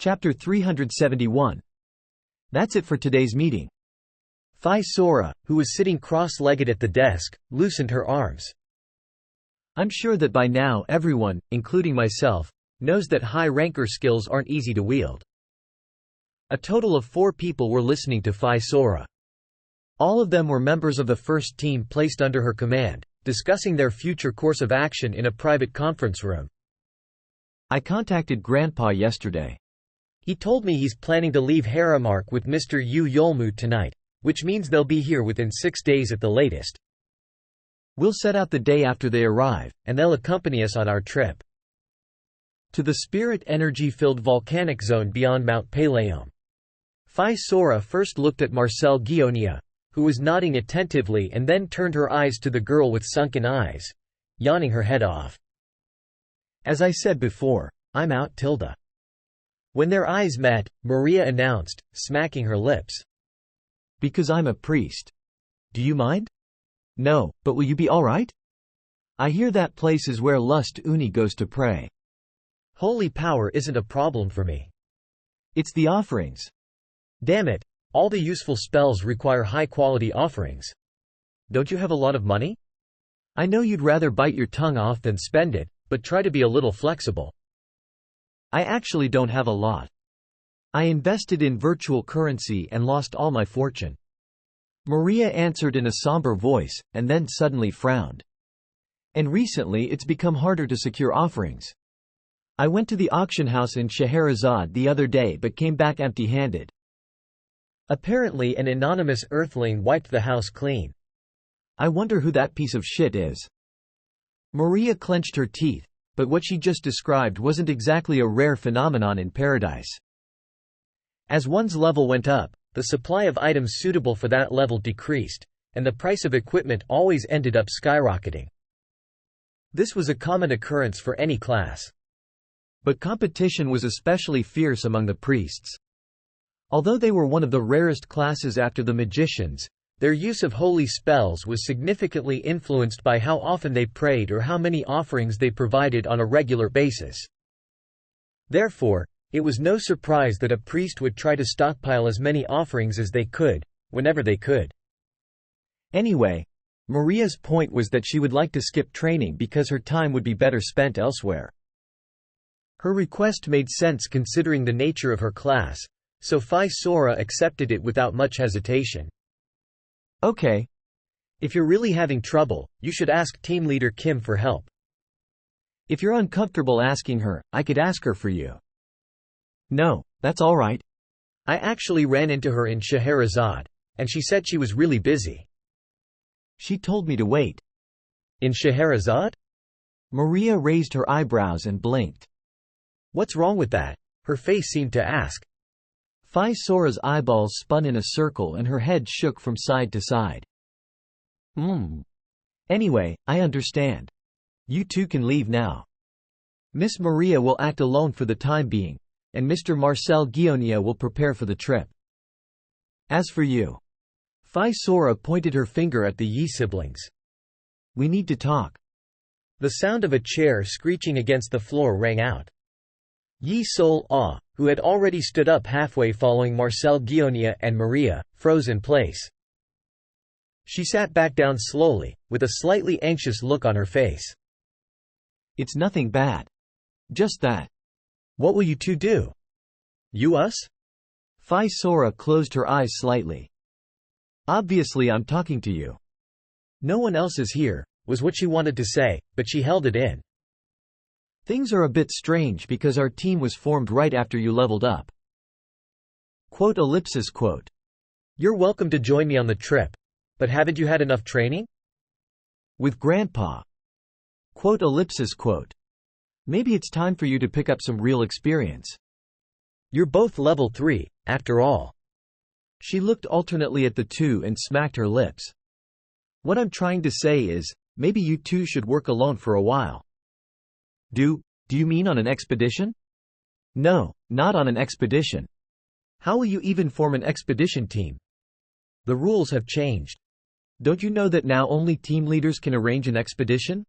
Chapter 371. That's it for today's meeting. Phi Sora, who was sitting cross-legged at the desk, loosened her arms. I'm sure that by now everyone, including myself, knows that high-ranker skills aren't easy to wield. A total of 4 people were listening to Phi Sora. All of them were members of the first team placed under her command, discussing their future course of action in a private conference room. I contacted Grandpa yesterday. He told me he's planning to leave Harem with Mr. Yu Yolmu tonight, which means they'll be here within 6 days at the latest. We'll set out the day after they arrive, and they'll accompany us on our trip to the spirit energy-filled volcanic zone beyond Mount Paleum. Phi Sora first looked at Marcel Guionia, who was nodding attentively, and then turned her eyes to the girl with sunken eyes, yawning her head off. As I said before, I'm out, Tilda. When their eyes met, Maria announced, smacking her lips. Because I'm a priest. Do you mind? No, but will you be alright? I hear that place is where Lust Uni goes to pray. Holy power isn't a problem for me. It's the offerings. Damn it, all the useful spells require high-quality offerings. Don't you have a lot of money? I know you'd rather bite your tongue off than spend it, but try to be a little flexible. I actually don't have a lot. I invested in virtual currency and lost all my fortune. Maria answered in a somber voice, and then suddenly frowned. And recently it's become harder to secure offerings. I went to the auction house in Scheherazade the other day but came back empty-handed. Apparently an anonymous earthling wiped the house clean. I wonder who that piece of shit is. Maria clenched her teeth, but what she just described wasn't exactly a rare phenomenon in paradise. As one's level went up, the supply of items suitable for that level decreased, and the price of equipment always ended up skyrocketing. This was a common occurrence for any class. But competition was especially fierce among the priests. Although they were one of the rarest classes after the magicians, their use of holy spells was significantly influenced by how often they prayed or how many offerings they provided on a regular basis. Therefore, it was no surprise that a priest would try to stockpile as many offerings as they could, whenever they could. Anyway, Maria's point was that she would like to skip training because her time would be better spent elsewhere. Her request made sense considering the nature of her class, so Phi Sora accepted it without much hesitation. Okay. If you're really having trouble, you should ask team leader Kim for help. If you're uncomfortable asking her, I could ask her for you. No, that's alright. I actually ran into her in Scheherazade, and she said she was really busy. She told me to wait. In Scheherazade? Maria raised her eyebrows and blinked. What's wrong with that? Her face seemed to ask. Phi Sora's eyeballs spun in a circle and her head shook from side to side. Anyway, I understand. You two can leave now. Miss Maria will act alone for the time being, and Mr. Marcel Guionia will prepare for the trip. As for you. Phi Sora pointed her finger at the Yi siblings. We need to talk. The sound of a chair screeching against the floor rang out. Yi Sol Ah, who had already stood up halfway following Marcel Guionia and Maria, froze in place. She sat back down slowly, with a slightly anxious look on her face. It's nothing bad. Just that. What will you two do? You us? Phi Sora closed her eyes slightly. Obviously I'm talking to you. No one else is here, was what she wanted to say, but she held it in. Things are a bit strange because our team was formed right after you leveled up. Quote. You're welcome to join me on the trip, but haven't you had enough training? With Grandpa. Quote. Maybe it's time for you to pick up some real experience. You're both level 3, after all. She looked alternately at the two and smacked her lips. What I'm trying to say is, maybe you two should work alone for a while. Do you mean on an expedition? No, not on an expedition. How will you even form an expedition team? The rules have changed. Don't you know that now only team leaders can arrange an expedition?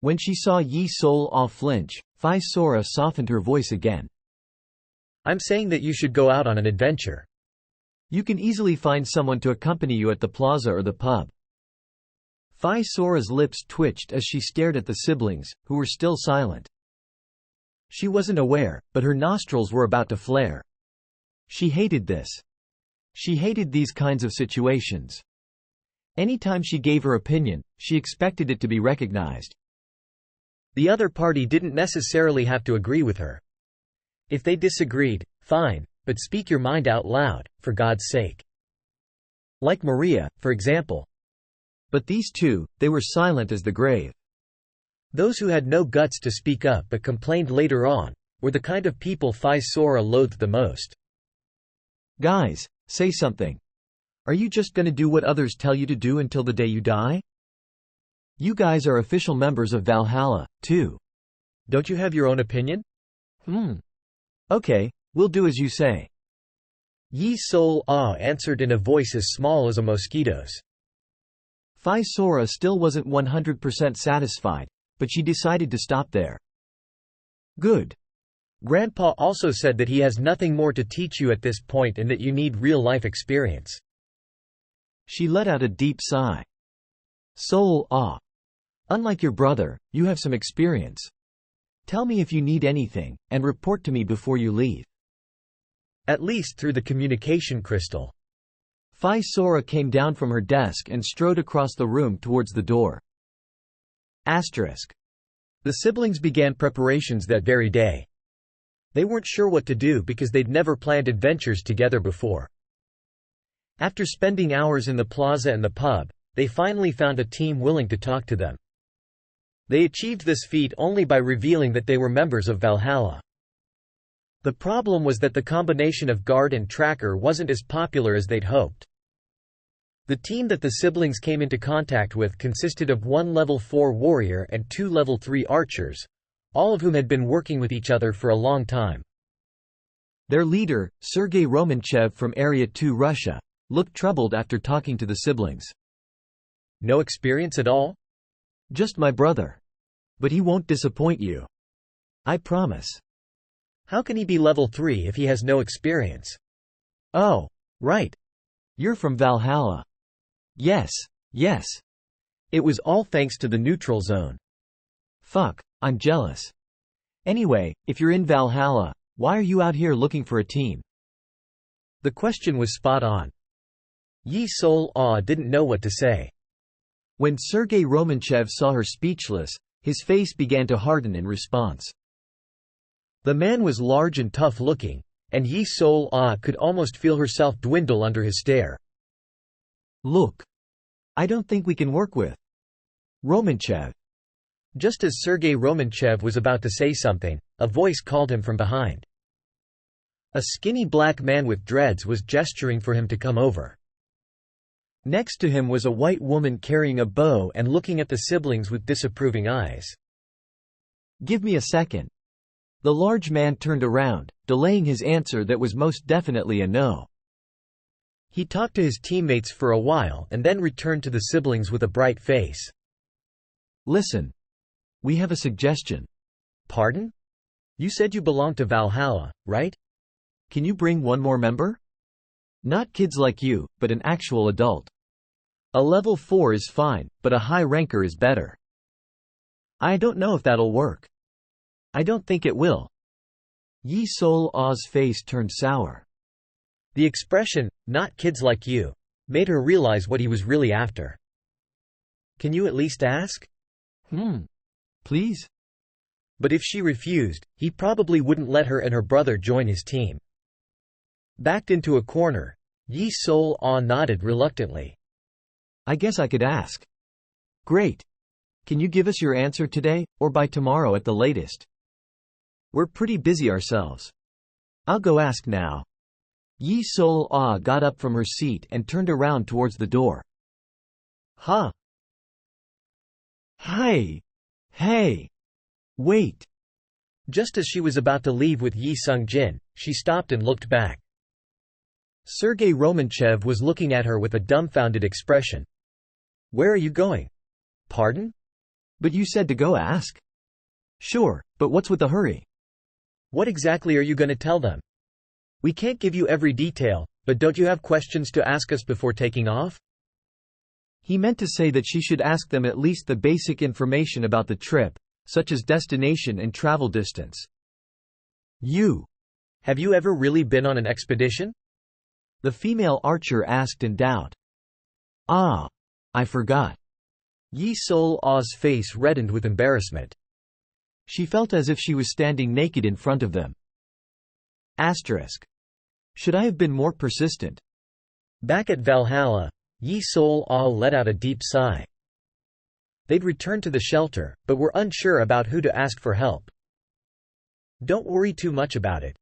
When she saw Yi Sol Ah flinch, Phi Sora softened her voice again. I'm saying that you should go out on an adventure. You can easily find someone to accompany you at the plaza or the pub. Phi Sora's lips twitched as she stared at the siblings, who were still silent. She wasn't aware, but her nostrils were about to flare. She hated this. She hated these kinds of situations. Anytime she gave her opinion, she expected it to be recognized. The other party didn't necessarily have to agree with her. If they disagreed, fine, but speak your mind out loud, for God's sake. Like Maria, for example. But these two, they were silent as the grave. Those who had no guts to speak up but complained later on, were the kind of people Phi Sora loathed the most. Guys, say something. Are you just gonna do what others tell you to do until the day you die? You guys are official members of Valhalla, too. Don't you have your own opinion? Okay, we'll do as you say. Yi Sol Ah answered in a voice as small as a mosquito's. Phi Sora still wasn't 100% satisfied, but she decided to stop there. Good. Grandpa also said that he has nothing more to teach you at this point and that you need real-life experience. She let out a deep sigh. Sol Ah. Unlike your brother, you have some experience. Tell me if you need anything, and report to me before you leave. At least through the communication crystal. Phi Sora came down from her desk and strode across the room towards the door. Asterisk. The siblings began preparations that very day. They weren't sure what to do because they'd never planned adventures together before. After spending hours in the plaza and the pub, they finally found a team willing to talk to them. They achieved this feat only by revealing that they were members of Valhalla. The problem was that the combination of guard and tracker wasn't as popular as they'd hoped. The team that the siblings came into contact with consisted of one level 4 warrior and 2 level 3 archers, all of whom had been working with each other for a long time. Their leader, Sergei Romanchev from Area 2 Russia, looked troubled after talking to the siblings. No experience at all? Just my brother. But he won't disappoint you. I promise. How can he be level 3 if he has no experience? Oh, right. You're from Valhalla. Yes, yes. It was all thanks to the neutral zone. Fuck, I'm jealous. Anyway, if you're in Valhalla, why are you out here looking for a team? The question was spot on. Yi Sol Ah didn't know what to say. When Sergei Romanchev saw her speechless, his face began to harden in response. The man was large and tough-looking, and Yi Sol Ah could almost feel herself dwindle under his stare. Look. I don't think we can work with Romanchev. Just as Sergei Romanchev was about to say something, a voice called him from behind. A skinny black man with dreads was gesturing for him to come over. Next to him was a white woman carrying a bow and looking at the siblings with disapproving eyes. Give me a second. The large man turned around, delaying his answer that was most definitely a no. He talked to his teammates for a while and then returned to the siblings with a bright face. Listen. We have a suggestion. Pardon? You said you belong to Valhalla, right? Can you bring one more member? Not kids like you, but an actual adult. A level 4 is fine, but a high ranker is better. I don't know if that'll work. I don't think it will. Yi Sol Ah's face turned sour. The expression, "not kids like you," made her realize what he was really after. Can you at least ask? Please? But if she refused, he probably wouldn't let her and her brother join his team. Backed into a corner, Yi Sol Ah nodded reluctantly. I guess I could ask. Great. Can you give us your answer today, or by tomorrow at the latest? We're pretty busy ourselves. I'll go ask now. Yi Sol Ah got up from her seat and turned around towards the door. Huh? Hey. Wait. Just as she was about to leave with Yi Sung-jin, she stopped and looked back. Sergei Romanchev was looking at her with a dumbfounded expression. Where are you going? Pardon? But you said to go ask. Sure, but what's with the hurry? What exactly are you going to tell them? We can't give you every detail, but don't you have questions to ask us before taking off? He meant to say that she should ask them at least the basic information about the trip, such as destination and travel distance. Have you ever really been on an expedition? The female archer asked in doubt. Ah, I forgot. Yi Sol-ah's face reddened with embarrassment. She felt as if she was standing naked in front of them. Should I have been more persistent? Back at Valhalla, Yi Sol-ah let out a deep sigh. They'd returned to the shelter, but were unsure about who to ask for help. Don't worry too much about it.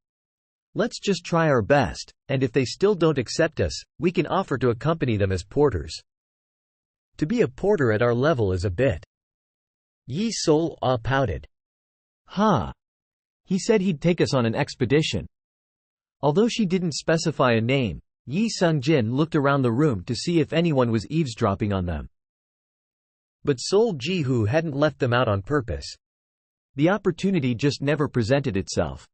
Let's just try our best, and if they still don't accept us, we can offer to accompany them as porters. To be a porter at our level is a bit. Yi Sol-ah pouted. He said he'd take us on an expedition. Although she didn't specify a name, Yi Sung-jin looked around the room to see if anyone was eavesdropping on them. But Sol Ji-hoo hadn't left them out on purpose. The opportunity just never presented itself.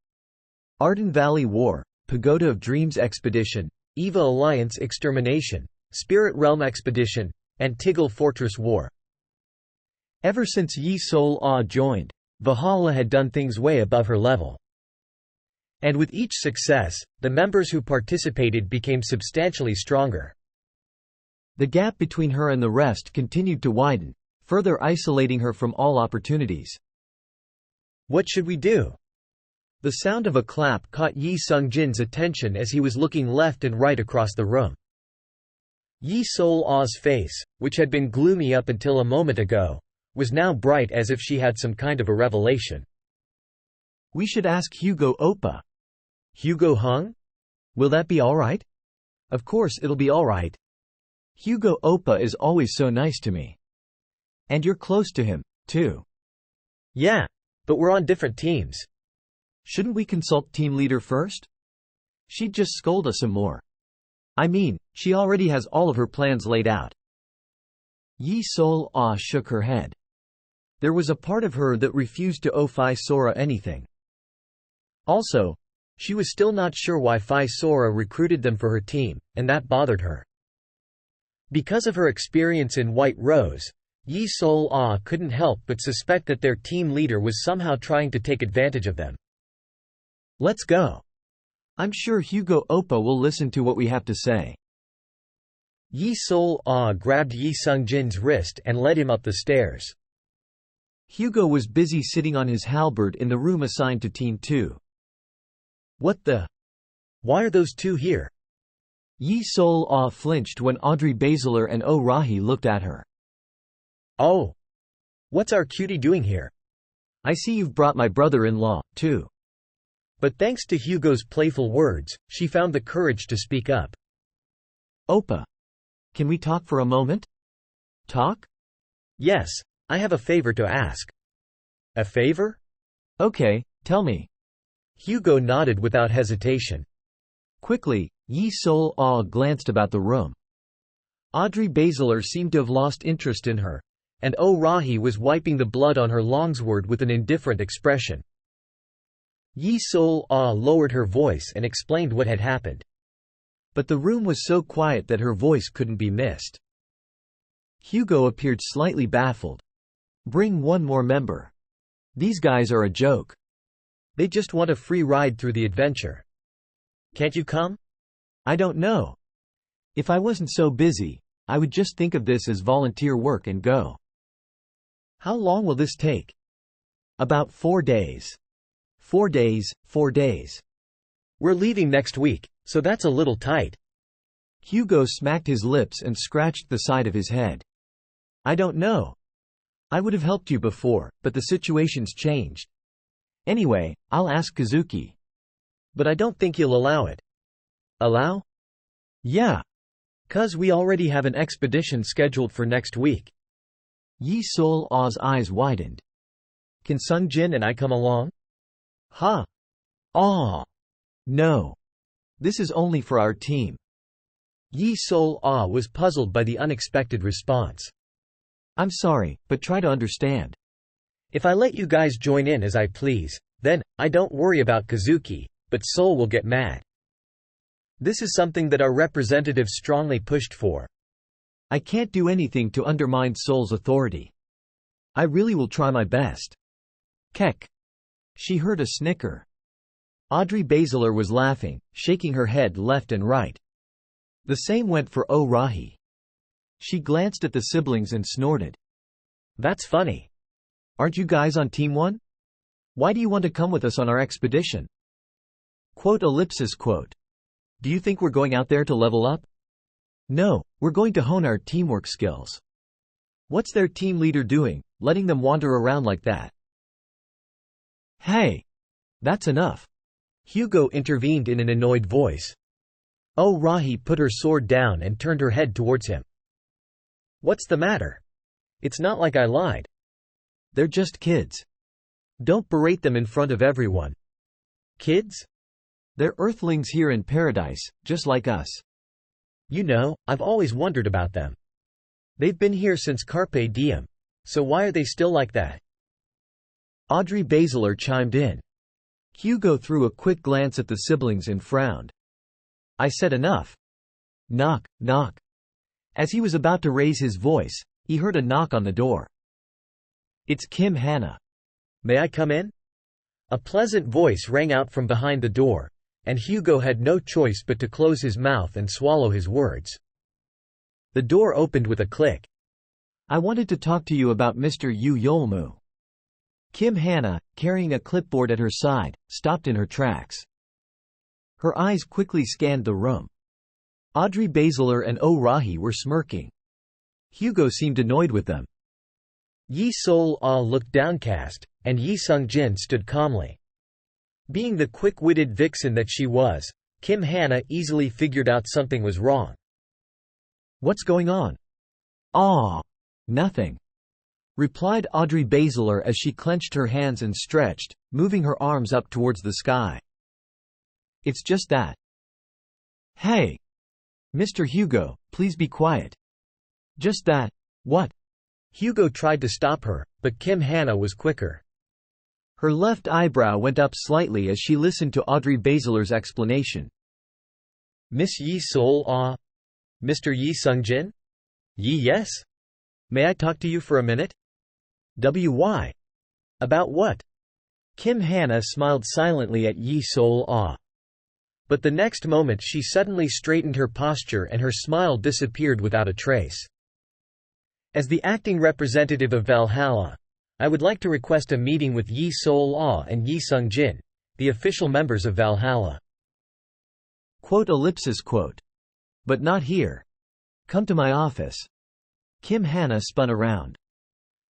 Arden Valley War, Pagoda of Dreams Expedition, Eva Alliance Extermination, Spirit Realm Expedition, and Tiggle Fortress War. Ever since Yi Sol-ah joined, Valhalla had done things way above her level. And with each success, the members who participated became substantially stronger. The gap between her and the rest continued to widen, further isolating her from all opportunities. What should we do? The sound of a clap caught Yi Sung-jin's attention as he was looking left and right across the room. Yi Sol-ah's face, which had been gloomy up until a moment ago, was now bright as if she had some kind of a revelation. We should ask Hugo Oppa. Hugo Hung? Will that be alright? Of course it'll be alright. Hugo Oppa is always so nice to me. And you're close to him, too. Yeah, but we're on different teams. Shouldn't we consult team leader first? She'd just scold us some more. I mean, she already has all of her plans laid out. Yi Sol-ah shook her head. There was a part of her that refused to owe Phi Sora anything. Also, she was still not sure why Phi Sora recruited them for her team, and that bothered her. Because of her experience in White Rose, Yi Sol-ah couldn't help but suspect that their team leader was somehow trying to take advantage of them. Let's go. I'm sure Hugo Oppa will listen to what we have to say. Yi Sol-ah grabbed Yi Sung-jin's wrist and led him up the stairs. Hugo was busy sitting on his halberd in the room assigned to Team 2. What the? Why are those two here? Yi Sol-ah flinched when Audrey Basilar and Oh Rahi looked at her. Oh. What's our cutie doing here? I see you've brought my brother-in-law, too. But thanks to Hugo's playful words, she found the courage to speak up. Oppa. Can we talk for a moment? Talk? Yes, I have a favor to ask. A favor? Okay, tell me. Hugo nodded without hesitation. Quickly, Yi Sol-ah glanced about the room. Audrey Basilar seemed to have lost interest in her, and Oh Rahi was wiping the blood on her longsword with an indifferent expression. Yi Sol-ah lowered her voice and explained what had happened. But the room was so quiet that her voice couldn't be missed. Hugo appeared slightly baffled. Bring one more member. These guys are a joke. They just want a free ride through the adventure. Can't you come? I don't know. If I wasn't so busy, I would just think of this as volunteer work and go. How long will this take? About 4 days. 4 days, 4 days. We're leaving next week, so that's a little tight. Hugo smacked his lips and scratched the side of his head. I don't know. I would have helped you before, but the situation's changed. Anyway, I'll ask Kazuki. But I don't think he'll allow it. Allow? Yeah. 'Cause we already have an expedition scheduled for next week. Yi Sol-ah's eyes widened. Can Sung-jin and I come along? Huh? Aw. No. This is only for our team. Yi Sol-ah was puzzled by the unexpected response. I'm sorry, but try to understand. If I let you guys join in as I please, then, I don't worry about Kazuki, but Sol will get mad. This is something that our representatives strongly pushed for. I can't do anything to undermine Seoul's authority. I really will try my best. Kek. She heard a snicker. Audrey Basilar was laughing, shaking her head left and right. The same went for Oh Rahi. She glanced at the siblings and snorted. That's funny. Aren't you guys on Team 1? Why do you want to come with us on our expedition? Quote. Do you think we're going out there to level up? No, we're going to hone our teamwork skills. What's their team leader doing, letting them wander around like that? Hey! That's enough. Hugo intervened in an annoyed voice. Oh Rahi put her sword down and turned her head towards him. What's the matter? It's not like I lied. They're just kids. Don't berate them in front of everyone. Kids? They're earthlings here in paradise, just like us. You know, I've always wondered about them. They've been here since Carpe Diem. So why are they still like that? Audrey Basilar chimed in. Hugo threw a quick glance at the siblings and frowned. I said enough. Knock, knock. As he was about to raise his voice, he heard a knock on the door. It's Kim Hannah. May I come in? A pleasant voice rang out from behind the door, and Hugo had no choice but to close his mouth and swallow his words. The door opened with a click. I wanted to talk to you about Mr. Yu Yolmu. Kim Hannah, carrying a clipboard at her side, stopped in her tracks. Her eyes quickly scanned the room. Audrey Basilar and Oh Rahi were smirking. Hugo seemed annoyed with them. Yi Sol-ah looked downcast, and Yi Sung-jin stood calmly. Being the quick-witted vixen that she was, Kim Hannah easily figured out something was wrong. What's going on? Ah, nothing, replied Audrey Basilar as she clenched her hands and stretched, moving her arms up towards the sky. It's just that. Hey! Mr. Hugo, please be quiet. Just that. What? Hugo tried to stop her, but Kim Hannah was quicker. Her left eyebrow went up slightly as she listened to Audrey Basilar's explanation. Miss Yi Sol-ah? Mr. Yi Sung-jin? Yi yes? May I talk to you for a minute? Why? About what? Kim Hannah smiled silently at Yi Sol-ah. But the next moment she suddenly straightened her posture and her smile disappeared without a trace. As the acting representative of Valhalla, I would like to request a meeting with Yi Sol-ah and Yi Sung-jin, the official members of Valhalla. Quote. But not here. Come to my office. Kim Hannah spun around.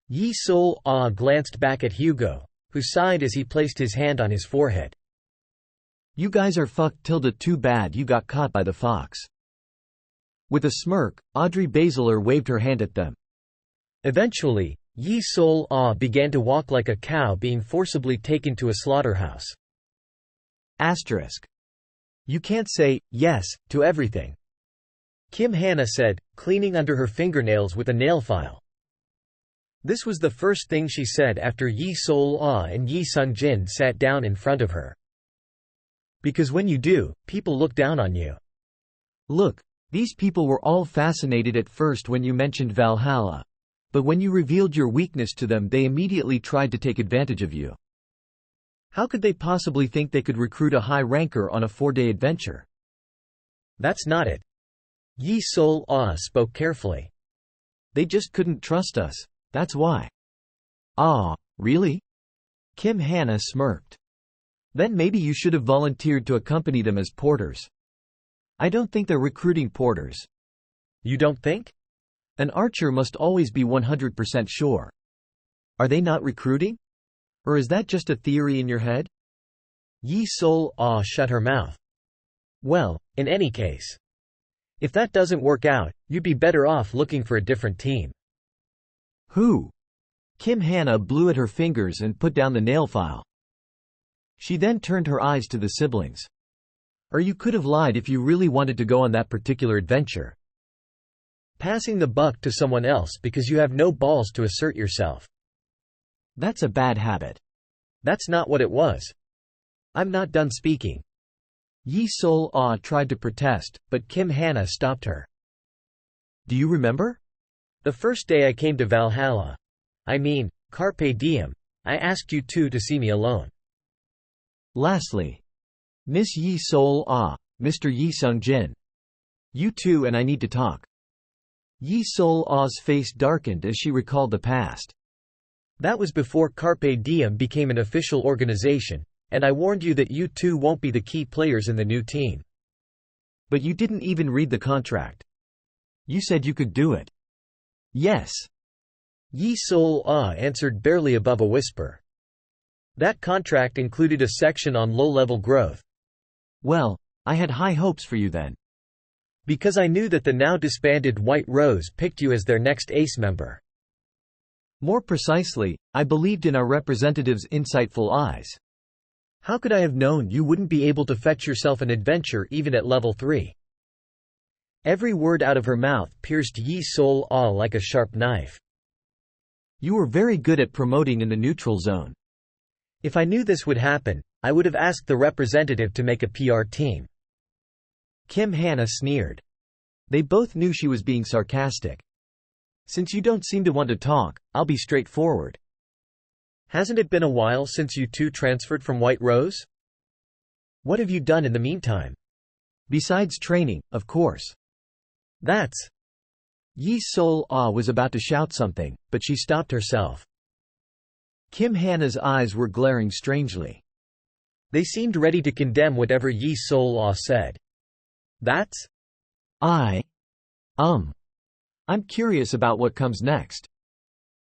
Yi Sol-ah glanced back at Hugo, who sighed as he placed his hand on his forehead. You guys are fucked tilde too bad you got caught by the fox. With a smirk, Audrey Basilar waved her hand at them. Eventually, Yi Sol-ah began to walk like a cow being forcibly taken to a slaughterhouse. Asterisk. You can't say, yes, to everything. Kim Hannah said, cleaning under her fingernails with a nail file. This was the first thing she said after Yi Sol-ah and Yi Sung-jin sat down in front of her. Because when you do, people look down on you. Look, these people were all fascinated at first when you mentioned Valhalla. But when you revealed your weakness to them they immediately tried to take advantage of you. How could they possibly think they could recruit a high ranker on a 4-day adventure? That's not it. Yi Sol-ah spoke carefully. They just couldn't trust us, that's why. Ah, really? Kim Hannah smirked. Then maybe you should have volunteered to accompany them as porters. I don't think they're recruiting porters. You don't think? An archer must always be 100% sure. Are they not recruiting? Or is that just a theory in your head? Yi Sol-ah shut her mouth. Well, in any case. If that doesn't work out, you'd be better off looking for a different team. Who? Kim Hannah blew at her fingers and put down the nail file. She then turned her eyes to the siblings. Or you could have lied if you really wanted to go on that particular adventure. Passing the buck to someone else because you have no balls to assert yourself. That's a bad habit. That's not what it was. I'm not done speaking. Yi Sol-ah tried to protest, but Kim Hana stopped her. Do you remember? The first day I came to Valhalla. I mean, carpe diem. I asked you two to see me alone. Lastly, Miss Yi Sol-ah, Mr. Yi Sung-jin. You two and I need to talk. Yi Sol-ah's face darkened as she recalled the past. That was before Carpe Diem became an official organization, and I warned you that you two won't be the key players in the new team. But you didn't even read the contract. You said you could do it. Yes. Yi Sol-ah answered barely above a whisper. That contract included a section on low-level growth. Well, I had high hopes for you then. Because I knew that the now disbanded White Rose picked you as their next ace member. More precisely, I believed in our representative's insightful eyes. How could I have known you wouldn't be able to fetch yourself an adventure even at level 3? Every word out of her mouth pierced Yi Sol-ah like a sharp knife. You were very good at promoting in the neutral zone. If I knew this would happen, I would have asked the representative to make a PR team. Kim Hana sneered. They both knew she was being sarcastic. Since you don't seem to want to talk, I'll be straightforward. Hasn't it been a while since you two transferred from White Rose? What have you done in the meantime? Besides training, of course. That's… Yi Sol-ah was about to shout something, but she stopped herself. Kim Hana's eyes were glaring strangely. They seemed ready to condemn whatever Yi Sol-ah said. That's… I'm curious about what comes next.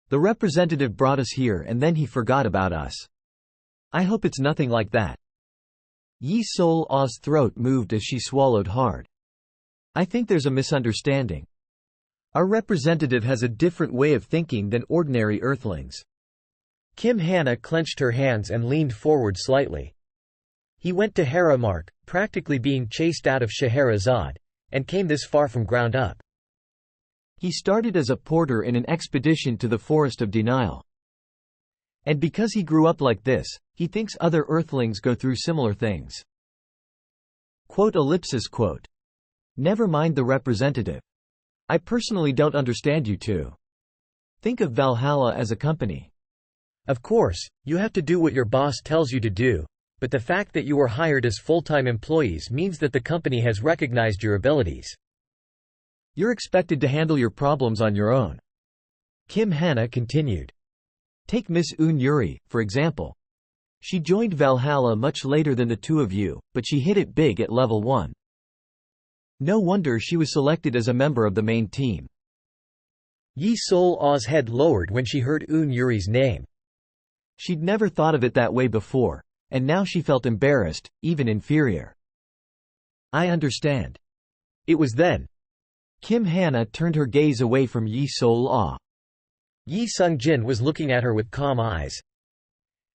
The representative brought us here and then he forgot about us. I hope it's nothing like that. Yi Sol-ah's throat moved as she swallowed hard. I think there's a misunderstanding. Our representative has a different way of thinking than ordinary earthlings. Kim Hana clenched her hands and leaned forward slightly. He went to Haramark, practically being chased out of Scheherazade, and came this far from ground up. He started as a porter in an expedition to the Forest of Denial. And because he grew up like this, he thinks other earthlings go through similar things. Quote. Never mind the representative. I personally don't understand you two. Think of Valhalla as a company. Of course, you have to do what your boss tells you to do, but the fact that you were hired as full-time employees means that the company has recognized your abilities. You're expected to handle your problems on your own. Kim Hana continued. Take Miss Un Yuri, for example. She joined Valhalla much later than the two of you, but she hit it big at level 1. No wonder she was selected as a member of the main team. Yi Sol-ah's head lowered when she heard Un Yuri's name. She'd never thought of it that way before, and now she felt embarrassed, even inferior. I understand. It was then. Kim Hana turned her gaze away from Yi Sol-ah. Yi Sung-jin was looking at her with calm eyes.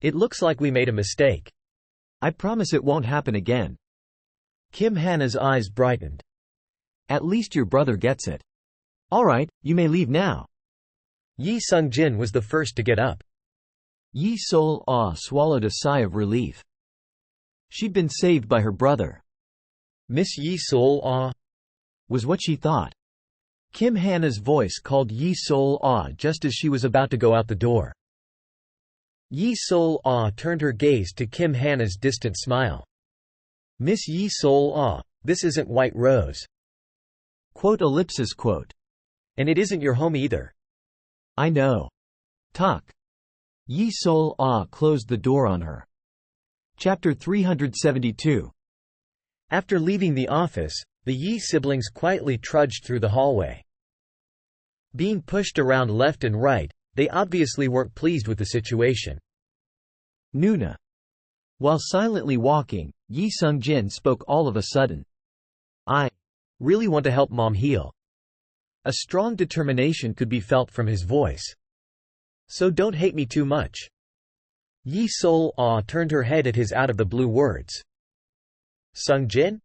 It looks like we made a mistake. I promise it won't happen again. Kim Hana's eyes brightened. At least your brother gets it. All right, you may leave now. Yi Sung-jin was the first to get up. Yi Sol-ah swallowed a sigh of relief. She'd been saved by her brother. Miss Yi Sol-ah, was what she thought. Kim Hana's voice called Yi Sol-ah just as she was about to go out the door. Yi Sol-ah turned her gaze to Kim Hana's distant smile. Miss Yi Sol-ah, this isn't White Rose. Quote. And it isn't your home either. I know. Talk. Yi Sol-ah closed the door on her. Chapter 372. After leaving the office, the Yi siblings quietly trudged through the hallway. Being pushed around left and right, they obviously weren't pleased with the situation. Nuna. While silently walking, Yi Sung-jin spoke all of a sudden. I really want to help Mom heal. A strong determination could be felt from his voice. So don't hate me too much. Yi Sol-ah turned her head at his out-of-the-blue words. Sung-jin?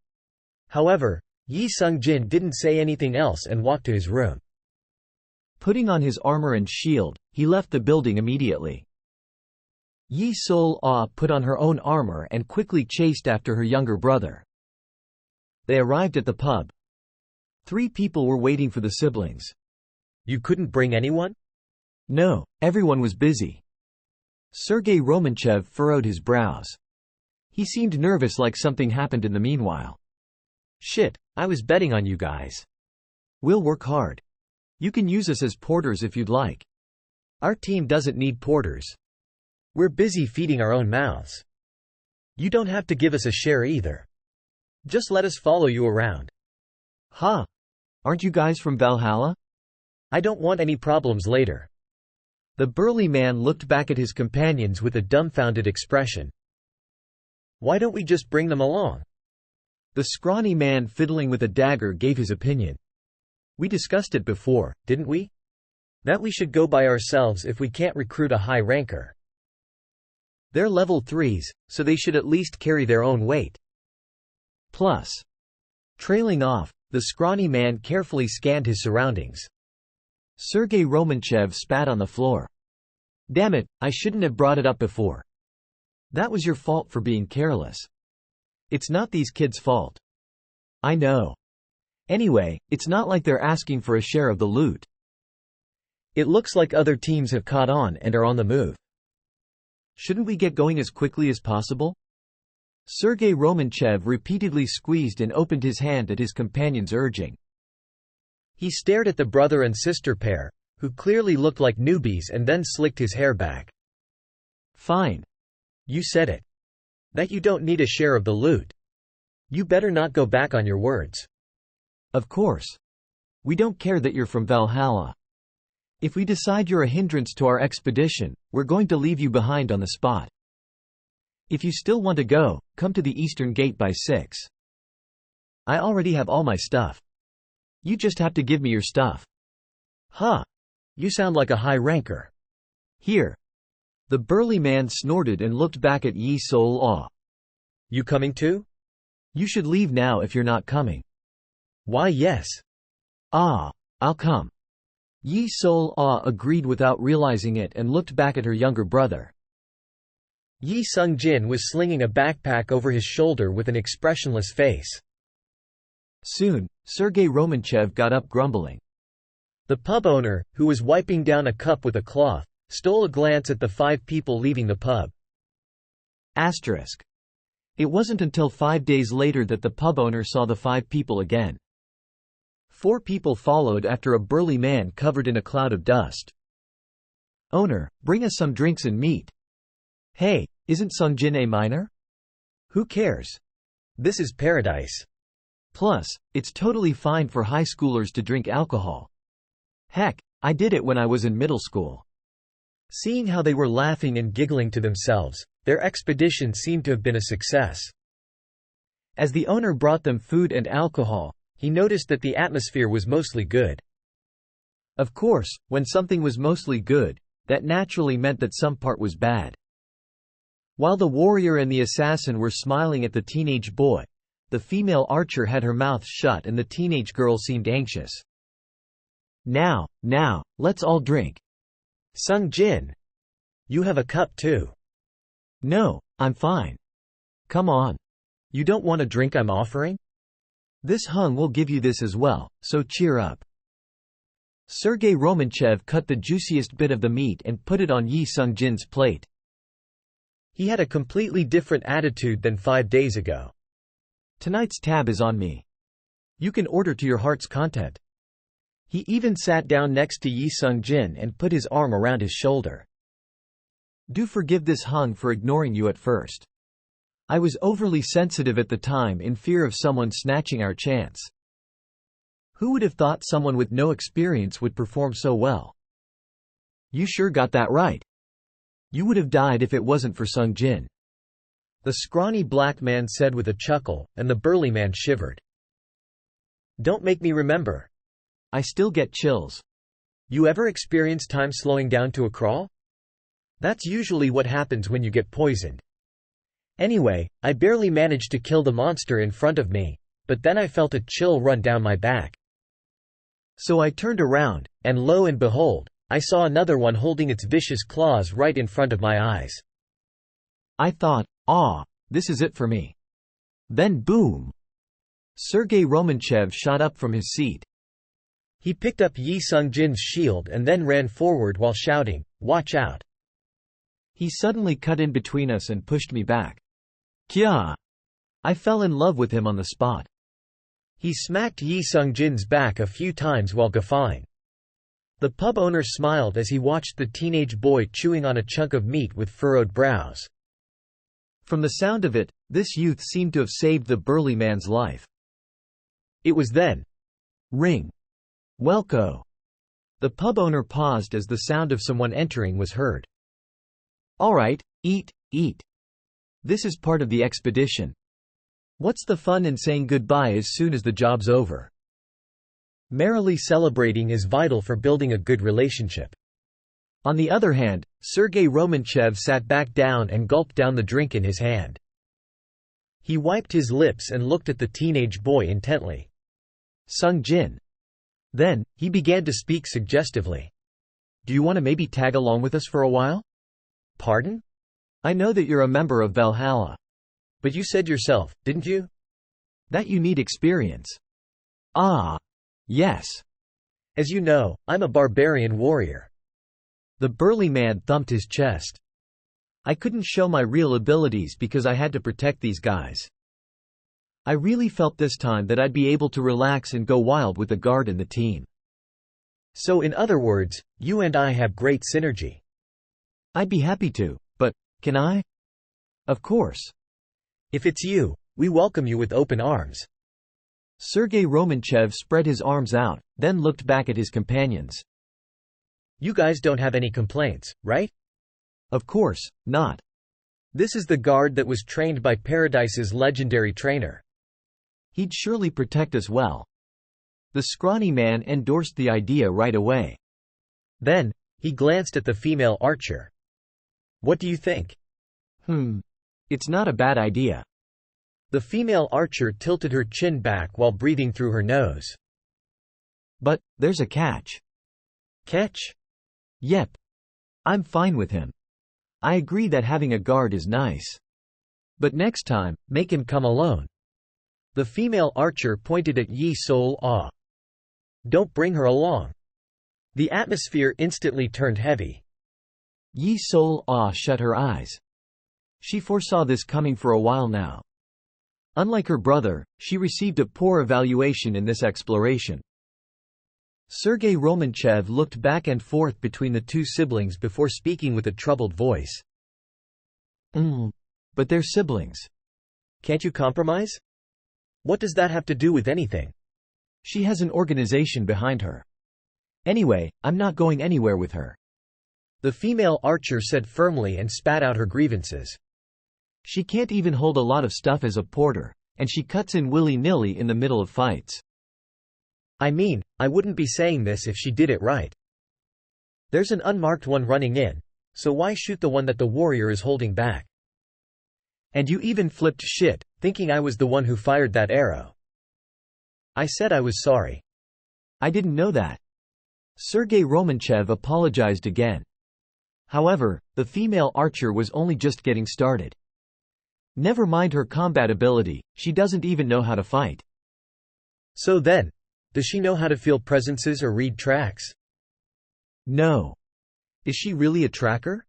However, Yi Sung-jin didn't say anything else and walked to his room. Putting on his armor and shield, he left the building immediately. Yi Sol-ah put on her own armor and quickly chased after her younger brother. They arrived at the pub. 3 people were waiting for the siblings. You couldn't bring anyone? No, everyone was busy. Sergei Romanchev furrowed his brows. He seemed nervous, like something happened in the meanwhile. Shit, I was betting on you guys. We'll work hard. You can use us as porters if you'd like. Our team doesn't need porters. We're busy feeding our own mouths. You don't have to give us a share either. Just let us follow you around. Huh? Aren't you guys from Valhalla? I don't want any problems later. The burly man looked back at his companions with a dumbfounded expression. Why don't we just bring them along? The scrawny man fiddling with a dagger gave his opinion. We discussed it before, didn't we? That we should go by ourselves if we can't recruit a high ranker. They're level 3s, so they should at least carry their own weight. Plus. Trailing off, the scrawny man carefully scanned his surroundings. Sergei Romanchev spat on the floor. Damn it, I shouldn't have brought it up before. That was your fault for being careless. It's not these kids' fault. I know. Anyway, it's not like they're asking for a share of the loot. It looks like other teams have caught on and are on the move. Shouldn't we get going as quickly as possible? Sergei Romanchev repeatedly squeezed and opened his hand at his companion's urging. He stared at the brother and sister pair, who clearly looked like newbies, and then slicked his hair back. Fine. You said it. That you don't need a share of the loot. You better not go back on your words. Of course. We don't care that you're from Valhalla. If we decide you're a hindrance to our expedition, we're going to leave you behind on the spot. If you still want to go, come to the eastern gate by 6. I already have all my stuff. You just have to give me your stuff. Huh. You sound like a high ranker. Here. The burly man snorted and looked back at Yi Sol-ah. You coming too? You should leave now if you're not coming. Why yes. I'll come. Yi Sol-ah agreed without realizing it and looked back at her younger brother. Yi Sung-jin was slinging a backpack over his shoulder with an expressionless face. Soon, Sergei Romanchev got up grumbling. The pub owner, who was wiping down a cup with a cloth, stole a glance at the 5 people leaving the pub. Asterisk. It wasn't until 5 days later that the pub owner saw the 5 people again. 4 people followed after a burly man covered in a cloud of dust. Owner, bring us some drinks and meat. Hey, isn't Sung-jin a minor? Who cares? This is paradise. Plus, it's totally fine for high schoolers to drink alcohol. Heck, I did it when I was in middle school. Seeing how they were laughing and giggling to themselves, their expedition seemed to have been a success. As the owner brought them food and alcohol, he noticed that the atmosphere was mostly good. Of course, when something was mostly good, that naturally meant that some part was bad. While the warrior and the assassin were smiling at the teenage boy, the female archer had her mouth shut and the teenage girl seemed anxious. Now, let's all drink. Sung-jin. You have a cup too. No, I'm fine. Come on. You don't want a drink I'm offering? This hung will give you this as well, so cheer up. Sergei Romanchev cut the juiciest bit of the meat and put it on Yi Sung-jin's plate. He had a completely different attitude than 5 days ago. Tonight's tab is on me. You can order to your heart's content. He even sat down next to Yi Sung-jin and put his arm around his shoulder. Do forgive this hung for ignoring you at first. I was overly sensitive at the time in fear of someone snatching our chance. Who would have thought someone with no experience would perform so well? You sure got that right. You would have died if it wasn't for Sung-jin. The scrawny black man said with a chuckle, and the burly man shivered. Don't make me remember. I still get chills. You ever experience time slowing down to a crawl? That's usually what happens when you get poisoned. Anyway, I barely managed to kill the monster in front of me, but then I felt a chill run down my back. So I turned around, and lo and behold, I saw another one holding its vicious claws right in front of my eyes. I thought, this is it for me. Then boom! Sergei Romanchev shot up from his seat. He picked up Yi Sung-jin's shield and then ran forward while shouting, "Watch out!" He suddenly cut in between us and pushed me back. Kya! I fell in love with him on the spot. He smacked Yi Sung-jin's back a few times while guffawing. The pub owner smiled as he watched the teenage boy chewing on a chunk of meat with furrowed brows. From the sound of it, this youth seemed to have saved the burly man's life. It was then. Ring. Welko. The pub owner paused as the sound of someone entering was heard. All right, eat, eat. This is part of the expedition. What's the fun in saying goodbye as soon as the job's over? Merrily celebrating is vital for building a good relationship. On the other hand, Sergei Romanchev sat back down and gulped down the drink in his hand. He wiped his lips and looked at the teenage boy intently. Sung-jin. Then, he began to speak suggestively. Do you want to maybe tag along with us for a while? Pardon? I know that you're a member of Valhalla. But you said yourself, didn't you? That you need experience. Ah. Yes. As you know, I'm a barbarian warrior. The burly man thumped his chest. I couldn't show my real abilities because I had to protect these guys. I really felt this time that I'd be able to relax and go wild with the guard and the team. So in other words, you and I have great synergy. I'd be happy to, but, can I? Of course. If it's you, we welcome you with open arms. Sergei Romanchev spread his arms out, then looked back at his companions. You guys don't have any complaints, right? Of course, not. This is the guard that was trained by Paradise's legendary trainer. He'd surely protect us well. The scrawny man endorsed the idea right away. Then, he glanced at the female archer. What do you think? It's not a bad idea. The female archer tilted her chin back while breathing through her nose. But, there's a catch. Catch? Yep. I'm fine with him. I agree that having a guard is nice. But next time, make him come alone. The female archer pointed at Yi Sol-ah. Don't bring her along. The atmosphere instantly turned heavy. Yi Sol-ah shut her eyes. She foresaw this coming for a while now. Unlike her brother, she received a poor evaluation in this exploration. Sergei Romanchev looked back and forth between the two siblings before speaking with a troubled voice. But they're siblings. Can't you compromise? What does that have to do with anything? She has an organization behind her. Anyway, I'm not going anywhere with her. The female archer said firmly and spat out her grievances. She can't even hold a lot of stuff as a porter, and she cuts in willy-nilly in the middle of fights. I mean, I wouldn't be saying this if she did it right. There's an unmarked one running in, so why shoot the one that the warrior is holding back? And you even flipped shit, thinking I was the one who fired that arrow. I said I was sorry. I didn't know that. Sergei Romanchev apologized again. However, the female archer was only just getting started. Never mind her combat ability, she doesn't even know how to fight. So then, does she know how to feel presences or read tracks? No. Is she really a tracker?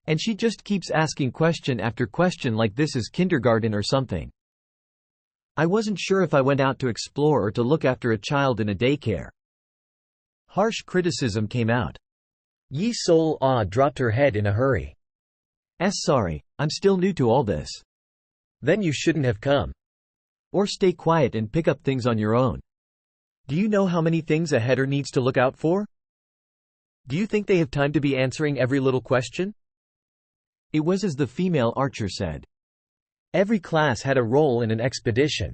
And she just keeps asking question after question like this is kindergarten or something. I wasn't sure if I went out to explore or to look after a child in a daycare. Harsh criticism came out. Yi Sol-ah dropped her head in a hurry. Sorry, I'm still new to all this. Then you shouldn't have come. Or stay quiet and pick up things on your own. Do you know how many things a header needs to look out for? Do you think they have time to be answering every little question? It was as the female archer said. Every class had a role in an expedition.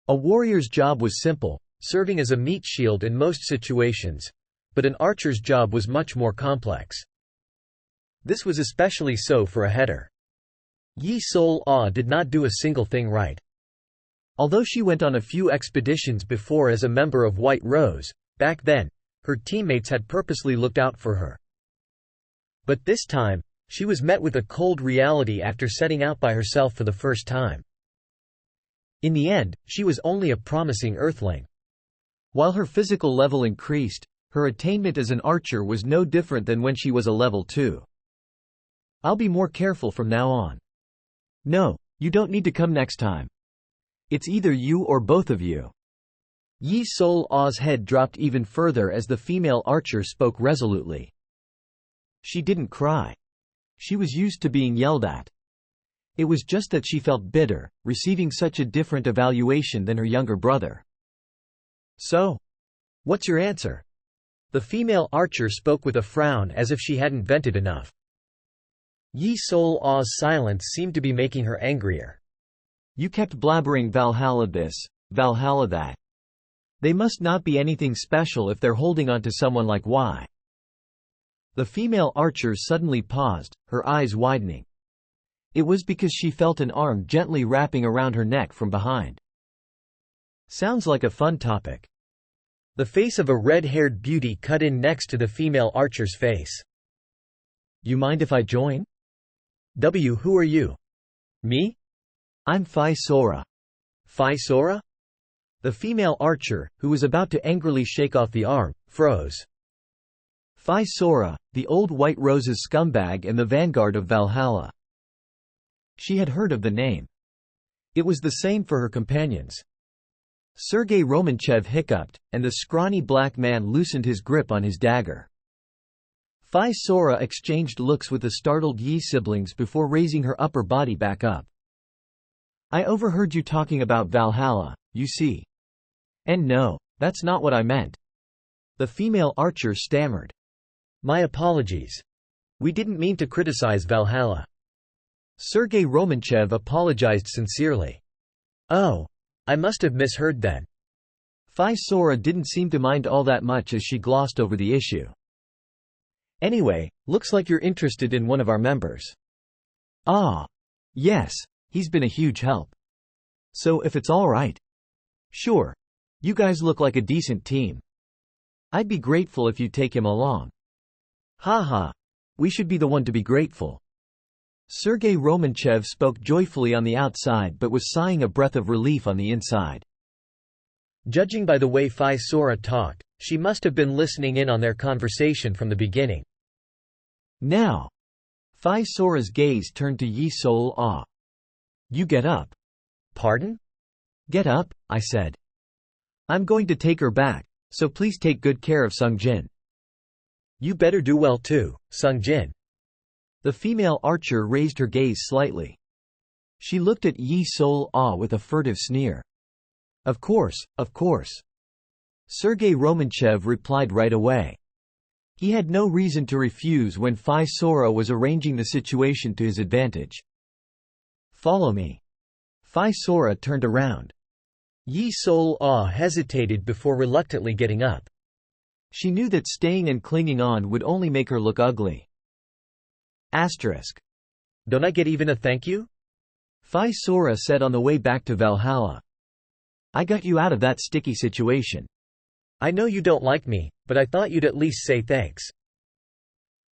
A warrior's job was simple, serving as a meat shield in most situations, but an archer's job was much more complex. This was especially so for a header. Yi Sol-ah did not do a single thing right. Although she went on a few expeditions before as a member of White Rose, back then, her teammates had purposely looked out for her. But this time, she was met with a cold reality after setting out by herself for the first time. In the end, she was only a promising earthling. While her physical level increased, her attainment as an archer was no different than when she was a level 2. I'll be more careful from now on. No, you don't need to come next time. It's either you or both of you. Yi Sol-ah's head dropped even further as the female archer spoke resolutely. She didn't cry. She was used to being yelled at. It was just that she felt bitter, receiving such a different evaluation than her younger brother. So? What's your answer? The female archer spoke with a frown as if she hadn't vented enough. Yi Sol-ah's silence seemed to be making her angrier. You kept blabbering Valhalla this, Valhalla that. They must not be anything special if they're holding on to someone like Y. The female archer suddenly paused, her eyes widening. It was because she felt an arm gently wrapping around her neck from behind. Sounds like a fun topic. The face of a red-haired beauty cut in next to the female archer's face. You mind if I join? Who are you? Me? I'm Phi Sora. Phi Sora? The female archer, who was about to angrily shake off the arm, froze. Phi Sora, the old White Rose's scumbag and the vanguard of Valhalla. She had heard of the name. It was the same for her companions. Sergei Romanchev hiccuped, and the scrawny black man loosened his grip on his dagger. Phi Sora exchanged looks with the startled Yi siblings before raising her upper body back up. I overheard you talking about Valhalla, you see. And no, that's not what I meant. The female archer stammered. My apologies. We didn't mean to criticize Valhalla. Sergei Romanchev apologized sincerely. Oh, I must have misheard then. Phi Sora didn't seem to mind all that much as she glossed over the issue. Anyway, looks like you're interested in one of our members. Ah. Yes, he's been a huge help. So if it's all right. Sure. You guys look like a decent team. I'd be grateful if you'd take him along. Haha. We should be the one to be grateful. Sergei Romanchev spoke joyfully on the outside but was sighing a breath of relief on the inside. Judging by the way Phi Sora talked, she must have been listening in on their conversation from the beginning. Now. Phi Sora's gaze turned to Yi Sol-ah. You get up. Pardon? Get up, I said. I'm going to take her back, so please take good care of Sung-jin. You better do well too, Sung-jin. The female archer raised her gaze slightly. She looked at Yi Sol-ah with a furtive sneer. Of course, of course. Sergei Romanchev replied right away. He had no reason to refuse when Phi Sora was arranging the situation to his advantage. Follow me. Phi Sora turned around. Yi Sol-ah hesitated before reluctantly getting up. She knew that staying and clinging on would only make her look ugly. Asterisk. Don't I get even a thank you? Phi Sora said on the way back to Valhalla. I got you out of that sticky situation. I know you don't like me, but I thought you'd at least say thanks.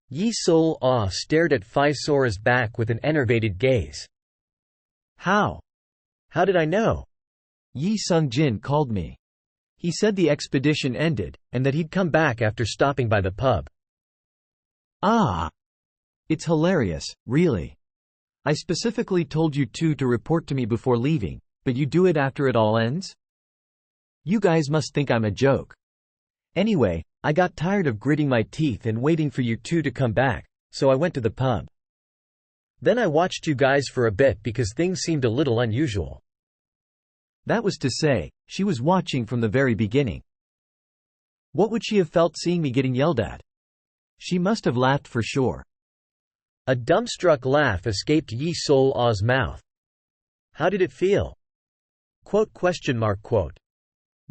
Yi Sol-ah stared at Phi Sora's back with an enervated gaze. How? How did I know? Yi Sung-jin called me. He said the expedition ended, and that he'd come back after stopping by the pub. Ah! It's hilarious, really. I specifically told you two to report to me before leaving, but you do it after it all ends? You guys must think I'm a joke. Anyway, I got tired of gritting my teeth and waiting for you two to come back, so I went to the pub. Then I watched you guys for a bit because things seemed a little unusual. That was to say, she was watching from the very beginning. What would she have felt seeing me getting yelled at? She must have laughed for sure. A dumbstruck laugh escaped Yi Sol-ah's mouth. How did it feel? Quote.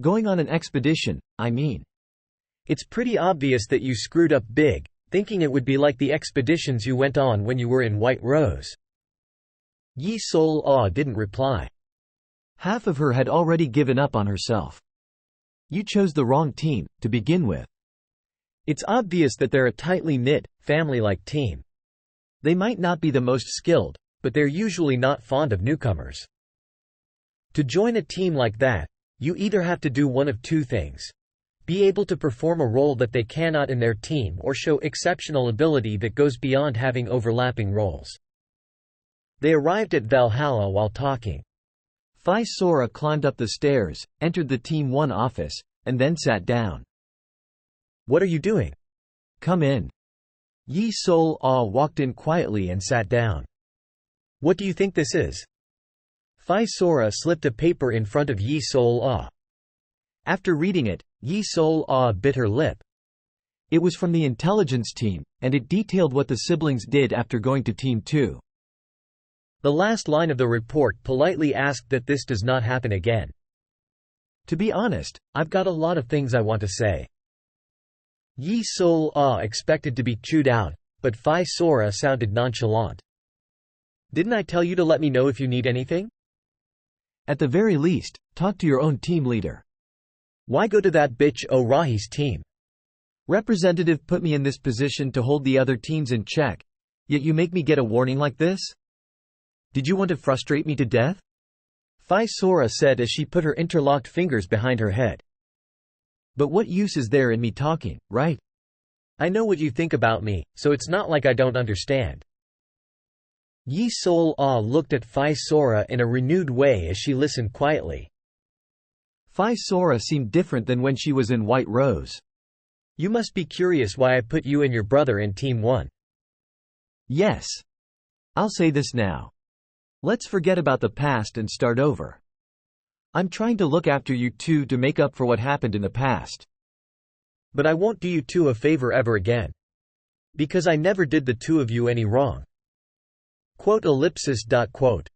Going on an expedition, I mean. It's pretty obvious that you screwed up big, thinking it would be like the expeditions you went on when you were in White Rose. Yi Sol-ah didn't reply. Half of her had already given up on herself. You chose the wrong team, to begin with. It's obvious that they're a tightly knit, family-like team. They might not be the most skilled, but they're usually not fond of newcomers. To join a team like that, you either have to do one of two things. Be able to perform a role that they cannot in their team, or show exceptional ability that goes beyond having overlapping roles. They arrived at Valhalla while talking. Phi Sora climbed up the stairs, entered the Team 1 office, and then sat down. What are you doing? Come in. Yi Sol Ah walked in quietly and sat down. What do you think this is? Phi Sora slipped a paper in front of Yi Sol Ah. After reading it, Yi Sol Ah bit her lip. It was from the intelligence team, and it detailed what the siblings did after going to Team 2. The last line of the report politely asked that this does not happen again. To be honest, I've got a lot of things I want to say. Yi Sol Ah expected to be chewed out, but Phi Sora sounded nonchalant. Didn't I tell you to let me know if you need anything? At the very least, talk to your own team leader. Why go to that bitch O'Rahi's team? Representative put me in this position to hold the other teams in check, yet you make me get a warning like this? Did you want to frustrate me to death? Phi Sora said as she put her interlocked fingers behind her head. But what use is there in me talking, right? I know what you think about me, so it's not like I don't understand. Yi Sol Ah looked at Phi Sora in a renewed way as she listened quietly. Phi Sora seemed different than when she was in White Rose. You must be curious why I put you and your brother in Team 1. Yes. I'll say this now. Let's forget about the past and start over. I'm trying to look after you two to make up for what happened in the past. But I won't do you two a favor ever again. Because I never did the two of you any wrong. Quote.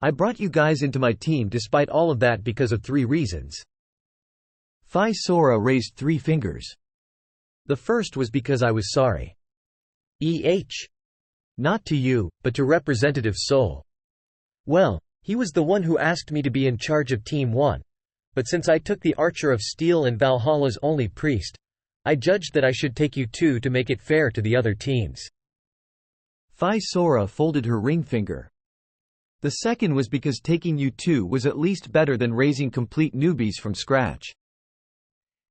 I brought you guys into my team despite all of that because of 3 reasons. Phi Sora raised 3 fingers. The first was because I was sorry. Not to you, but to Representative Sol. Well, he was the one who asked me to be in charge of Team 1, but since I took the Archer of Steel and Valhalla's only priest, I judged that I should take you two to make it fair to the other teams. Phi Sora folded her ring finger. The second was because taking you two was at least better than raising complete newbies from scratch.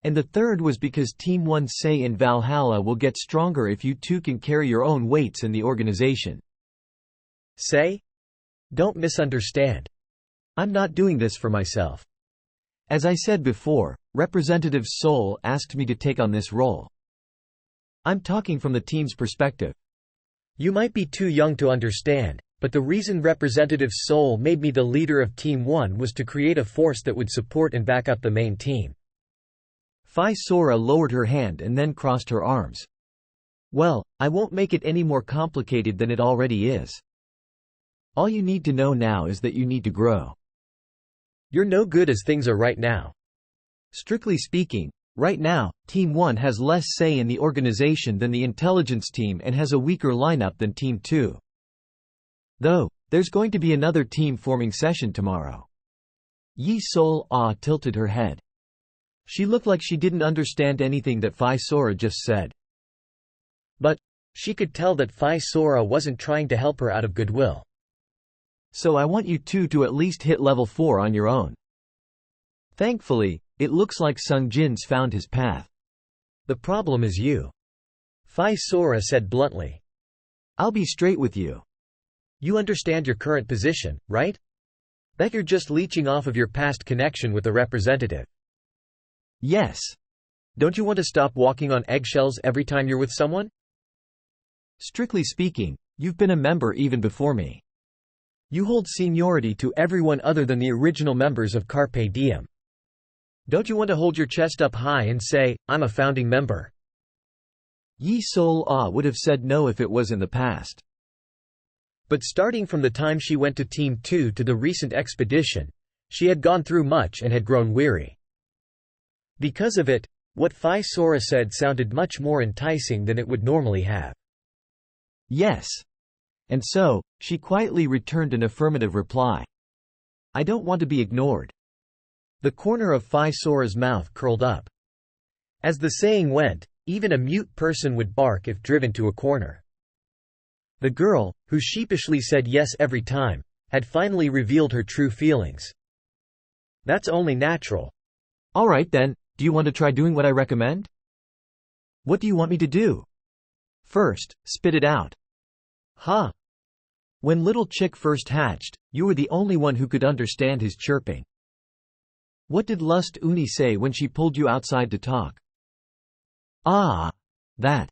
And the third was because Team 1 say in Valhalla will get stronger if you two can carry your own weights in the organization. Say? Don't misunderstand. I'm not doing this for myself. As I said before, Representative Sol asked me to take on this role. I'm talking from the team's perspective. You might be too young to understand, but the reason Representative Sol made me the leader of Team 1 was to create a force that would support and back up the main team. Phi Sora lowered her hand and then crossed her arms. Well, I won't make it any more complicated than it already is. All you need to know now is that you need to grow. You're no good as things are right now. Strictly speaking, right now, Team 1 has less say in the organization than the intelligence team and has a weaker lineup than Team 2. Though, there's going to be another team forming session tomorrow. Yi Sol Ah tilted her head. She looked like she didn't understand anything that Phi Sora just said. But she could tell that Phi Sora wasn't trying to help her out of goodwill. So I want you two to at least hit level 4 on your own. Thankfully, it looks like Sung Jin's found his path. The problem is you. Phi Sora said bluntly. I'll be straight with you. You understand your current position, right? That you're just leeching off of your past connection with the representative. Yes. Don't you want to stop walking on eggshells every time you're with someone? Strictly speaking, you've been a member even before me. You hold seniority to everyone other than the original members of Carpe Diem. Don't you want to hold your chest up high and say, I'm a founding member? Yi Sol Ah would have said no if it was in the past. But starting from the time she went to Team 2 to the recent expedition, she had gone through much and had grown weary. Because of it, what Phi Sora said sounded much more enticing than it would normally have. Yes. And so, she quietly returned an affirmative reply. I don't want to be ignored. The corner of Phi Sora's mouth curled up. As the saying went, even a mute person would bark if driven to a corner. The girl, who sheepishly said yes every time, had finally revealed her true feelings. That's only natural. Alright then, do you want to try doing what I recommend? What do you want me to do? First, spit it out. Huh. When little chick first hatched, you were the only one who could understand his chirping. What did Lust Uni say when she pulled you outside to talk? Ah. That.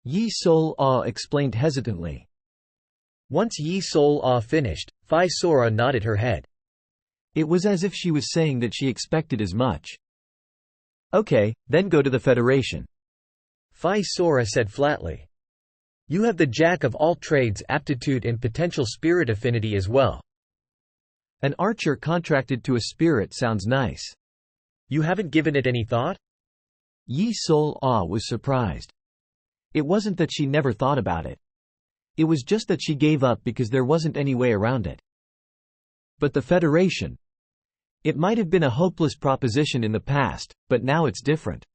Yi Sol Ah explained hesitantly. Once Yi Sol Ah finished, Phi Sora nodded her head. It was as if she was saying that she expected as much. Okay, then go to the Federation. Phi Sora said flatly. You have the jack of all trades aptitude and potential spirit affinity as well. An archer contracted to a spirit sounds nice. You haven't given it any thought? Yi Sol Ah was surprised. It wasn't that she never thought about it. It was just that she gave up because there wasn't any way around it. But the Federation. It might have been a hopeless proposition in the past, but now it's different.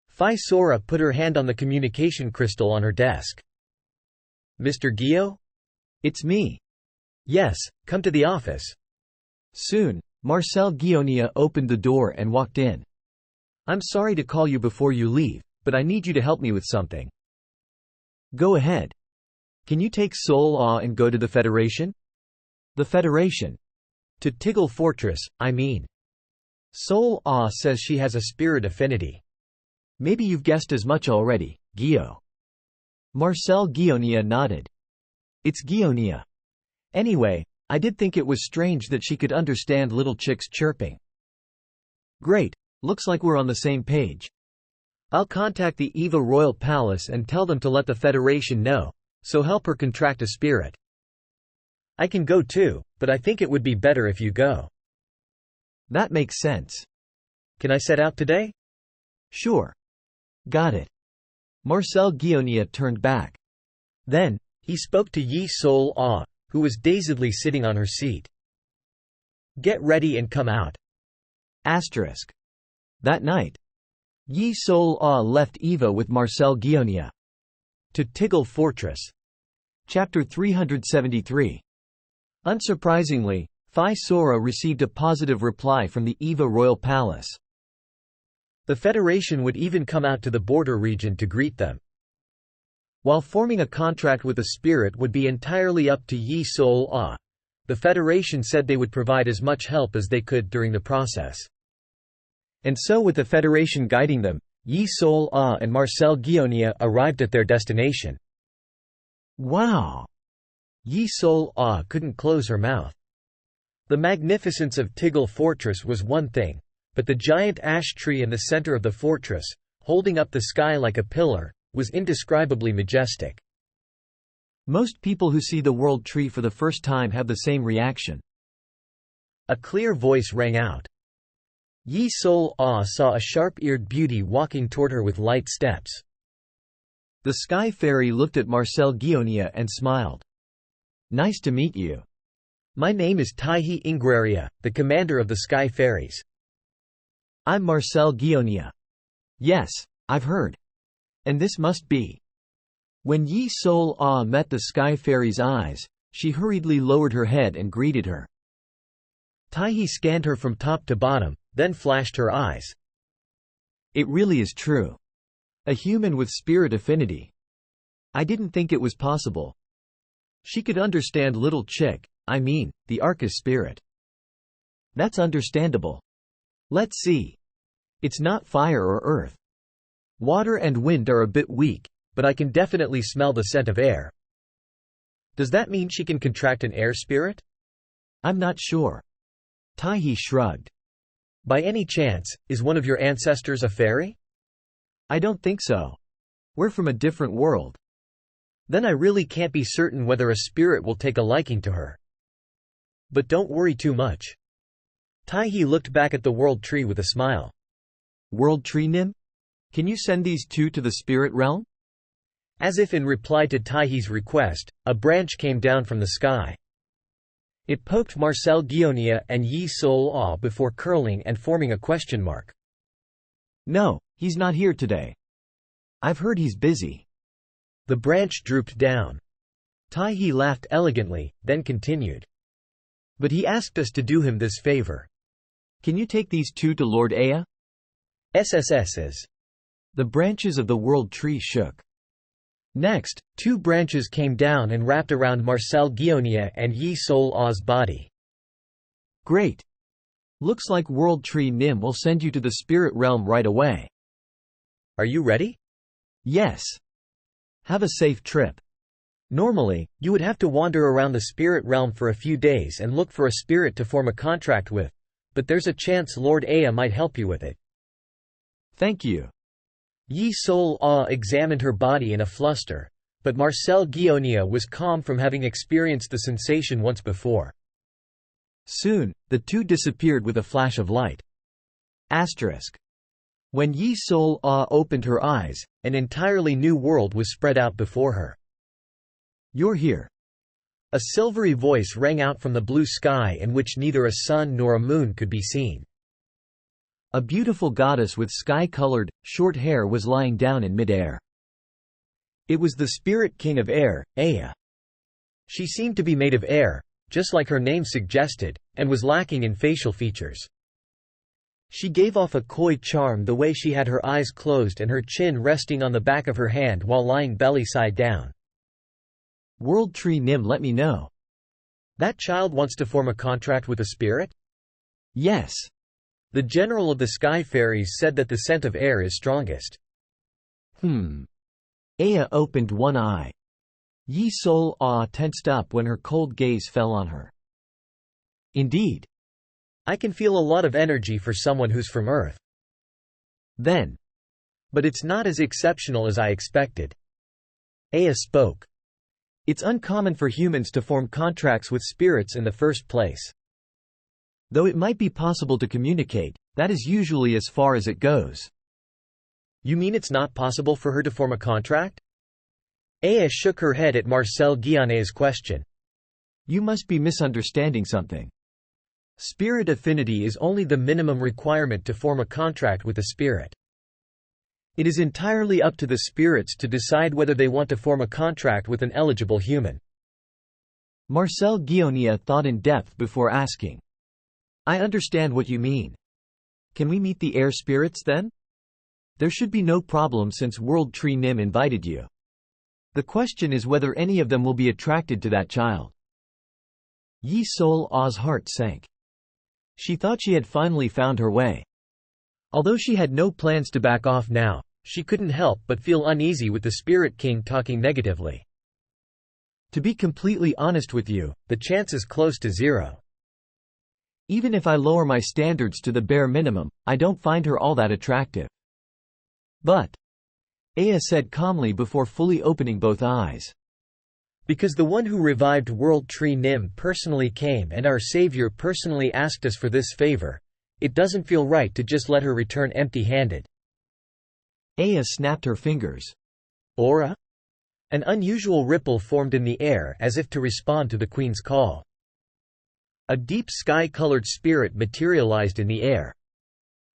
Phi Sora put her hand on the communication crystal on her desk. Mr. Gio? It's me. Yes, come to the office. Soon, Marcel Guionia opened the door and walked in. I'm sorry to call you before you leave, but I need you to help me with something. Go ahead. Can you take Sol Ah and go to the Federation? The Federation. To Tiggle Fortress, I mean. Sol Ah says she has a spirit affinity. Maybe you've guessed as much already, Gio. Marcel Guionia nodded. It's Guionia. Anyway, I did think it was strange that she could understand little chick's chirping. Great, looks like we're on the same page. I'll contact the Eva Royal Palace and tell them to let the Federation know, so help her contract a spirit. I can go too, but I think it would be better if you go. That makes sense. Can I set out today? Sure. Got it. Marcel Guionia turned back. Then, he spoke to Yi Sol Ah, who was dazedly sitting on her seat. Get ready and come out. Asterisk. That night, Yi Sol Ah left Eva with Marcel Guionia. To Tiggle Fortress. Chapter 373. Unsurprisingly, Phi Sora received a positive reply from the Eva Royal Palace. The Federation would even come out to the border region to greet them. While forming a contract with a spirit would be entirely up to Yi Sol Ah, the Federation said they would provide as much help as they could during the process. And so with the Federation guiding them, Yi Sol Ah and Marcel Guionia arrived at their destination. Wow! Yi Sol Ah couldn't close her mouth. The magnificence of Tiggle Fortress was one thing, but the giant ash tree in the center of the fortress, holding up the sky like a pillar, was indescribably majestic. Most people who see the World Tree for the first time have the same reaction. A clear voice rang out. Yi Sol Ah saw a sharp-eared beauty walking toward her with light steps. The Sky Fairy looked at Marcel Guionia and smiled. Nice to meet you. My name is Taihi Ingraria, the commander of the Sky Fairies. I'm Marcel Guionia. Yes, I've heard. And this must be. When Yi Sol Ah met the Sky Fairy's eyes, she hurriedly lowered her head and greeted her. Taihi scanned her from top to bottom, then flashed her eyes. It really is true. A human with spirit affinity. I didn't think it was possible. She could understand little chick, I mean, the Arcus spirit. That's understandable. Let's see. It's not fire or earth. Water and wind are a bit weak, but I can definitely smell the scent of air. Does that mean she can contract an air spirit? I'm not sure. Taihi shrugged. By any chance, is one of your ancestors a fairy? I don't think so. We're from a different world. Then I really can't be certain whether a spirit will take a liking to her. But don't worry too much. Taihi looked back at the World Tree with a smile. World Tree Nim? Can you send these two to the spirit realm? As if in reply to Taihi's request, a branch came down from the sky. It poked Marcel Guionia and Yi Sol Ah before curling and forming a question mark. No, he's not here today. I've heard he's busy. The branch drooped down. Taihi laughed elegantly, then continued. But he asked us to do him this favor. Can you take these two to Lord Aya? SSSs. The branches of the world tree shook. Next, two branches came down and wrapped around Marcel Gionia and Yi Sol A's body. Great. Looks like World Tree Nim will send you to the spirit realm right away. Are you ready? Yes. Have a safe trip. Normally, you would have to wander around the spirit realm for a few days and look for a spirit to form a contract with, but there's a chance Lord Aya might help you with it. Thank you. Yi Sol A examined her body in a fluster, but Marcel Gionia was calm from having experienced the sensation once before. Soon, the two disappeared with a flash of light. Asterisk. When Yi Sol A opened her eyes, an entirely new world was spread out before her. You're here. A silvery voice rang out from the blue sky in which neither a sun nor a moon could be seen. A beautiful goddess with sky-colored, short hair was lying down in mid-air. It was the spirit king of air, Aya. She seemed to be made of air, just like her name suggested, and was lacking in facial features. She gave off a coy charm the way she had her eyes closed and her chin resting on the back of her hand while lying belly side down. World Tree Nim let me know. That child wants to form a contract with a spirit? Yes. The general of the sky fairies said that the scent of air is strongest. Aya opened one eye. Yi Sol A tensed up when her cold gaze fell on her. Indeed. I can feel a lot of energy for someone who's from Earth. Then. But it's not as exceptional as I expected. Aya spoke. It's uncommon for humans to form contracts with spirits in the first place. Though it might be possible to communicate, that is usually as far as it goes. You mean it's not possible for her to form a contract? Aya shook her head at Marcel Guillain's question. You must be misunderstanding something. Spirit affinity is only the minimum requirement to form a contract with a spirit. It is entirely up to the spirits to decide whether they want to form a contract with an eligible human. Marcel Guionia thought in depth before asking. I understand what you mean. Can we meet the air spirits then? There should be no problem since World Tree Nim invited you. The question is whether any of them will be attracted to that child. Yi Sol A's heart sank. She thought she had finally found her way. Although she had no plans to back off now, she couldn't help but feel uneasy with the Spirit King talking negatively. To be completely honest with you, the chance is close to zero. Even if I lower my standards to the bare minimum, I don't find her all that attractive. But, Aya said calmly before fully opening both eyes. Because the one who revived World Tree Nim personally came and our Savior personally asked us for this favor, it doesn't feel right to just let her return empty-handed. Aya snapped her fingers. Aura? An unusual ripple formed in the air as if to respond to the Queen's call. A deep sky-colored spirit materialized in the air.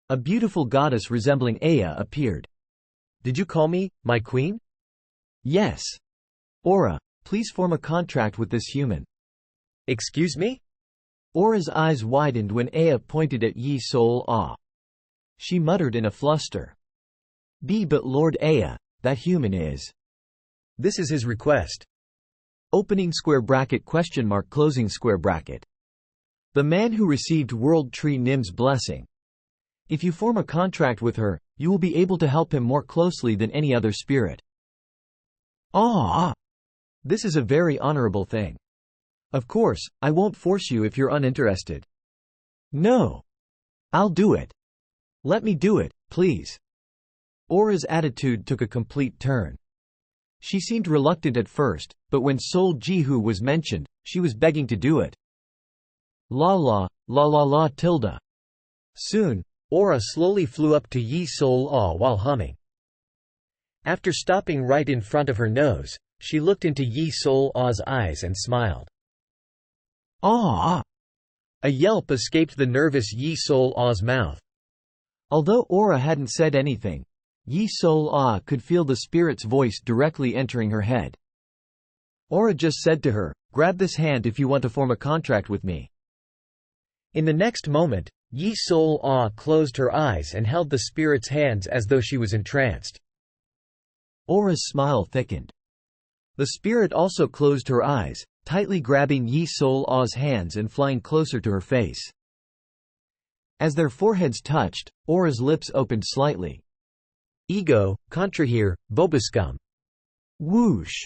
A beautiful goddess resembling Aya appeared. Did you call me, my queen? Yes. Aura, please form a contract with this human. Excuse me? Aura's eyes widened when Aya pointed at Yi Sol A. She muttered in a fluster. But Lord Aya, that human is. This is his request. Opening square bracket question mark closing square bracket. The man who received World Tree Nim's blessing. If you form a contract with her, you will be able to help him more closely than any other spirit. This is a very honorable thing. Of course, I won't force you if you're uninterested. No. I'll do it. Let me do it, please. Aura's attitude took a complete turn. She seemed reluctant at first, but when Sol Jihu was mentioned, she was begging to do it. La tilde. Soon, Aura slowly flew up to Yi Sol A while humming. After stopping right in front of her nose, she looked into Yi Sol A's eyes and smiled. A yelp escaped the nervous Yi Sol A's mouth. Although Aura hadn't said anything, Yi Sol A could feel the spirit's voice directly entering her head. Aura just said to her, grab this hand if you want to form a contract with me. In the next moment, Yi Sol Ah closed her eyes and held the spirit's hands as though she was entranced. Aura's smile thickened. The spirit also closed her eyes, tightly grabbing Yi Sol Ah's hands and flying closer to her face. As their foreheads touched, Aura's lips opened slightly. Ego, contrahere, bobuscum. Whoosh!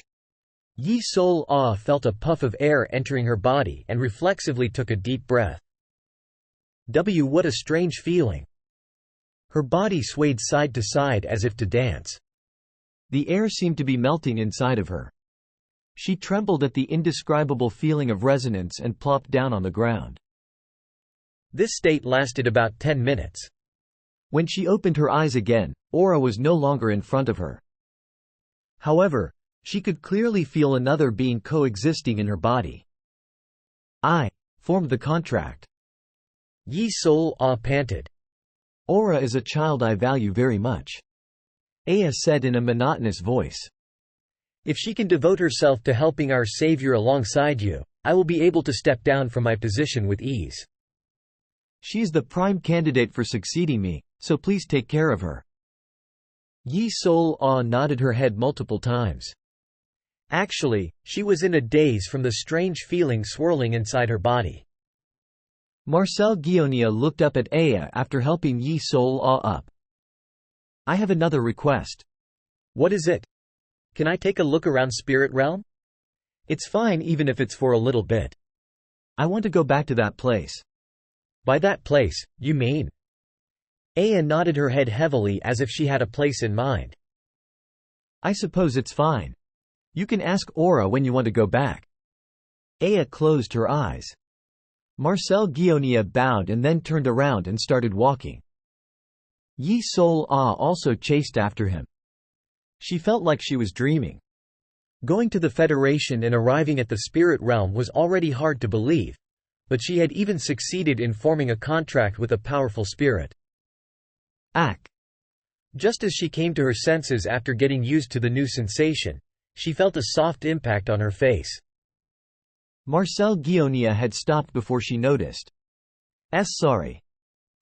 Yi Sol Ah felt a puff of air entering her body and reflexively took a deep breath. What a strange feeling. Her body swayed side to side as if to dance. The air seemed to be melting inside of her. She trembled at the indescribable feeling of resonance and plopped down on the ground. This state lasted about 10 minutes. When she opened her eyes again, Aura was no longer in front of her. However, she could clearly feel another being coexisting in her body. I formed the contract. Yi Sol Ah panted. Aura is a child I value very much, Aya said in a monotonous voice. If she can devote herself to helping our Savior alongside you, I will be able to step down from my position with ease. She is the prime candidate for succeeding me, so please take care of her. Yi Sol Ah nodded her head multiple times. Actually, she was in a daze from the strange feeling swirling inside her body. Marcel Guionia looked up at Aya after helping Yi Sol Ah up. I have another request. What is it? Can I take a look around Spirit Realm? It's fine even if it's for a little bit. I want to go back to that place. By that place, you mean? Aya nodded her head heavily as if she had a place in mind. I suppose it's fine. You can ask Aura when you want to go back. Aya closed her eyes. Marcel Guionia bowed and then turned around and started walking. Yi Sol Ah also chased after him. She felt like she was dreaming. Going to the Federation and arriving at the Spirit Realm was already hard to believe, but she had even succeeded in forming a contract with a powerful spirit. Just as she came to her senses after getting used to the new sensation, she felt a soft impact on her face. Marcel Guionia had stopped before she noticed. Sorry.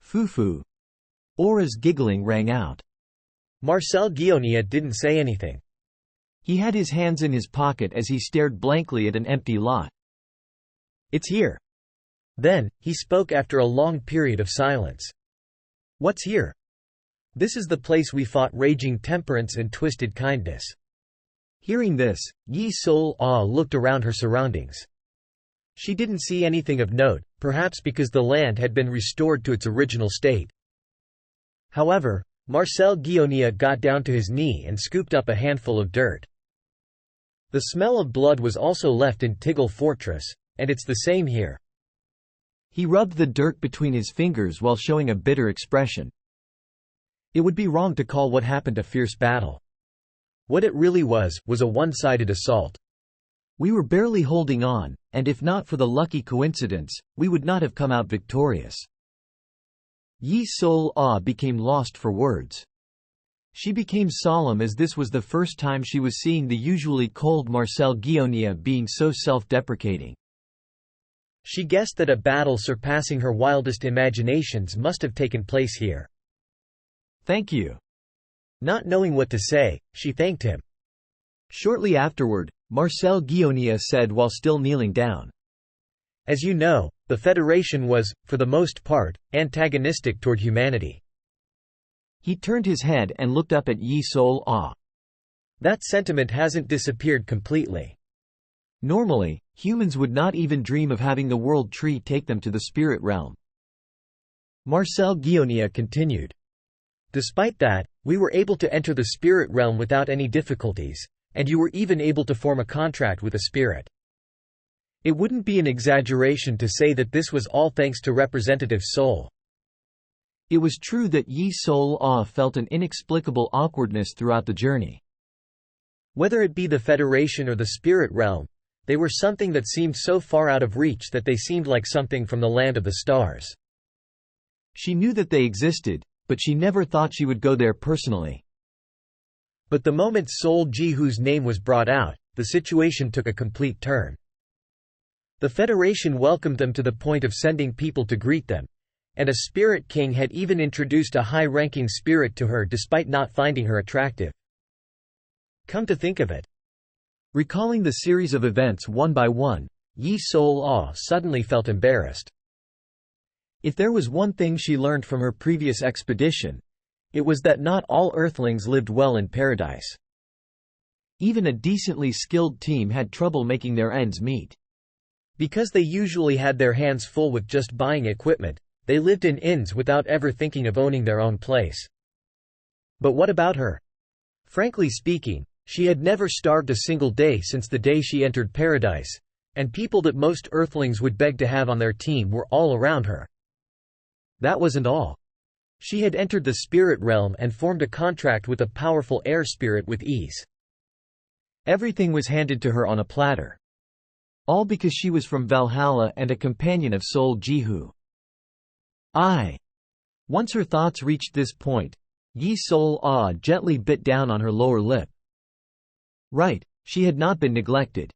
Fufu. Aura's giggling rang out. Marcel Guionia didn't say anything. He had his hands in his pocket as he stared blankly at an empty lot. It's here. Then, he spoke after a long period of silence. What's here? This is the place we fought raging temperance and twisted kindness. Hearing this, Yi Sol Ah looked around her surroundings. She didn't see anything of note, perhaps because the land had been restored to its original state. However, Marcel Guionia got down to his knee and scooped up a handful of dirt. The smell of blood was also left in Tiggle Fortress, and it's the same here. He rubbed the dirt between his fingers while showing a bitter expression. It would be wrong to call what happened a fierce battle. What it really was a one-sided assault. We were barely holding on, and if not for the lucky coincidence, we would not have come out victorious. Yi Sol Ah became lost for words. She became solemn as this was the first time she was seeing the usually cold Marcel Guionia being so self-deprecating. She guessed that a battle surpassing her wildest imaginations must have taken place here. Thank you. Not knowing what to say, she thanked him. Shortly afterward, Marcel Guionia said while still kneeling down. As you know, the Federation was, for the most part, antagonistic toward humanity. He turned his head and looked up at Yi Sol Ah. That sentiment hasn't disappeared completely. Normally, humans would not even dream of having the World Tree take them to the Spirit Realm. Marcel Guionia continued. Despite that, we were able to enter the Spirit Realm without any difficulties, and you were even able to form a contract with a spirit. It wouldn't be an exaggeration to say that this was all thanks to Representative Soul. It was true that Yi Sol Ah felt an inexplicable awkwardness throughout the journey. Whether it be the Federation or the Spirit Realm, they were something that seemed so far out of reach that they seemed like something from the land of the stars. She knew that they existed, but she never thought she would go there personally. But the moment Sol Jihu's name was brought out, the situation took a complete turn. The Federation welcomed them to the point of sending people to greet them, and a spirit king had even introduced a high-ranking spirit to her despite not finding her attractive. Come to think of it. Recalling the series of events one by one, Yi Sol-ah suddenly felt embarrassed. If there was one thing she learned from her previous expedition, it was that not all Earthlings lived well in paradise. Even a decently skilled team had trouble making their ends meet. Because they usually had their hands full with just buying equipment, they lived in inns without ever thinking of owning their own place. But what about her? Frankly speaking, she had never starved a single day since the day she entered paradise, and people that most Earthlings would beg to have on their team were all around her. That wasn't all. She had entered the spirit realm and formed a contract with a powerful air spirit with ease. Everything was handed to her on a platter. All because she was from Valhalla and a companion of Sol Jihu. Once her thoughts reached this point, Yi Sol-ah gently bit down on her lower lip. Right, she had not been neglected.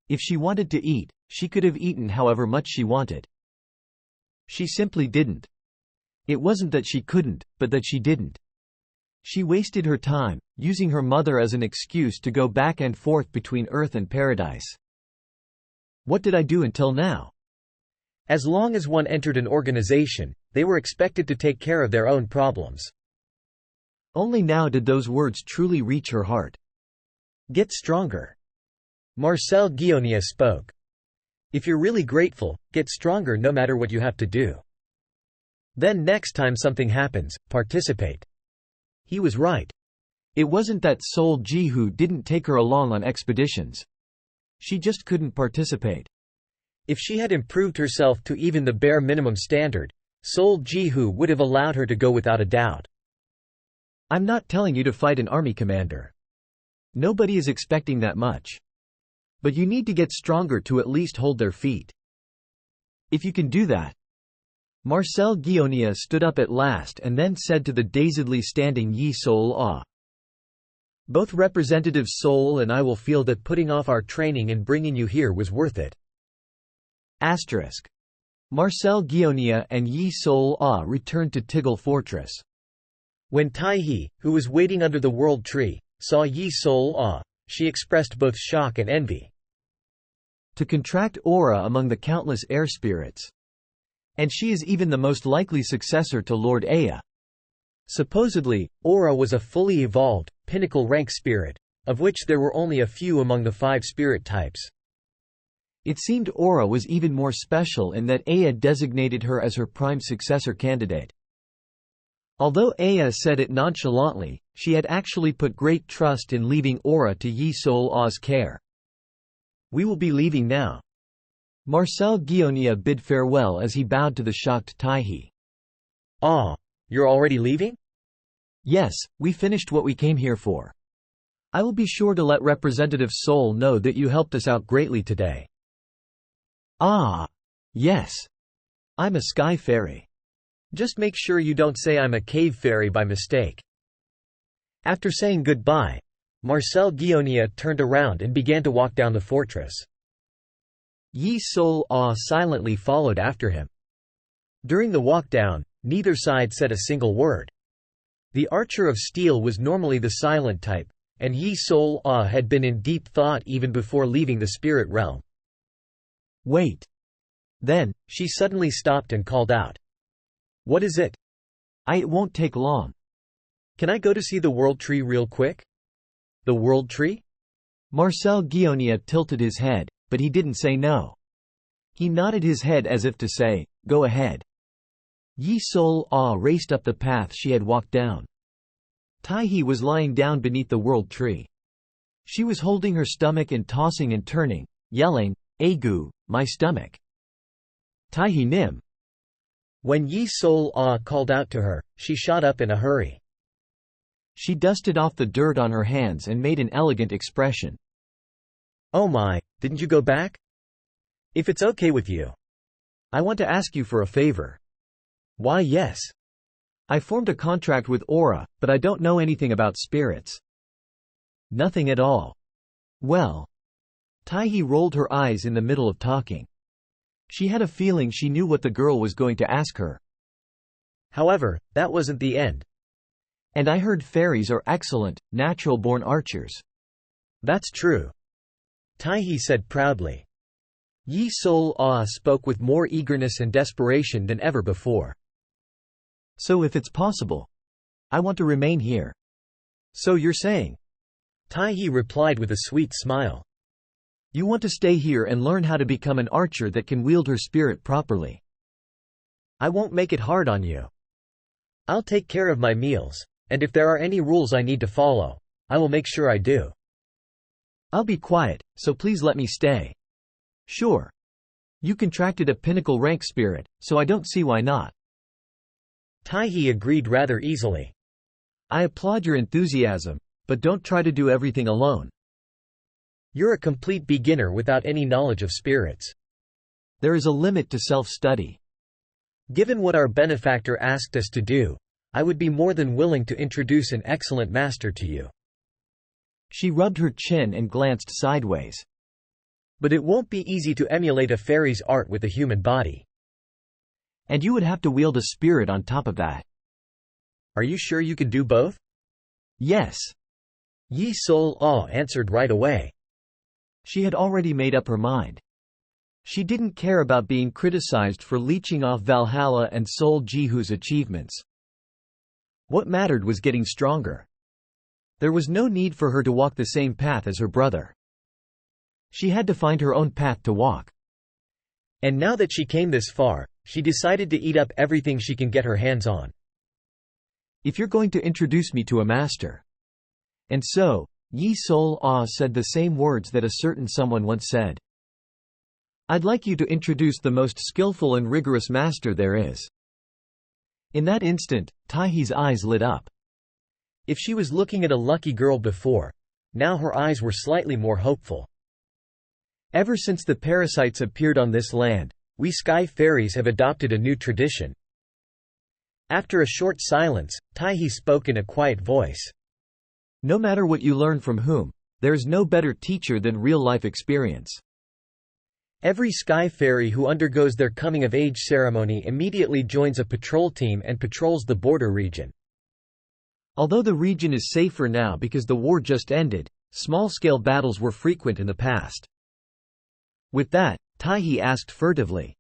If she wanted to eat, she could have eaten however much she wanted. She simply didn't. It wasn't that she couldn't, but that she didn't. She wasted her time, using her mother as an excuse to go back and forth between Earth and Paradise. What did I do until now? As long as one entered an organization, they were expected to take care of their own problems. Only now did those words truly reach her heart. Get stronger. Marcel Guionia spoke. If you're really grateful, get stronger no matter what you have to do. Then next time something happens, participate. He was right. It wasn't that Sol Jihu didn't take her along on expeditions. She just couldn't participate. If she had improved herself to even the bare minimum standard, Sol Jihu would have allowed her to go without a doubt. I'm not telling you to fight an army commander. Nobody is expecting that much. But you need to get stronger to at least hold their feet. If you can do that. Marcel Guionia stood up at last and then said to the dazedly standing Yi Sol-ah. Both Representative Sol and I will feel that putting off our training and bringing you here was worth it. Asterisk. Marcel Guionia and Yi Sol-ah returned to Tiggle Fortress. When Taihe, who was waiting under the world tree, saw Yi Sol-ah, she expressed both shock and envy. To contract aura among the countless air spirits. And she is even the most likely successor to Lord Aya. Supposedly, aura was a fully evolved, pinnacle rank spirit, of which there were only a few among the 5 spirit types. It seemed aura was even more special in that Aya designated her as her prime successor candidate. Although Aya said it nonchalantly, she had actually put great trust in leaving aura to Yi Sol-ah's care. We will be leaving now. Marcel Guionia bid farewell as he bowed to the shocked Taihe. Ah, you're already leaving? Yes, we finished what we came here for. I will be sure to let Representative Sol know that you helped us out greatly today. Ah, yes. I'm a sky fairy. Just make sure you don't say I'm a cave fairy by mistake. After saying goodbye, Marcel Guionia turned around and began to walk down the fortress. Yi Sol-ah silently followed after him. During the walk down, neither side said a single word. The Archer of Steel was normally the silent type, and Yi Sol-ah had been in deep thought even before leaving the spirit realm. Wait. Then, she suddenly stopped and called out. What is it? It won't take long. Can I go to see the World Tree real quick? The World Tree? Marcel Guionia tilted his head, but he didn't say no. He nodded his head as if to say, go ahead. Yi Sol-ah raced up the path she had walked down. Taihe was lying down beneath the World Tree. She was holding her stomach and tossing and turning, yelling, Agu, my stomach. Taihe Nim. When Yi Sol-ah called out to her, she shot up in a hurry. She dusted off the dirt on her hands and made an elegant expression. Oh my, didn't you go back? If it's okay with you. I want to ask you for a favor. Why yes. I formed a contract with Aura, but I don't know anything about spirits. Nothing at all. Well. Taihe rolled her eyes in the middle of talking. She had a feeling she knew what the girl was going to ask her. However, that wasn't the end. And I heard fairies are excellent, natural-born archers. That's true, Taihe said proudly. Yi Sol Ah spoke with more eagerness and desperation than ever before. So if it's possible, I want to remain here. So you're saying? Taihe replied with a sweet smile. You want to stay here and learn how to become an archer that can wield her spirit properly. I won't make it hard on you. I'll take care of my meals, and if there are any rules I need to follow, I will make sure I do. I'll be quiet, so please let me stay. Sure. You contracted a pinnacle rank spirit, so I don't see why not. Taihe agreed rather easily. I applaud your enthusiasm, but don't try to do everything alone. You're a complete beginner without any knowledge of spirits. There is a limit to self-study. Given what our benefactor asked us to do, I would be more than willing to introduce an excellent master to you. She rubbed her chin and glanced sideways. But it won't be easy to emulate a fairy's art with a human body. And you would have to wield a spirit on top of that. Are you sure you could do both? Yes. Yi Sol Ah answered right away. She had already made up her mind. She didn't care about being criticized for leeching off Valhalla and Sol Jihu's achievements. What mattered was getting stronger. There was no need for her to walk the same path as her brother. She had to find her own path to walk. And now that she came this far, she decided to eat up everything she can get her hands on. If you're going to introduce me to a master. And so, Yi Sol Ah said the same words that a certain someone once said. I'd like you to introduce the most skillful and rigorous master there is. In that instant, Taihe's eyes lit up. If she was looking at a lucky girl before, now her eyes were slightly more hopeful. Ever since the parasites appeared on this land, we sky fairies have adopted a new tradition. After a short silence, Taihe spoke in a quiet voice. No matter what you learn from whom, there is no better teacher than real-life experience. Every sky fairy who undergoes their coming-of-age ceremony immediately joins a patrol team and patrols the border region. Although the region is safer now because the war just ended, small-scale battles were frequent in the past. With that, Taihe asked furtively.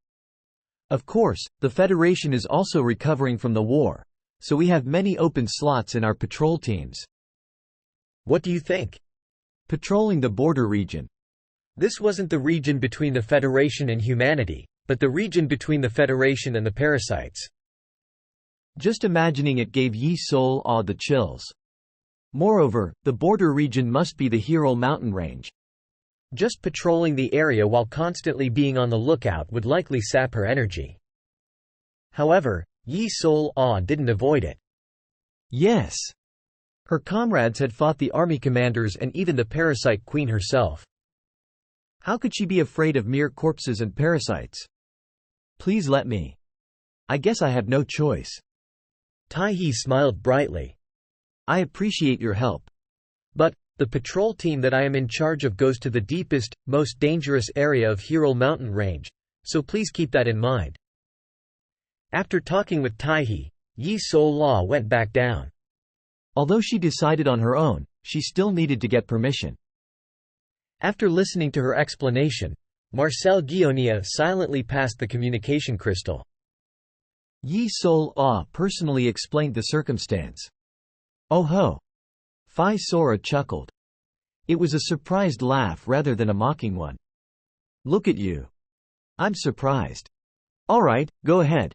Of course, the Federation is also recovering from the war, so we have many open slots in our patrol teams. What do you think? Patrolling the border region. This wasn't the region between the Federation and humanity, but the region between the Federation and the parasites. Just imagining it gave Yi Sol Ah the chills. Moreover, the border region must be the Harem mountain range. Just patrolling the area while constantly being on the lookout would likely sap her energy. However, Yi Sol Ah didn't avoid it. Yes. Her comrades had fought the army commanders and even the parasite queen herself. How could she be afraid of mere corpses and parasites? Please let me. I guess I have no choice. Taihe smiled brightly. I appreciate your help. But, the patrol team that I am in charge of goes to the deepest, most dangerous area of Harem mountain range, so please keep that in mind. After talking with Taihe, Yi Sol Ah went back down. Although she decided on her own, she still needed to get permission. After listening to her explanation, Marcel Guionia silently passed the communication crystal. Yi Sol Ah personally explained the circumstance. Oh ho! Phi Sora chuckled. It was a surprised laugh rather than a mocking one. Look at you. I'm surprised. Alright, go ahead.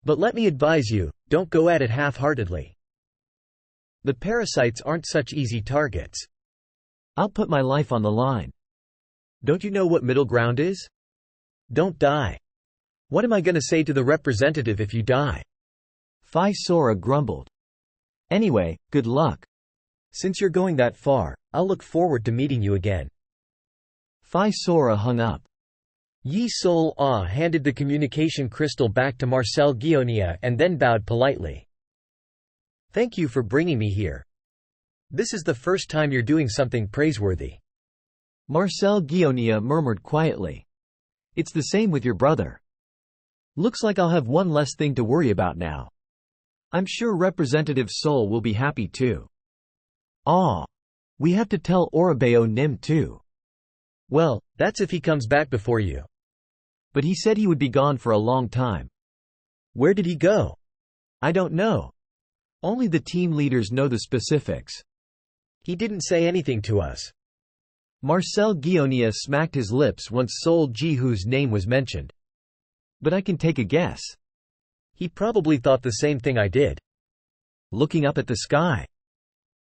But let me advise you, don't go at it half-heartedly. The parasites aren't such easy targets. I'll put my life on the line. Don't you know what middle ground is? Don't die. What am I going to say to the representative if you die? Phi Sora grumbled. Anyway, good luck. Since you're going that far, I'll look forward to meeting you again. Phi Sora hung up. Yi Sol Ah handed the communication crystal back to Marcel Guionia and then bowed politely. Thank you for bringing me here. This is the first time you're doing something praiseworthy. Marcel Guionia murmured quietly. It's the same with your brother. Looks like I'll have one less thing to worry about now. I'm sure Representative Sol will be happy too. Ah. We have to tell Oribeo Nim too. Well, that's if he comes back before you. But he said he would be gone for a long time. Where did he go? I don't know. Only the team leaders know the specifics. He didn't say anything to us. Marcel Guionia smacked his lips once Sol Jihu's name was mentioned. But I can take a guess. He probably thought the same thing I did. Looking up at the sky.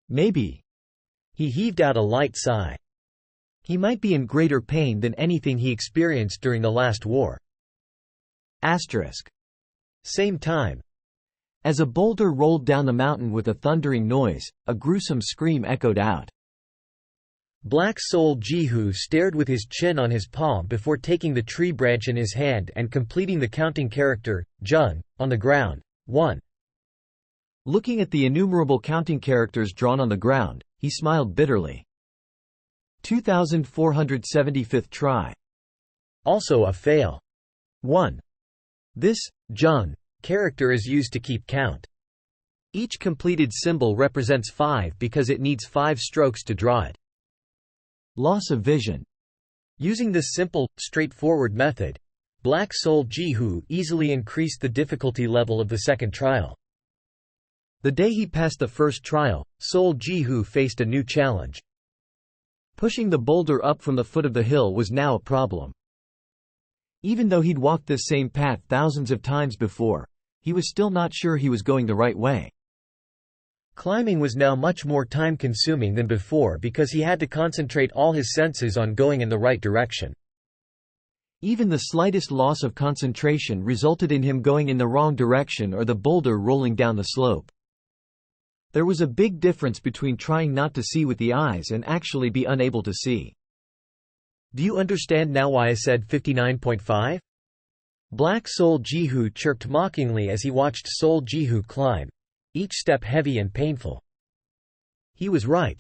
Maybe. He heaved out a light sigh. He might be in greater pain than anything he experienced during the last war. Asterisk. Same time. As a boulder rolled down the mountain with a thundering noise, a gruesome scream echoed out. Black Sol Jihu stared with his chin on his palm before taking the tree branch in his hand and completing the counting character, Jung, on the ground. 1. Looking at the innumerable counting characters drawn on the ground, he smiled bitterly. 2475th try. Also a fail. 1. This, Jung, character is used to keep count. Each completed symbol represents 5 because it needs 5 strokes to draw it. Loss of vision. Using this simple, straightforward method, Black Sol Jihu easily increased the difficulty level of the second trial. The day he passed the first trial, Sol Jihu faced a new challenge. Pushing the boulder up from the foot of the hill was now a problem. Even though he'd walked this same path thousands of times before, he was still not sure he was going the right way. Climbing was now much more time-consuming than before because he had to concentrate all his senses on going in the right direction. Even the slightest loss of concentration resulted in him going in the wrong direction or the boulder rolling down the slope. There was a big difference between trying not to see with the eyes and actually be unable to see. Do you understand now why I said 59.5? Black Sol Jihu chirped mockingly as he watched Sol Jihu climb, each step heavy and painful. He was right.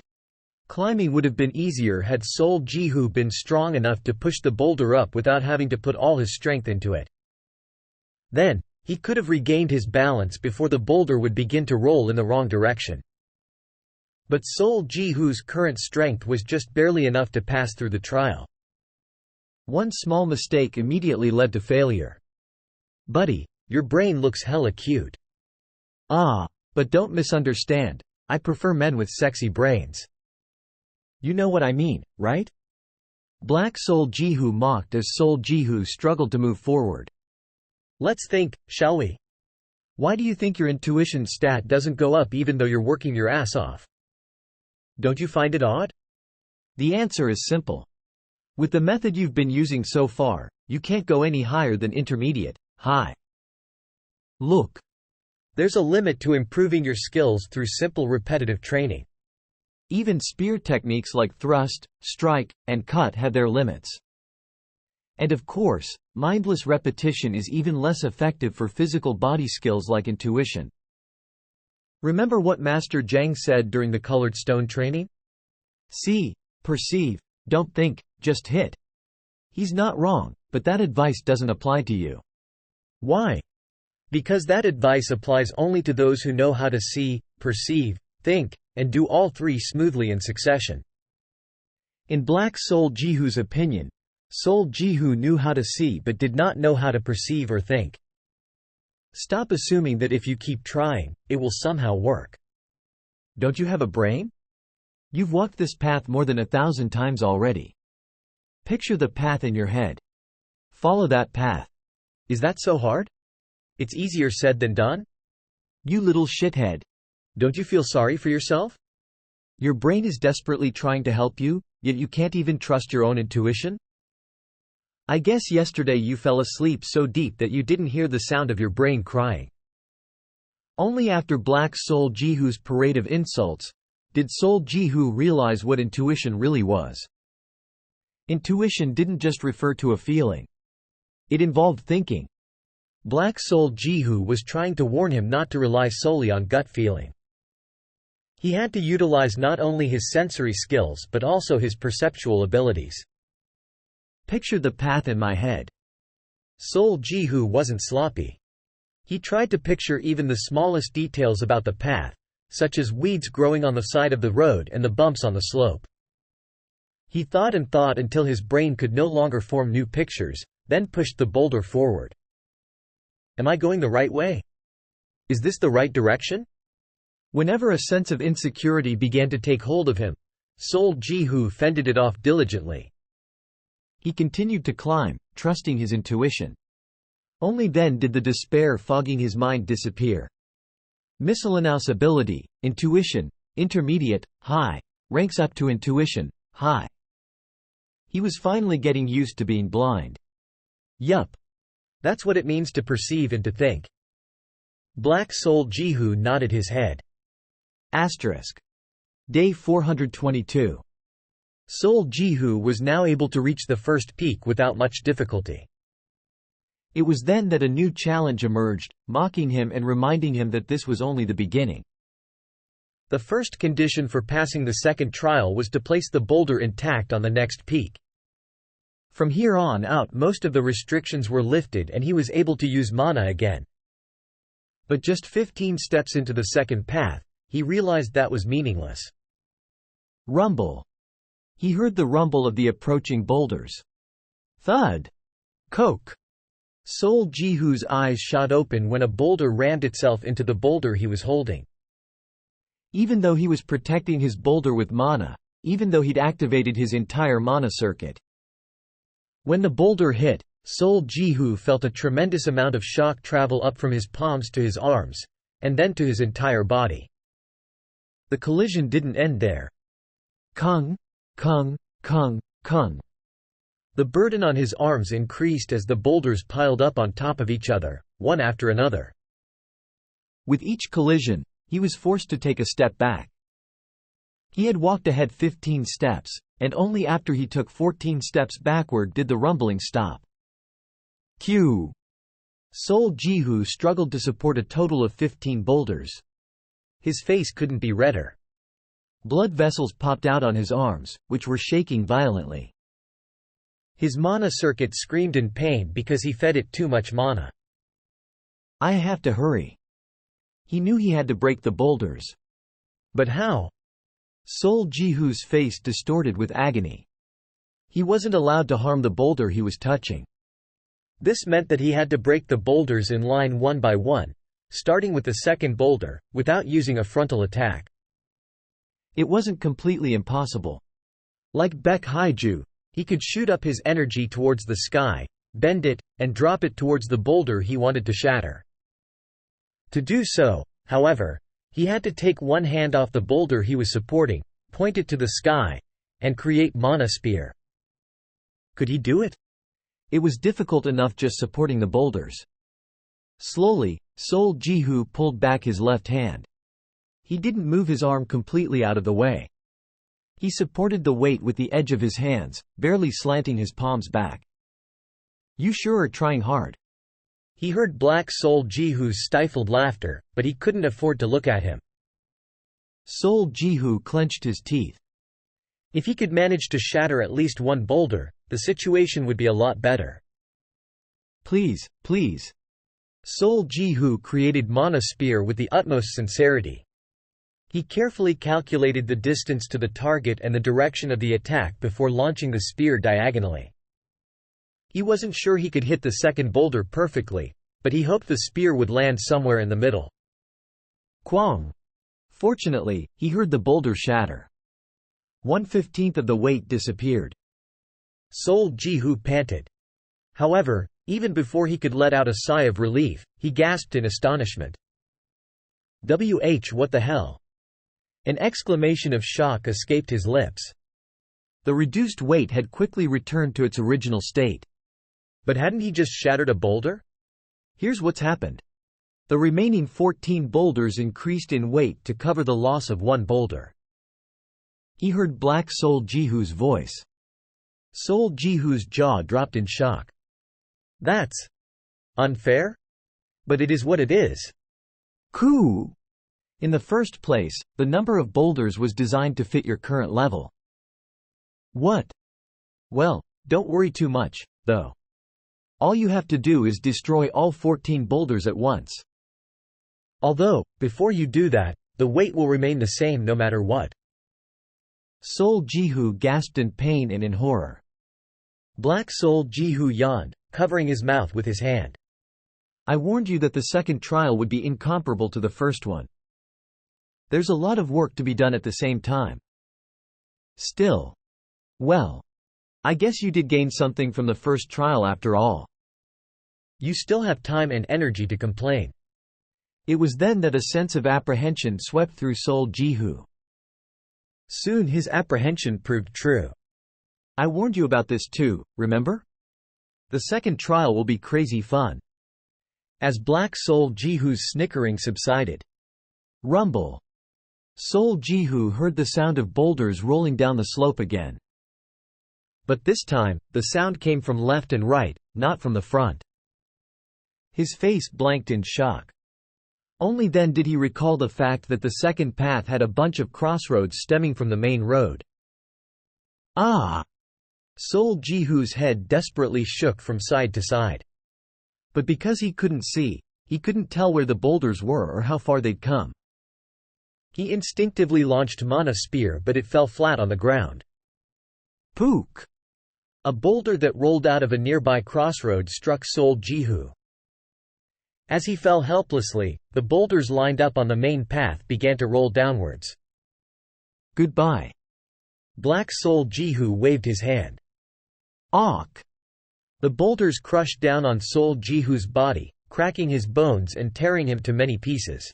Climbing would have been easier had Sol Jihu been strong enough to push the boulder up without having to put all his strength into it. Then, he could have regained his balance before the boulder would begin to roll in the wrong direction. But Sol Jihu's current strength was just barely enough to pass through the trial. One small mistake immediately led to failure. Buddy, your brain looks hella cute. Ah, but don't misunderstand, I prefer men with sexy brains. You know what I mean, right? Black Sol Jihu mocked as Sol Jihu struggled to move forward. Let's think, shall we? Why do you think your intuition stat doesn't go up even though you're working your ass off? Don't you find it odd? The answer is simple. With the method you've been using so far, you can't go any higher than intermediate, high. Look. There's a limit to improving your skills through simple repetitive training. Even spear techniques like thrust, strike, and cut have their limits. And of course, mindless repetition is even less effective for physical body skills like intuition. Remember what Master Zhang said during the colored stone training? See, perceive, don't think, just hit. He's not wrong, but that advice doesn't apply to you. Why? Because that advice applies only to those who know how to see, perceive, think, and do all three smoothly in succession. In Black Sol Jihu's opinion, Sol Jihu knew how to see but did not know how to perceive or think. Stop assuming that if you keep trying, it will somehow work. Don't you have a brain? You've walked this path more than 1,000 times already. Picture the path in your head. Follow that path. Is that so hard? It's easier said than done? You little shithead. Don't you feel sorry for yourself? Your brain is desperately trying to help you, yet you can't even trust your own intuition? I guess yesterday you fell asleep so deep that you didn't hear the sound of your brain crying. Only after Black Sol Jihu's parade of insults did Sol Jihu realize what intuition really was. Intuition didn't just refer to a feeling. It involved thinking. Black Sol Jihu was trying to warn him not to rely solely on gut feeling. He had to utilize not only his sensory skills but also his perceptual abilities. Picture the path in my head. Sol Jihu wasn't sloppy. He tried to picture even the smallest details about the path, such as weeds growing on the side of the road and the bumps on the slope. He thought and thought until his brain could no longer form new pictures, then pushed the boulder forward. Am I going the right way? Is this the right direction? Whenever a sense of insecurity began to take hold of him, Sol Ji-hoo fended it off diligently. He continued to climb, trusting his intuition. Only then did the despair fogging his mind disappear. Miscellaneous ability, intuition, intermediate, high, ranks up to intuition, high. He was finally getting used to being blind. Yup. That's what it means to perceive and to think. Black Sol Ji-hoo nodded his head. Asterisk. Day 422. Sol Ji-hoo was now able to reach the first peak without much difficulty. It was then that a new challenge emerged, mocking him and reminding him that this was only the beginning. The first condition for passing the second trial was to place the boulder intact on the next peak. From here on out, most of the restrictions were lifted and he was able to use mana again. But just 15 steps into the second path, he realized that was meaningless. Rumble. He heard the rumble of the approaching boulders. Thud. Coke. Sol Ji-hoo's eyes shot open when a boulder rammed itself into the boulder he was holding. Even though he was protecting his boulder with mana, even though he'd activated his entire mana circuit. When the boulder hit, Sol Ji-hoo felt a tremendous amount of shock travel up from his palms to his arms, and then to his entire body. The collision didn't end there. Kung, kung, kung, kung. The burden on his arms increased as the boulders piled up on top of each other, one after another. With each collision, he was forced to take a step back. He had walked ahead 15 steps, and only after he took 14 steps backward did the rumbling stop. Q. Sol Ji-hoo struggled to support a total of 15 boulders. His face couldn't be redder. Blood vessels popped out on his arms, which were shaking violently. His mana circuit screamed in pain because he fed it too much mana. I have to hurry. He knew he had to break the boulders. But how? Sol Ji-hoo's face distorted with agony. He wasn't allowed to harm the boulder he was touching. This meant that he had to break the boulders in line one by one, starting with the second boulder, without using a frontal attack. It wasn't completely impossible. Like Baek Haiju, he could shoot up his energy towards the sky, bend it, and drop it towards the boulder he wanted to shatter. To do so, however, he had to take one hand off the boulder he was supporting, point it to the sky, and create mana spear. Could he do it? It was difficult enough just supporting the boulders. Slowly, Sol Ji-hoo pulled back his left hand. He didn't move his arm completely out of the way. He supported the weight with the edge of his hands, barely slanting his palms back. You sure are trying hard. He heard Black Sol Ji-hoo's stifled laughter, but he couldn't afford to look at him. Sol Ji-hoo clenched his teeth. If he could manage to shatter at least one boulder, the situation would be a lot better. Please, please. Sol Ji-hoo created mana spear with the utmost sincerity. He carefully calculated the distance to the target and the direction of the attack before launching the spear diagonally. He wasn't sure he could hit the second boulder perfectly, but he hoped the spear would land somewhere in the middle. Quang! Fortunately, he heard the boulder shatter. 1/15 of the weight disappeared. Sol Ji-hoo panted. However, even before he could let out a sigh of relief, he gasped in astonishment. What the hell? An exclamation of shock escaped his lips. The reduced weight had quickly returned to its original state. But hadn't he just shattered a boulder? Here's what's happened. The remaining 14 boulders increased in weight to cover the loss of one boulder. He heard Black Sol Ji-hoo's voice. Sol Ji-hoo's jaw dropped in shock. That's unfair? But it is what it is. Coo! In the first place, the number of boulders was designed to fit your current level. What? Well, don't worry too much, though. All you have to do is destroy all 14 boulders at once. Although, before you do that, the weight will remain the same no matter what. Soul Jihu gasped in pain and in horror. Black Soul Jihu yawned, covering his mouth with his hand. I warned you that the second trial would be incomparable to the first one. There's a lot of work to be done at the same time. Still. Well. I guess you did gain something from the first trial after all. You still have time and energy to complain. It was then that a sense of apprehension swept through Soul Jihu. Soon his apprehension proved true. I warned you about this too, remember? The second trial will be crazy fun. As Black Soul Jihu's snickering subsided. Rumble. Soul Jihu heard the sound of boulders rolling down the slope again. But this time, the sound came from left and right, not from the front. His face blanked in shock. Only then did he recall the fact that the second path had a bunch of crossroads stemming from the main road. Ah! Soul Jihu's head desperately shook from side to side. But because he couldn't see, he couldn't tell where the boulders were or how far they'd come. He instinctively launched Mana Spear, but it fell flat on the ground. Pook! A boulder that rolled out of a nearby crossroad struck Soul Jihu. As he fell helplessly, the boulders lined up on the main path began to roll downwards. Goodbye. Black Soul Jihu waved his hand. Awk! The boulders crushed down on Soul Jihu's body, cracking his bones and tearing him to many pieces.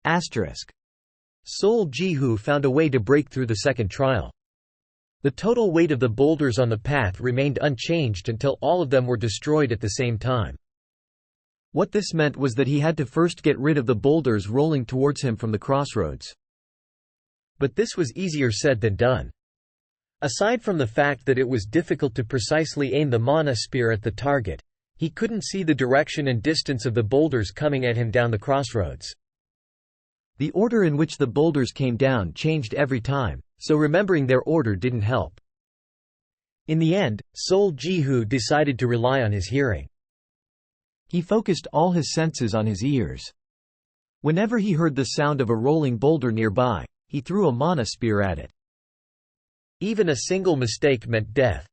Asterisk. Soul Jihu found a way to break through the second trial. The total weight of the boulders on the path remained unchanged until all of them were destroyed at the same time. What this meant was that he had to first get rid of the boulders rolling towards him from the crossroads. But this was easier said than done. Aside from the fact that it was difficult to precisely aim the Mana Spear at the target, he couldn't see the direction and distance of the boulders coming at him down the crossroads. The order in which the boulders came down changed every time, so remembering their order didn't help. In the end, Soul Jihu decided to rely on his hearing. He focused all his senses on his ears. Whenever he heard the sound of a rolling boulder nearby, he threw a Mana Spear at it. Even a single mistake meant death.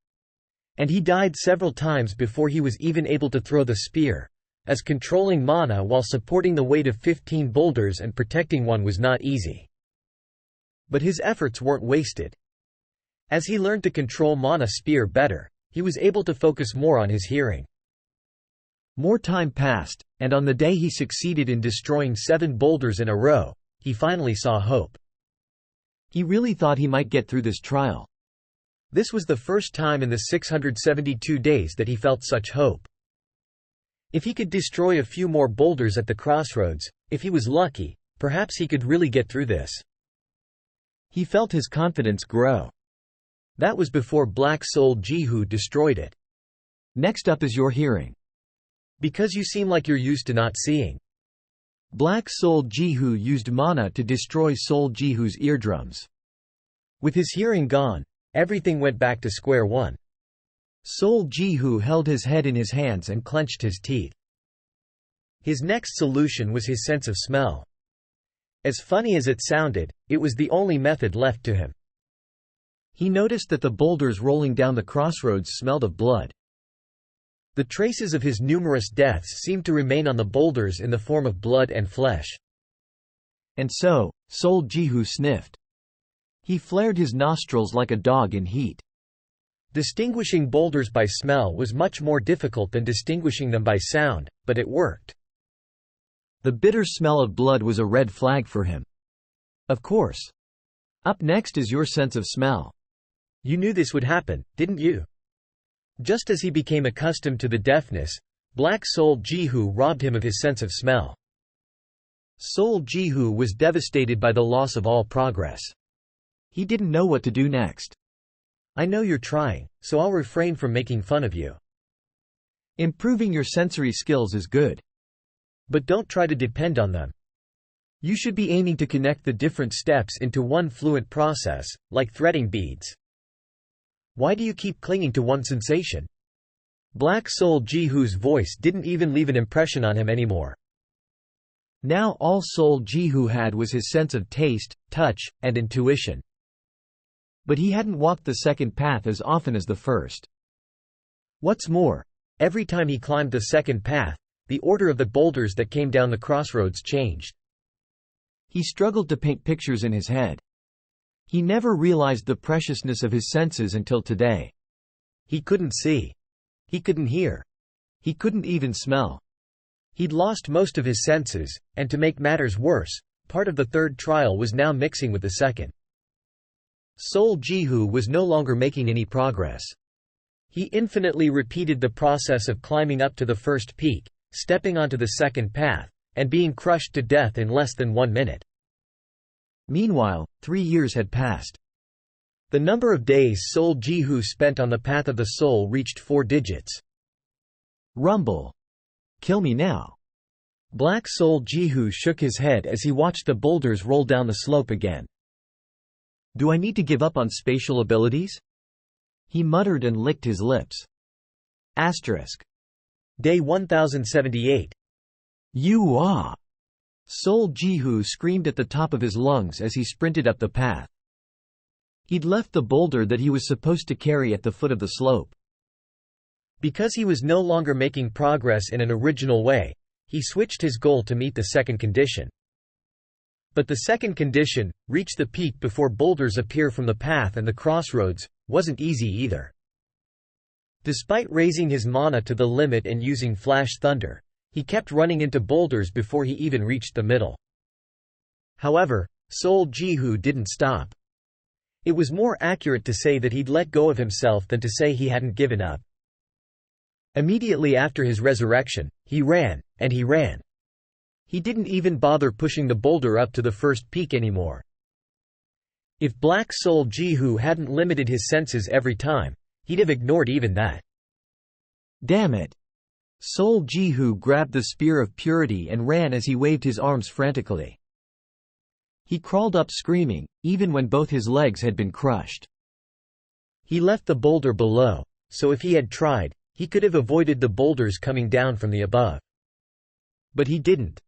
And he died several times before he was even able to throw the spear, as controlling mana while supporting the weight of 15 boulders and protecting one was not easy. But his efforts weren't wasted. As he learned to control Mana Spear better, he was able to focus more on his hearing. More time passed, and on the day he succeeded in destroying 7 boulders in a row, he finally saw hope. He really thought he might get through this trial. This was the first time in the 672 days that he felt such hope. If he could destroy a few more boulders at the crossroads, if he was lucky, perhaps he could really get through this. He felt his confidence grow. That was before Black Soul Jihu destroyed it. Next up is your hearing. Because you seem like you're used to not seeing. Black Soul Jihu used mana to destroy Soul Jihu's eardrums. With his hearing gone, everything went back to square one. Soul Jihu held his head in his hands and clenched his teeth. His next solution was his sense of smell. As funny as it sounded, it was the only method left to him. He noticed that the boulders rolling down the crossroads smelled of blood. The traces of his numerous deaths seemed to remain on the boulders in the form of blood and flesh. And so, Soul Jihu sniffed. He flared his nostrils like a dog in heat. Distinguishing boulders by smell was much more difficult than distinguishing them by sound, but it worked. The bitter smell of blood was a red flag for him. Of course. Up next is your sense of smell. You knew this would happen, didn't you? Just as he became accustomed to the deafness, Black Soul Jihu robbed him of his sense of smell. Soul Jihu was devastated by the loss of all progress. He didn't know what to do next. I know you're trying, so I'll refrain from making fun of you. Improving your sensory skills is good. But don't try to depend on them. You should be aiming to connect the different steps into one fluent process, like threading beads. Why do you keep clinging to one sensation? Black Soul Jihu's voice didn't even leave an impression on him anymore. Now all Soul Jihu had was his sense of taste, touch, and intuition. But he hadn't walked the second path as often as the first. What's more, every time he climbed the second path, the order of the boulders that came down the crossroads changed. He struggled to paint pictures in his head. He never realized the preciousness of his senses until today. He couldn't see. He couldn't hear. He couldn't even smell. He'd lost most of his senses, and to make matters worse, part of the third trial was now mixing with the second. Soul Jihu was no longer making any progress. He infinitely repeated the process of climbing up to the first peak, stepping onto the second path, and being crushed to death in less than 1 minute. Meanwhile, 3 years had passed. The number of days Soul Jihu spent on the path of the soul reached 4 digits. Rumble. Kill me now. Black Soul Jihu shook his head as he watched the boulders roll down the slope again. Do I need to give up on spatial abilities? He muttered and licked his lips. Asterisk. Day 1078. You ah! Soul Jihu screamed at the top of his lungs as he sprinted up the path. He'd left the boulder that he was supposed to carry at the foot of the slope. Because he was no longer making progress in an original way, he switched his goal to meet the second condition. But the second condition, reach the peak before boulders appear from the path and the crossroads, wasn't easy either. Despite raising his mana to the limit and using Flash Thunder, he kept running into boulders before he even reached the middle. However, Soul Jihu didn't stop. It was more accurate to say that he'd let go of himself than to say he hadn't given up. Immediately after his resurrection, he ran, and he ran. He didn't even bother pushing the boulder up to the first peak anymore. If Black Soul Jihu hadn't limited his senses every time, he'd have ignored even that. Damn it! Soul Jihu grabbed the spear of purity and ran as he waved his arms frantically. He crawled up screaming, even when both his legs had been crushed. He left the boulder below, so if he had tried, he could have avoided the boulders coming down from the above. But he didn't.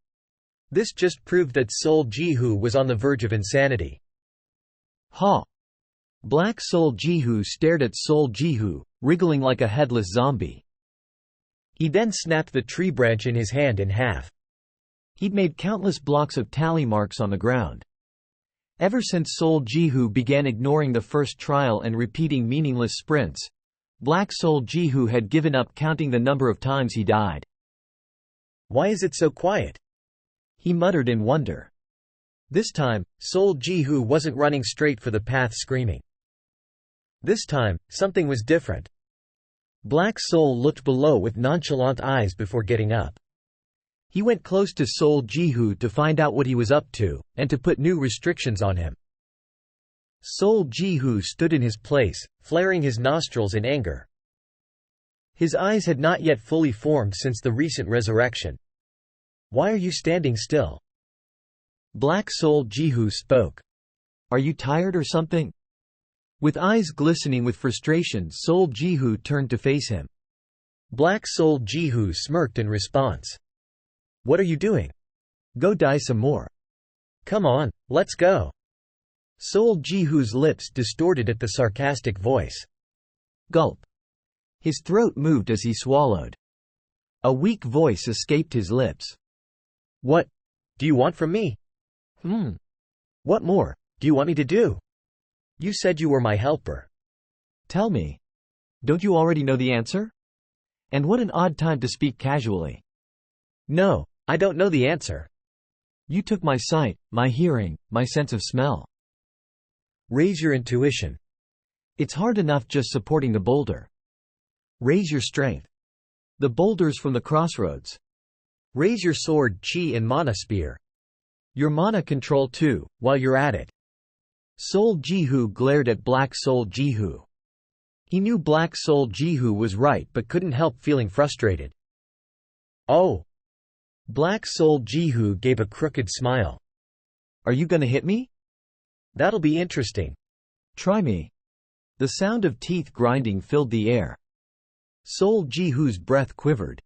This just proved that Soul Jihu was on the verge of insanity. Ha! Black Soul Jihu stared at Soul Jihu, wriggling like a headless zombie. He then snapped the tree branch in his hand in half. He'd made countless blocks of tally marks on the ground. Ever since Soul Jihu began ignoring the first trial and repeating meaningless sprints, Black Soul Jihu had given up counting the number of times he died. Why is it so quiet? He muttered in wonder. This time, Soul Jihu wasn't running straight for the path screaming. This time, something was different. Black Soul looked below with nonchalant eyes before getting up. He went close to Soul Jihu to find out what he was up to, and to put new restrictions on him. Soul Jihu stood in his place, flaring his nostrils in anger. His eyes had not yet fully formed since the recent resurrection. Why are you standing still? Black Soul Jihu spoke. Are you tired or something? With eyes glistening with frustration, Soul Jihu turned to face him. Black Soul Jihu smirked in response. What are you doing? Go die some more. Come on, let's go. Soul Jihu's lips distorted at the sarcastic voice. Gulp. His throat moved as he swallowed. A weak voice escaped his lips. What do you want from me? What more do you want me to do? You said you were my helper. Tell me. Don't you already know the answer? And what an odd time to speak casually. No, I don't know the answer. You took my sight, my hearing, my sense of smell. Raise your intuition. It's hard enough just supporting the boulder. Raise your strength. The boulders from the crossroads. Raise your sword, chi and mana spear. Your mana control too, while you're at it. Soul Jihu glared at Black Soul Jihu. He knew Black Soul Jihu was right but couldn't help feeling frustrated. Oh! Black Soul Jihu gave a crooked smile. Are you gonna hit me? That'll be interesting. Try me. The sound of teeth grinding filled the air. Sol Jihu's breath quivered.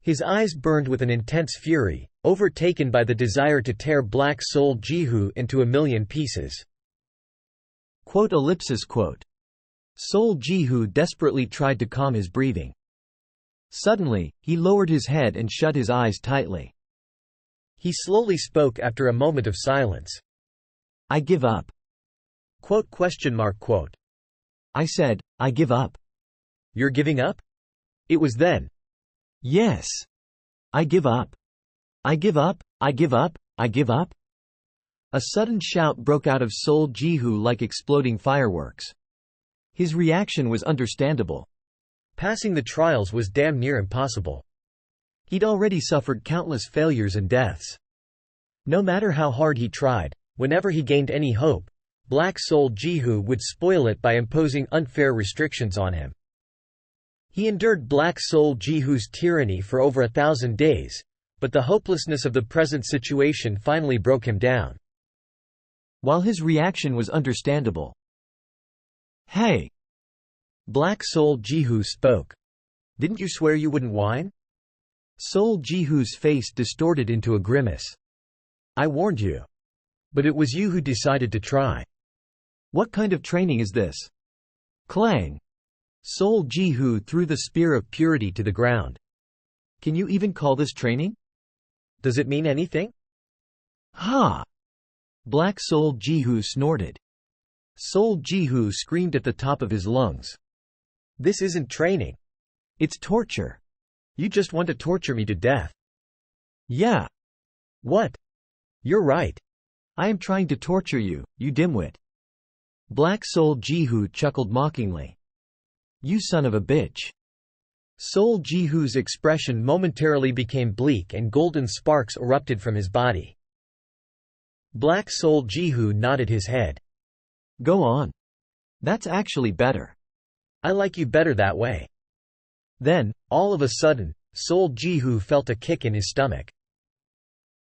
His eyes burned with an intense fury, overtaken by the desire to tear Black Sol Jihu into a million pieces. Sol Jihu desperately tried to calm his breathing. Suddenly, he lowered his head and shut his eyes tightly. He slowly spoke after a moment of silence. I give up. I said, I give up. You're giving up? It was then. Yes. I give up. I give up, I give up, I give up. A sudden shout broke out of Sol Jihu like exploding fireworks. His reaction was understandable. Passing the trials was damn near impossible. He'd already suffered countless failures and deaths. No matter how hard he tried, whenever he gained any hope, Black Sol Jihu would spoil it by imposing unfair restrictions on him. He endured Black Sol Jihu's tyranny for over 1,000 days, but the hopelessness of the present situation finally broke him down. While his reaction was understandable. Hey! Black Sol Jihu spoke. Didn't you swear you wouldn't whine? Sol Jihu's face distorted into a grimace. I warned you. But it was you who decided to try. What kind of training is this? Clang! Sol Jihu threw the spear of purity to the ground. Can you even call this training? Does it mean anything? Ha! Black Sol Jihu snorted. Sol Jihu screamed at the top of his lungs. This isn't training. It's torture. You just want to torture me to death. Yeah. What? You're right. I am trying to torture you, you dimwit. Black Sol Jihu chuckled mockingly. You son of a bitch. Sol Jihu's expression momentarily became bleak and golden sparks erupted from his body. Black Sol Jihu nodded his head. Go on. That's actually better. I like you better that way. Then, all of a sudden, Sol Jihu felt a kick in his stomach.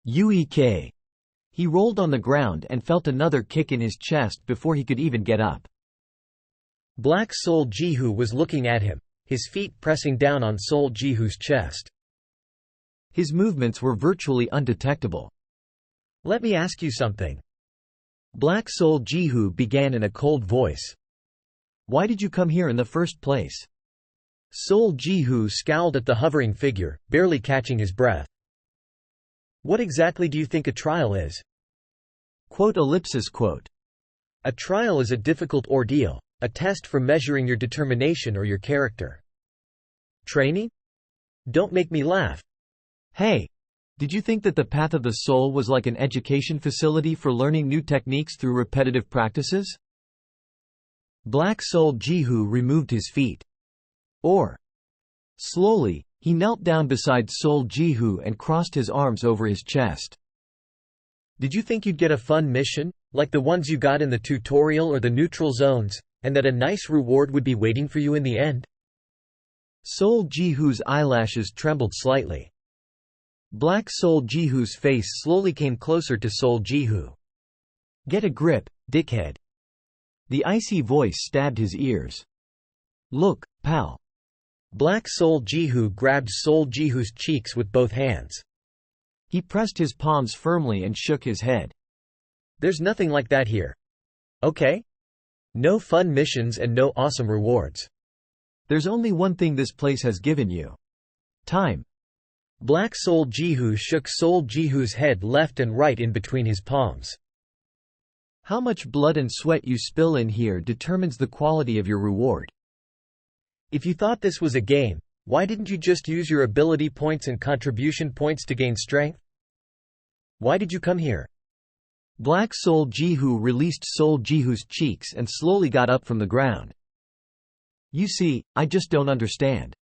Uek. He rolled on the ground and felt another kick in his chest before he could even get up. Black Sol Jihu was looking at him, his feet pressing down on Sol Jihu's chest. His movements were virtually undetectable. Let me ask you something. Black Sol Jihu began in a cold voice. Why did you come here in the first place? Sol Jihu scowled at the hovering figure, barely catching his breath. What exactly do you think a trial is? A trial is a difficult ordeal, a test for measuring your determination or your character. Training? Don't make me laugh. Hey! Did you think that the path of the soul was like an education facility for learning new techniques through repetitive practices? Black Sol Jihu removed his feet. Slowly, he knelt down beside Sol Jihu and crossed his arms over his chest. Did you think you'd get a fun mission, like the ones you got in the tutorial or the neutral zones, and that a nice reward would be waiting for you in the end? Sol Jihu's eyelashes trembled slightly. Black Sol Jihu's face slowly came closer to Sol Jihu. Get a grip, dickhead. The icy voice stabbed his ears. Look, pal. Black Sol Jihu grabbed Sol Jihu's cheeks with both hands. He pressed his palms firmly and shook his head. There's nothing like that here. Okay? No fun missions and no awesome rewards. There's only one thing this place has given you. Time. Black Sol Jihu shook Sol Jihu's head left and right in between his palms. How much blood and sweat you spill in here determines the quality of your reward. If you thought this was a game, why didn't you just use your ability points and contribution points to gain strength? Why did you come here? Black Sol Jihu released Sol Jihu's cheeks and slowly got up from the ground. You see, I just don't understand.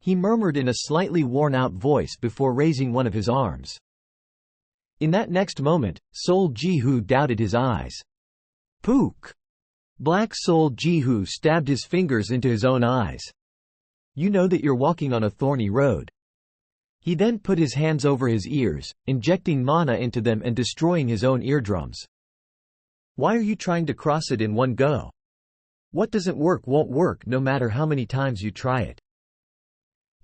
He murmured in a slightly worn-out voice before raising one of his arms. In that next moment, Sol Jihu doubted his eyes. Pook! Black Sol Jihu stabbed his fingers into his own eyes. You know that you're walking on a thorny road. He then put his hands over his ears, injecting mana into them and destroying his own eardrums. Why are you trying to cross it in one go? What doesn't work won't work no matter how many times you try it.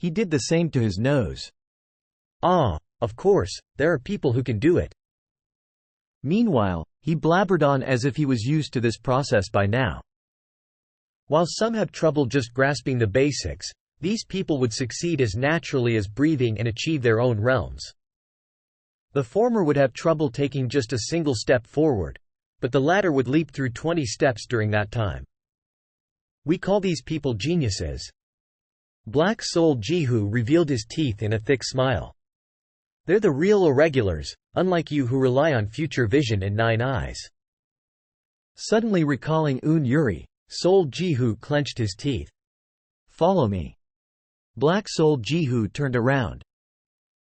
He did the same to his nose. Ah, of course, there are people who can do it. Meanwhile, he blabbered on as if he was used to this process by now. While some have trouble just grasping the basics, these people would succeed as naturally as breathing and achieve their own realms. The former would have trouble taking just a single step forward, but the latter would leap through 20 steps during that time. We call these people geniuses. Black Soul Jihu revealed his teeth in a thick smile. They're the real irregulars, unlike you who rely on future vision and 9 eyes. Suddenly recalling Un Yuri, Soul Jihu clenched his teeth. Follow me. Black Soul Jihu turned around.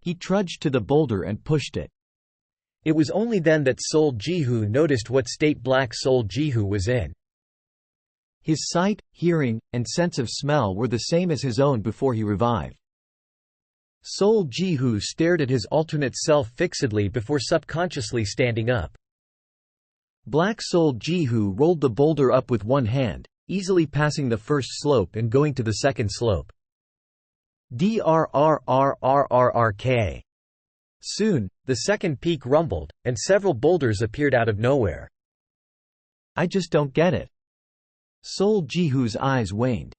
He trudged to the boulder and pushed it. It was only then that Soul Jihu noticed what state Black Soul Jihu was in. His sight, hearing, and sense of smell were the same as his own before he revived. Soul Jihu stared at his alternate self fixedly before subconsciously standing up. Black Soul Jihu rolled the boulder up with one hand, easily passing the first slope and going to the second slope. Drrrrrrrk. Soon, the second peak rumbled, and several boulders appeared out of nowhere. I just don't get it. Soul Jihu's eyes waned.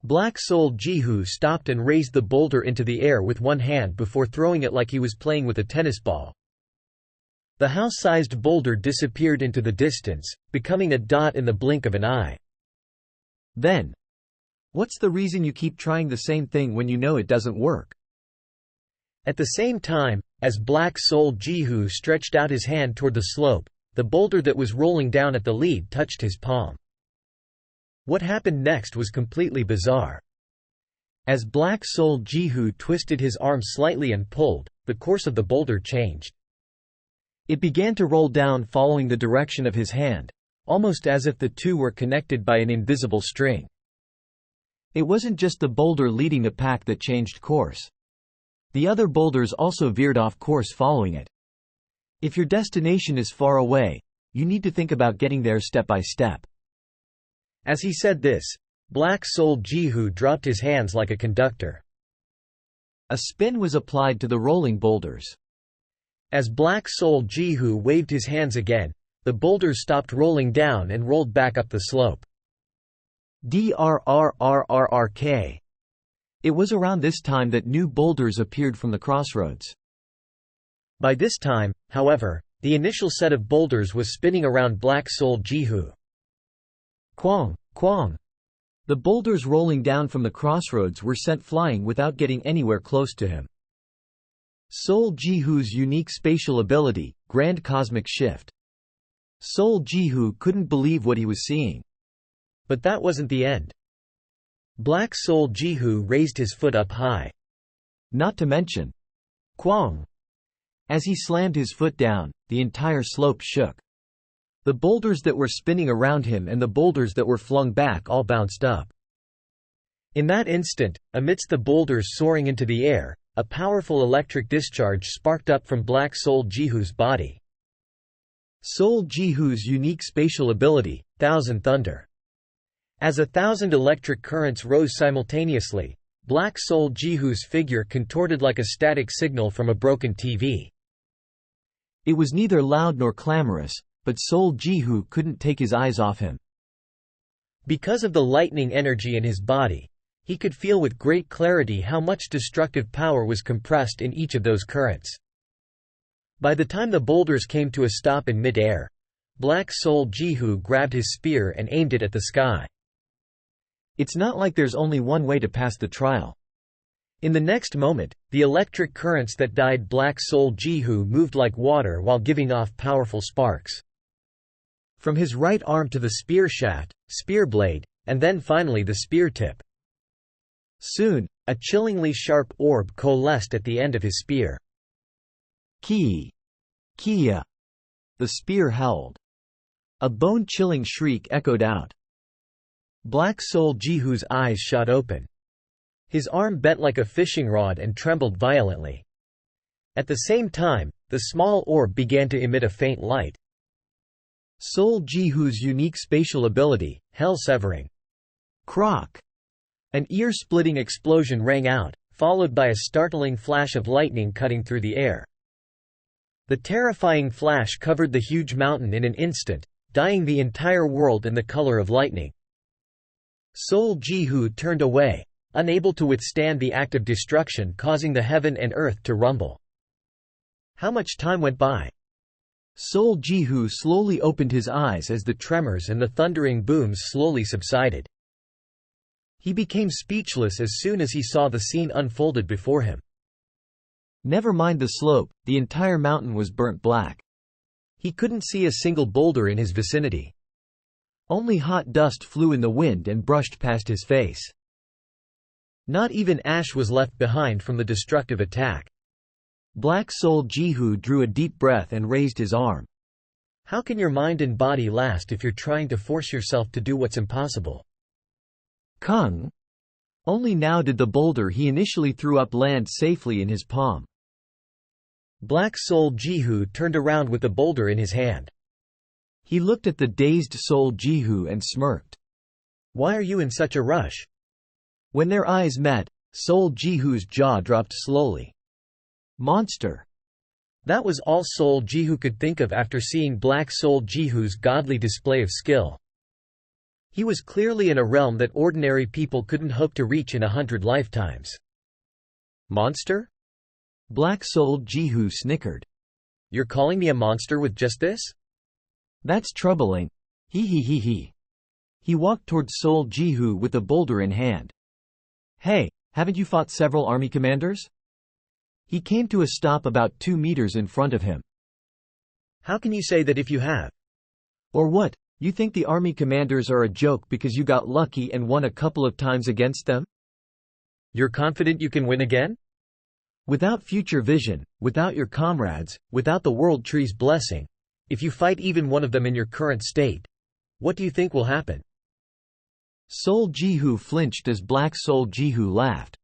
Black Soul Jihu stopped and raised the boulder into the air with one hand before throwing it like he was playing with a tennis ball. The house-sized boulder disappeared into the distance, becoming a dot in the blink of an eye. Then, what's the reason you keep trying the same thing when you know it doesn't work? At the same time, as Black Soul Jihu stretched out his hand toward the slope, the boulder that was rolling down at the lead touched his palm. What happened next was completely bizarre. As Black Soul Jihu twisted his arm slightly and pulled, the course of the boulder changed. It began to roll down following the direction of his hand, almost as if the two were connected by an invisible string. It wasn't just the boulder leading the pack that changed course. The other boulders also veered off course following it. If your destination is far away, you need to think about getting there step by step. As he said this, Black Soul Jihu dropped his hands like a conductor. A spin was applied to the rolling boulders. As Black Soul Jihu waved his hands again, the boulders stopped rolling down and rolled back up the slope. Drrrrrrk. It was around this time that new boulders appeared from the crossroads. By this time, however, the initial set of boulders was spinning around Black Soul Jihu. Quang, quang. The boulders rolling down from the crossroads were sent flying without getting anywhere close to him. Soul Jihu's unique spatial ability, grand cosmic shift. Soul Jihu couldn't believe what he was seeing. But that wasn't the end. Black Soul Jihu raised his foot up high. Not to mention, quang. As he slammed his foot down, the entire slope shook. The boulders that were spinning around him and the boulders that were flung back all bounced up. In that instant, amidst the boulders soaring into the air, a powerful electric discharge sparked up from Black Soul Jihu's body. Soul Jihu's unique spatial ability, Thousand Thunder. As 1,000 electric currents rose simultaneously, Black Soul Jihu's figure contorted like a static signal from a broken TV. It was neither loud nor clamorous, but Soul Jihu couldn't take his eyes off him. Because of the lightning energy in his body, he could feel with great clarity how much destructive power was compressed in each of those currents. By the time the boulders came to a stop in mid-air, Black Soul Jihu grabbed his spear and aimed it at the sky. It's not like there's only one way to pass the trial. In the next moment, the electric currents that dyed Black Soul Jihu moved like water while giving off powerful sparks. From his right arm to the spear shaft, spear blade, and then finally the spear tip. Soon, a chillingly sharp orb coalesced at the end of his spear. Ki! Kia! The spear howled. A bone-chilling shriek echoed out. Black Soul Jihu's eyes shot open. His arm bent like a fishing rod and trembled violently. At the same time, the small orb began to emit a faint light. Soul Jihu's unique spatial ability, hell-severing. Croc! An ear-splitting explosion rang out, followed by a startling flash of lightning cutting through the air. The terrifying flash covered the huge mountain in an instant, dyeing the entire world in the color of lightning. Sol Jihu turned away, unable to withstand the act of destruction causing the heaven and earth to rumble. How much time went by? Sol Jihu slowly opened his eyes as The tremors and the thundering booms slowly subsided. He became speechless as soon as he saw the scene unfolded before him. Never mind the slope, the entire mountain was burnt black. He couldn't see a single boulder in his vicinity. Only hot dust flew in the wind and brushed past his face. Not even ash was left behind from the destructive attack. Black Sol Jihu drew a deep breath and raised his arm. How can your mind and body last if you're trying to force yourself to do what's impossible? Kung. Only now did the boulder he initially threw up land safely in his palm. Black Sol Jihu turned around with the boulder in his hand. He looked at the dazed Sol Jihu and smirked. Why are you in such a rush? When their eyes met, Sol Jihu's jaw dropped slowly. Monster. That was all Sol Jihu could think of after seeing Black Sol Jihu's godly display of skill. He was clearly in a realm that ordinary people couldn't hope to reach in 100 lifetimes. Monster? Black Sol Jihu snickered. You're calling me a monster with just this? That's troubling. He. He walked toward Sol Jihu with the boulder in hand. Hey, haven't you fought several army commanders? He came to a stop about 2 meters in front of him. How can you say that if you have? Or what, you think the army commanders are a joke because you got lucky and won a couple of times against them? You're confident you can win again? Without future vision, without your comrades, without the world tree's blessing, if you fight even one of them in your current state, what do you think will happen? Sol Jihu flinched as Black Sol Jihu laughed.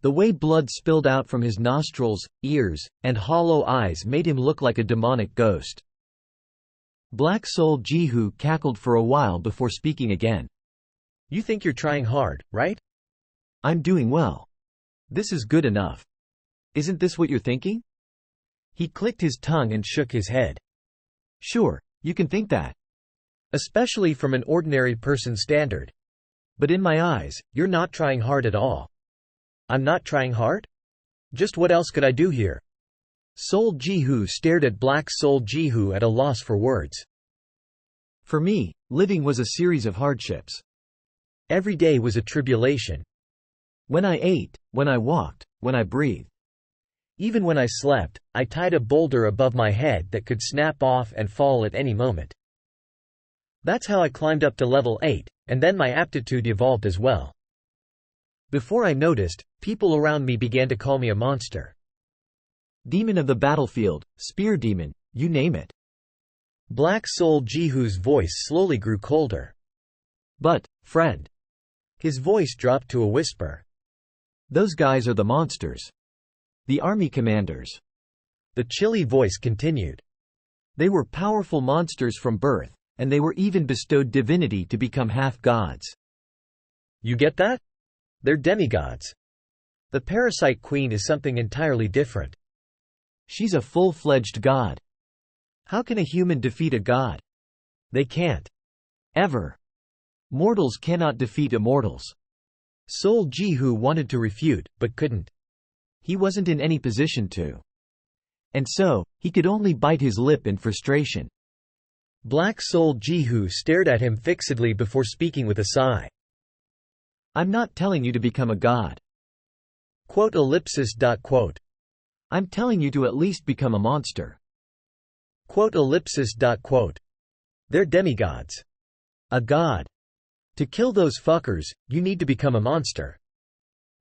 The way blood spilled out from his nostrils, ears, and hollow eyes made him look like a demonic ghost. Black Sol Jihu cackled for a while before speaking again. You think you're trying hard, right? I'm doing well. This is good enough. Isn't this what you're thinking? He clicked his tongue and shook his head. Sure, you can think that. Especially from an ordinary person's standard. But in my eyes, you're not trying hard at all. I'm not trying hard? Just what else could I do here? Sol Jihu stared at Black Sol Jihu at a loss for words. For me, living was a series of hardships. Every day was a tribulation. When I ate, when I walked, when I breathed. Even when I slept, I tied a boulder above my head that could snap off and fall at any moment. That's how I climbed up to level 8, and then my aptitude evolved as well. Before I noticed, people around me began to call me a monster. Demon of the battlefield, spear demon, you name it. Black Sol Jihu's voice slowly grew colder. But, friend. His voice dropped to a whisper. Those guys are the monsters. The army commanders. The chilly voice continued. They were powerful monsters from birth, and they were even bestowed divinity to become half-gods. You get that? They're demigods. The parasite queen is something entirely different. She's a full-fledged god. How can a human defeat a god? They can't. Ever. Mortals cannot defeat immortals. Sol Jihu wanted to refute, but couldn't. He wasn't in any position to. And so, he could only bite his lip in frustration. Black Sol Jihu stared at him fixedly before speaking with a sigh. I'm not telling you to become a god. I'm telling you to at least become a monster. They're demigods. A god. To kill those fuckers, you need to become a monster.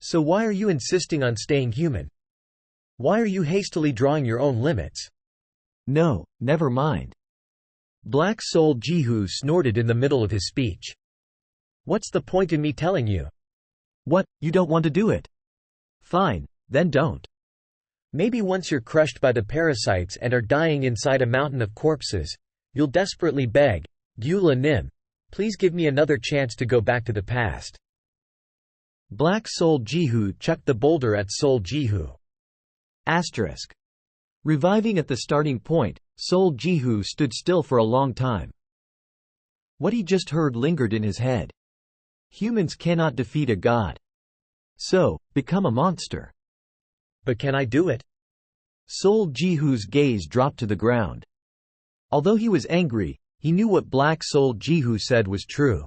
So why are you insisting on staying human? Why are you hastily drawing your own limits? No, never mind. Black Sol Jihu snorted in the middle of his speech. What's the point in me telling you? What, you don't want to do it? Fine, then don't. Maybe once you're crushed by the parasites and are dying inside a mountain of corpses, you'll desperately beg, Gyula Nim, please give me another chance to go back to the past. Black Soul Jihu chucked the boulder at Soul Jihu. Asterisk. Reviving at the starting point, Soul Jihu stood still for a long time. What he just heard lingered in his head. Humans cannot defeat a god. So, become a monster. But can I do it? Soul Jihu's gaze dropped to the ground. Although he was angry, he knew what Black Soul Jihu said was true.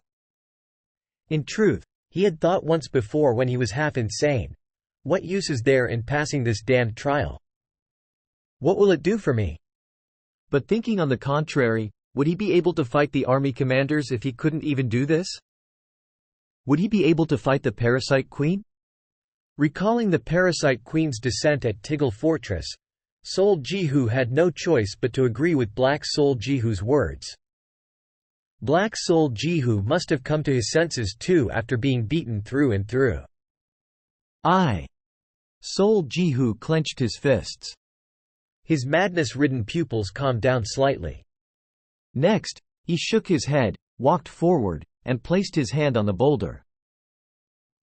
In truth, he had thought once before when he was half insane, what use is there in passing this damned trial? What will it do for me? But thinking on the contrary, would he be able to fight the army commanders if he couldn't even do this? Would he be able to fight the Parasite Queen? Recalling the Parasite Queen's descent at Tiggle Fortress, Soul Jihu had no choice but to agree with Black Soul Jihu's words. Black Soul Jihu must have come to his senses too after being beaten through and through. Soul Jihu clenched his fists. His madness-ridden pupils calmed down slightly. Next, he shook his head, walked forward, and placed his hand on the boulder.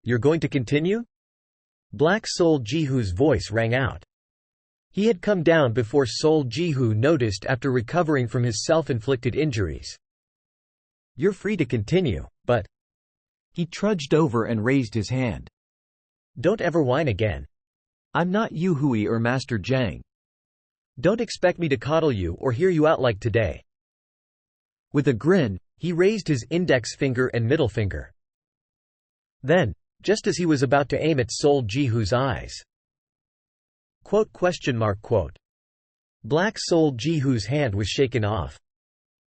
You're going to continue? Black Soul Jihu's voice rang out. He had come down before Soul Jihu noticed after recovering from his self-inflicted injuries. You're free to continue, but… He trudged over and raised his hand. Don't ever whine again. I'm not Yu Hui or Master Zhang. Don't expect me to coddle you or hear you out like today. With a grin, he raised his index finger and middle finger. Then, just as he was about to aim at Soul Jihu's eyes, Black Soul Jihu's hand was shaken off.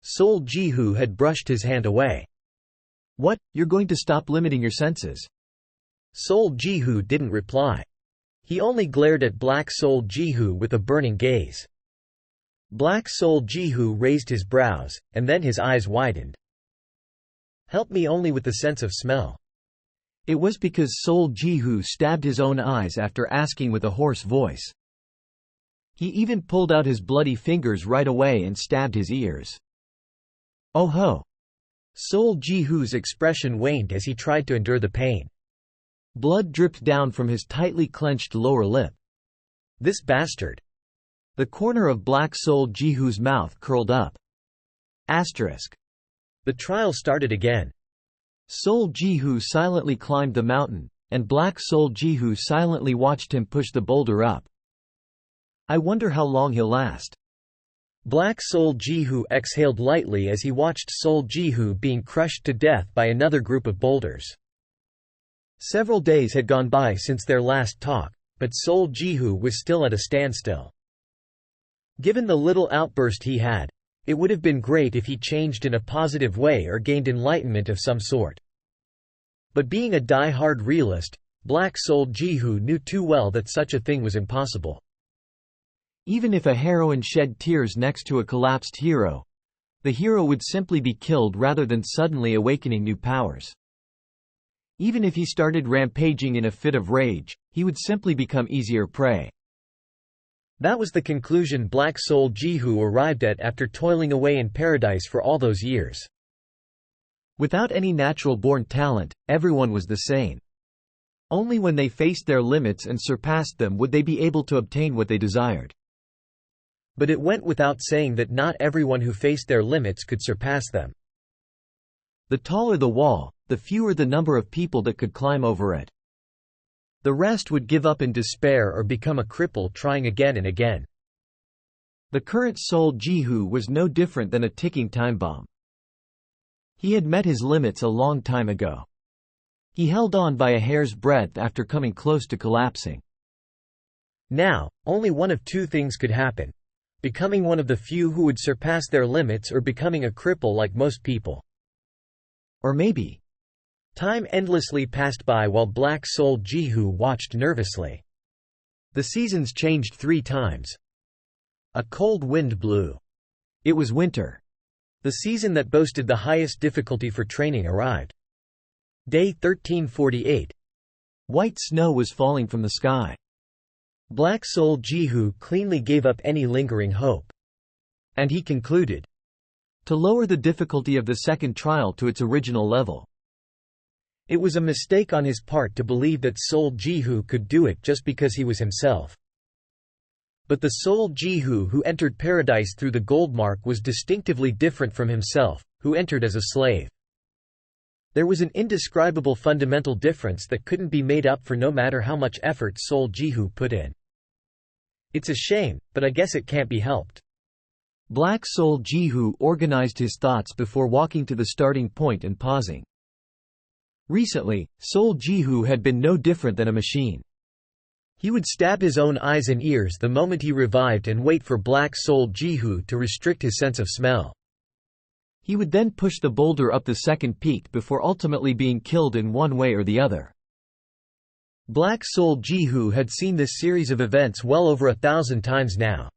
Soul Jihu had brushed his hand away. What, you're going to stop limiting your senses? Soul Jihu didn't reply. He only glared at Black Soul Jihu with a burning gaze. Black Soul Jihu raised his brows, and then his eyes widened. Help me only with the sense of smell. It was because Soul Jihu stabbed his own eyes after asking with a hoarse voice. He even pulled out his bloody fingers right away and stabbed his ears. Oh ho! Soul Jihu's expression waned as he tried to endure the pain. Blood dripped down from his tightly clenched lower lip. This bastard! The corner of Black Soul Jihu's mouth curled up. Asterisk. The trial started again. Soul Jihu silently climbed the mountain, and Black Soul Jihu silently watched him push the boulder up. I wonder how long he'll last. Black Soul Jihu exhaled lightly as he watched Soul Jihu being crushed to death by another group of boulders. Several days had gone by since their last talk, but Soul Jihu was still at a standstill. Given the little outburst he had, it would have been great if he changed in a positive way or gained enlightenment of some sort. But being a die-hard realist, Black Soul Jihu knew too well that such a thing was impossible. Even if a heroine shed tears next to a collapsed hero, the hero would simply be killed rather than suddenly awakening new powers. Even if he started rampaging in a fit of rage, he would simply become easier prey. That was the conclusion Black Soul Jihu arrived at after toiling away in paradise for all those years. Without any natural-born talent, everyone was the same. Only when they faced their limits and surpassed them would they be able to obtain what they desired. But it went without saying that not everyone who faced their limits could surpass them. The taller the wall, the fewer the number of people that could climb over it. The rest would give up in despair or become a cripple trying again and again. The current Soul Jihu was no different than a ticking time bomb. He had met his limits a long time ago. He held on by a hair's breadth after coming close to collapsing. Now, only one of two things could happen: becoming one of the few who would surpass their limits or becoming a cripple like most people. Or maybe. Time endlessly passed by while Black Soul Jihu watched nervously. The seasons changed 3 times. A cold wind blew. It was winter. The season that boasted the highest difficulty for training arrived. Day 1348. White snow was falling from the sky. Black Soul Jihu cleanly gave up any lingering hope. And he concluded to lower the difficulty of the second trial to its original level. It was a mistake on his part to believe that Sol Jihu could do it just because he was himself. But the Sol Jihu who entered paradise through the gold mark was distinctively different from himself, who entered as a slave. There was an indescribable fundamental difference that couldn't be made up for no matter how much effort Sol Jihu put in. It's a shame, but I guess it can't be helped. Black Sol Jihu organized his thoughts before walking to the starting point and pausing. Recently, Sol Jihu had been no different than a machine. He would stab his own eyes and ears the moment he revived and wait for Black Sol Jihu to restrict his sense of smell. He would then push the boulder up the second peak before ultimately being killed in one way or the other. Black Sol Jihu had seen this series of events well over 1,000 times now.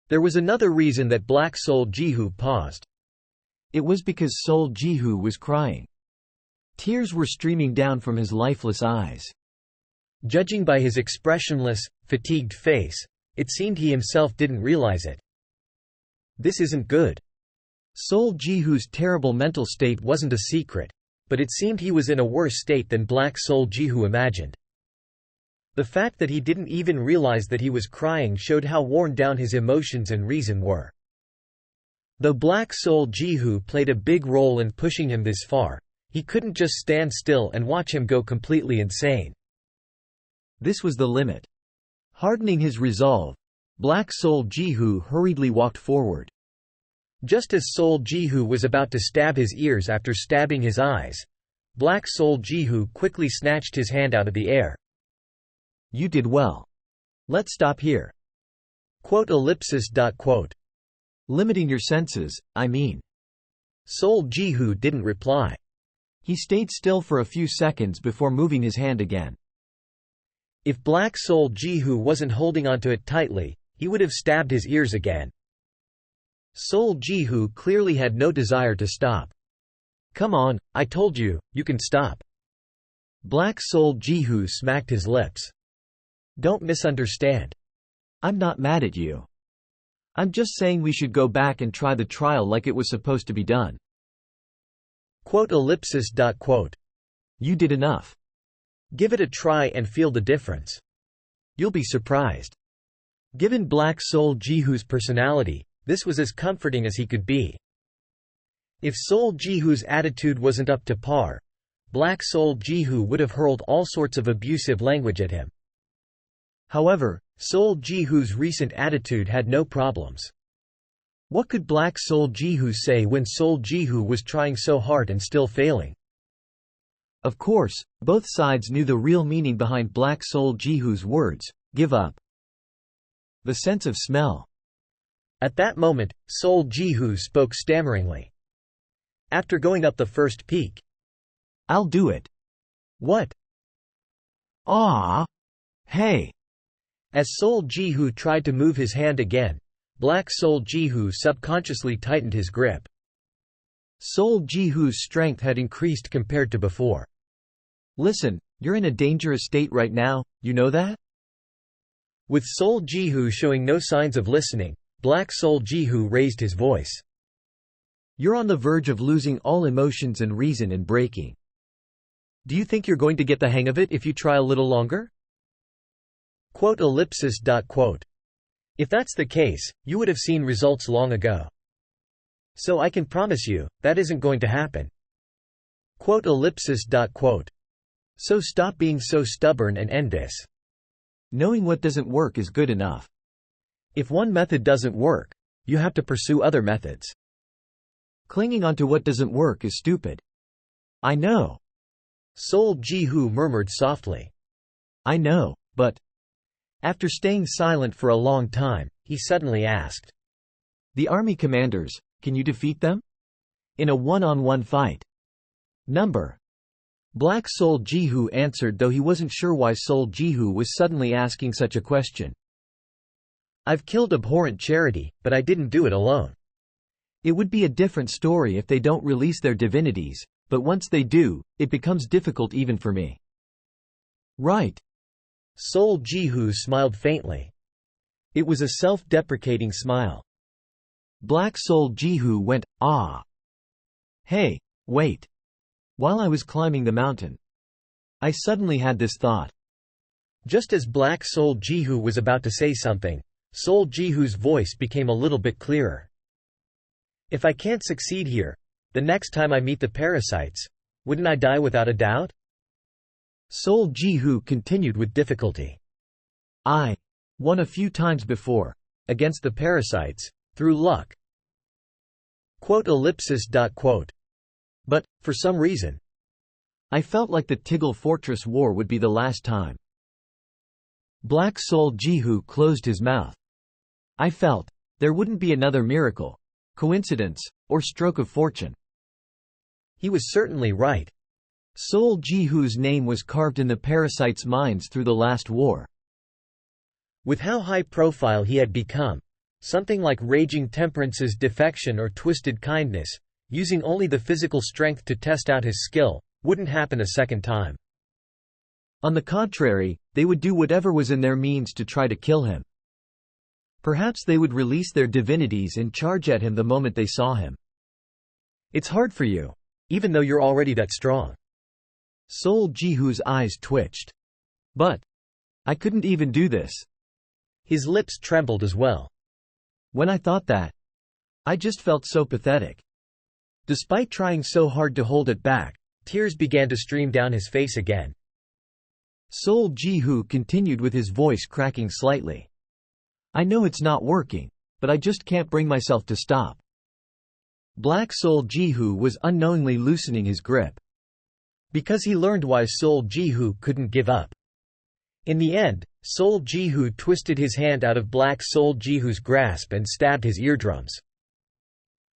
There was another reason that Black Sol Jihu paused. It was because Sol Jihu was crying. Tears were streaming down from his lifeless eyes. Judging by his expressionless, fatigued face, it seemed he himself didn't realize it. This isn't good. Sol Jihu's terrible mental state wasn't a secret, but it seemed he was in a worse state than Black Sol Jihu imagined. The fact that he didn't even realize that he was crying showed how worn down his emotions and reason were. Though Black Sol Jihu played a big role in pushing him this far, he couldn't just stand still and watch him go completely insane. This was the limit. Hardening his resolve, Black Sol Jihu hurriedly walked forward. Just as Sol Jihu was about to stab his ears after stabbing his eyes, Black Sol Jihu quickly snatched his hand out of the air. You did well. Let's stop here. Limiting your senses, I mean. Sol Jihu didn't reply. He stayed still for a few seconds before moving his hand again. If Black Sol Jihu wasn't holding onto it tightly, he would have stabbed his ears again. Sol Jihu clearly had no desire to stop. Come on, I told you, you can stop. Black Sol Jihu smacked his lips. Don't misunderstand. I'm not mad at you. I'm just saying we should go back and try the trial like it was supposed to be done. You did enough. Give it a try and feel the difference. You'll be surprised. Given Black Sol Jihu's personality, this was as comforting as he could be. If Sol Jihu's attitude wasn't up to par, Black Sol Jihu would have hurled all sorts of abusive language at him. However, Sol Jihu's recent attitude had no problems. What could Black Sol Jihu say when Sol Jihu was trying so hard and still failing? Of course, both sides knew the real meaning behind Black Sol Jihu's words, give up. The sense of smell. At that moment, Sol Jihu spoke stammeringly. After going up the first peak. I'll do it. What? Ah. Hey. As Sol Jihu tried to move his hand again, Black Sol Jihu subconsciously tightened his grip. Sol Jihu's strength had increased compared to before. Listen, you're in a dangerous state right now, you know that? With Sol Jihu showing no signs of listening, Black Sol Jihu raised his voice. You're on the verge of losing all emotions and reason and breaking. Do you think you're going to get the hang of it if you try a little longer? If that's the case, you would have seen results long ago. So I can promise you, that isn't going to happen. So stop being so stubborn and end this. Knowing what doesn't work is good enough. If one method doesn't work, you have to pursue other methods. Clinging onto what doesn't work is stupid. I know. Sol Jihu murmured softly. I know, but... After staying silent for a long time, he suddenly asked. The army commanders, can you defeat them? In a one-on-one fight? Number. Black Sol Jihu answered, though he wasn't sure why Sol Jihu was suddenly asking such a question. I've killed abhorrent charity, but I didn't do it alone. It would be a different story if they don't release their divinities, but once they do, it becomes difficult even for me. Right. Sol Jihu smiled faintly. It was a self-deprecating smile. Black Sol Jihu went, ah. Hey, wait. While I was climbing the mountain, I suddenly had this thought. Just as Black Soul Jihu was about to say something, Soul Jihu's voice became a little bit clearer. If I can't succeed here, the next time I meet the parasites, wouldn't I die without a doubt? Soul Jihu continued with difficulty. I won a few times before, against the parasites, through luck. But, for some reason, I felt like the Tiggle Fortress War would be the last time. Black Soul Jihu closed his mouth. I felt there wouldn't be another miracle, coincidence, or stroke of fortune. He was certainly right. Soul Jihu's name was carved in the parasites' minds through the last war. With how high profile he had become, something like Raging Temperance's defection or Twisted Kindness, using only the physical strength to test out his skill, wouldn't happen a second time. On the contrary, they would do whatever was in their means to try to kill him. Perhaps they would release their divinities and charge at him the moment they saw him. It's hard for you, even though you're already that strong. Soul Jihu's eyes twitched. But I couldn't even do this. His lips trembled as well. When I thought that, I just felt so pathetic. Despite trying so hard to hold it back, tears began to stream down his face again. Soul Jihu continued with his voice cracking slightly. I know it's not working, but I just can't bring myself to stop. Black Soul Jihu was unknowingly loosening his grip. Because he learned why Soul Jihu couldn't give up. In the end, Soul Jihu twisted his hand out of Black Soul Jihu's grasp and stabbed his eardrums.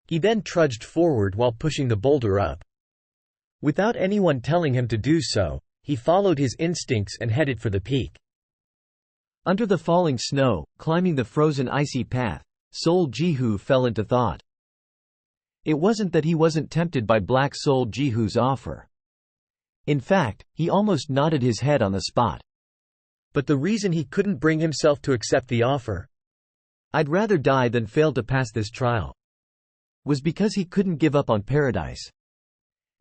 He then trudged forward while pushing the boulder up. Without anyone telling him to do so, he followed his instincts and headed for the peak. Under the falling snow, climbing the frozen icy path, Soul Jihu fell into thought. It wasn't that he wasn't tempted by Black Soul Jihu's offer. In fact, he almost nodded his head on the spot. But the reason he couldn't bring himself to accept the offer, "I'd rather die than fail to pass this trial," was because he couldn't give up on paradise.